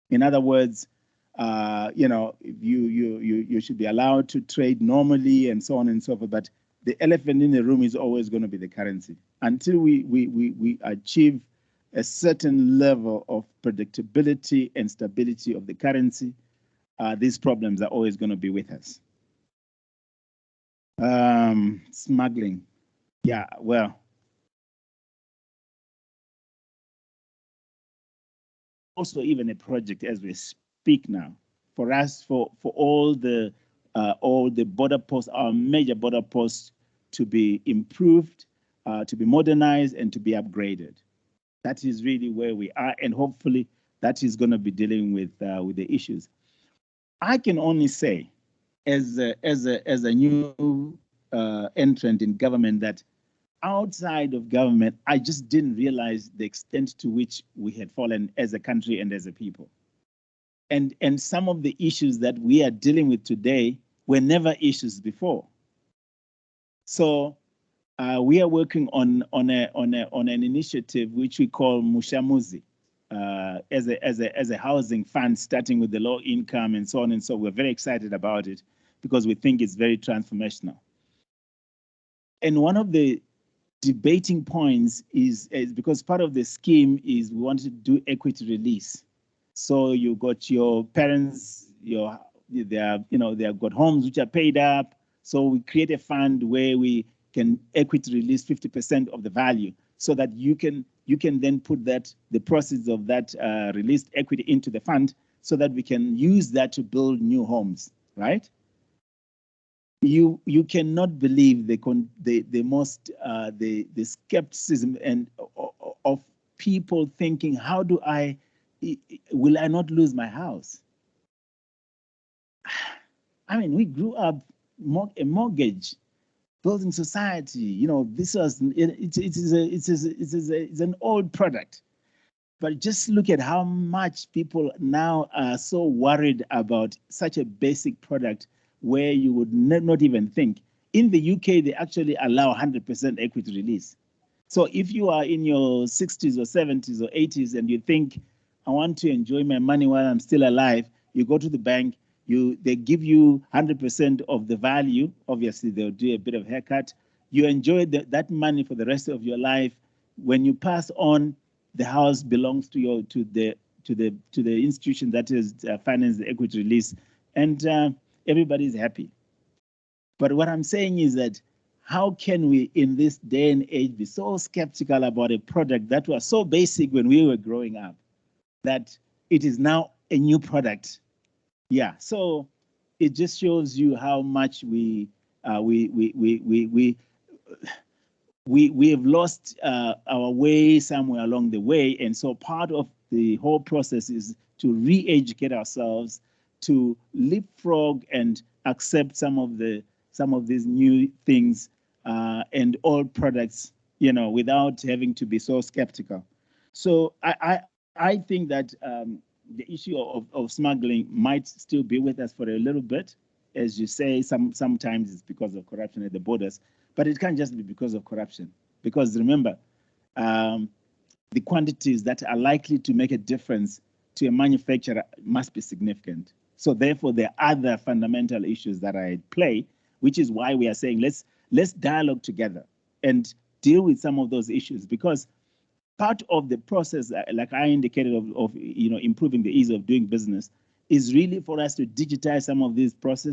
In other words, you should be allowed to trade normally and so on and so forth, but the elephant in the room is always going to be the currency. Until we achieve a certain level of predictability and stability of the currency, these problems are always going to be with us. Smuggling. Yeah, well. Also, even a project as we speak now, for us, for all the border posts, our major border posts to be improved, to be modernized, and to be upgraded. That is really where we are, and hopefully that is going to be dealing with the issues. I can only say, as a new entrant in government, that outside of government, I just didn't realize the extent to which we had fallen as a country and as a people. And some of the issues that we are dealing with today were never issues before. So we are working on an initiative which we call Mushamuzi as a housing fund, starting with the low income and so on and so. We're very excited about it because we think it's very transformational. And one of the debating points is because part of the scheme is we want to do equity release. So you got your parents, they have got homes which are paid up. So we create a fund where we can equity release 50% of the value, so that you can then put the proceeds of that released equity into the fund, so that we can use that to build new homes, right? You cannot believe the skepticism and of people thinking, will I not lose my house? I mean, we grew up a mortgage building society. This was it's an old product, but just look at how much people now are so worried about such a basic product, where you would not even think. In the UK, they actually allow 100% equity release. So if you are in your 60s or 70s or 80s and you think, I want to enjoy my money while I'm still alive, you go to the bank, they give you 100% of the value. Obviously, they'll do a bit of haircut. You enjoy that money for the rest of your life. When you pass on, the house belongs to the institution that is financed the equity release, and everybody's happy. But what I'm saying is that how can we, in this day and age, be so skeptical about a product that was so basic when we were growing up, that it is now a new product? Yeah, so it just shows you how much we have lost our way somewhere along the way, and so part of the whole process is to re-educate ourselves, to leapfrog and accept some of these new things and old products, without having to be so skeptical. So I think that the issue of smuggling might still be with us for a little bit. As you say, sometimes it's because of corruption at the borders, but it can't just be because of corruption. Because remember, the quantities that are likely to make a difference to a manufacturer must be significant. So therefore, there are other fundamental issues that are at play, which is why we are saying let's dialogue together and deal with some of those issues, because part of the process, like I indicated, of improving the ease of doing business, is really for us to digitize some of these processes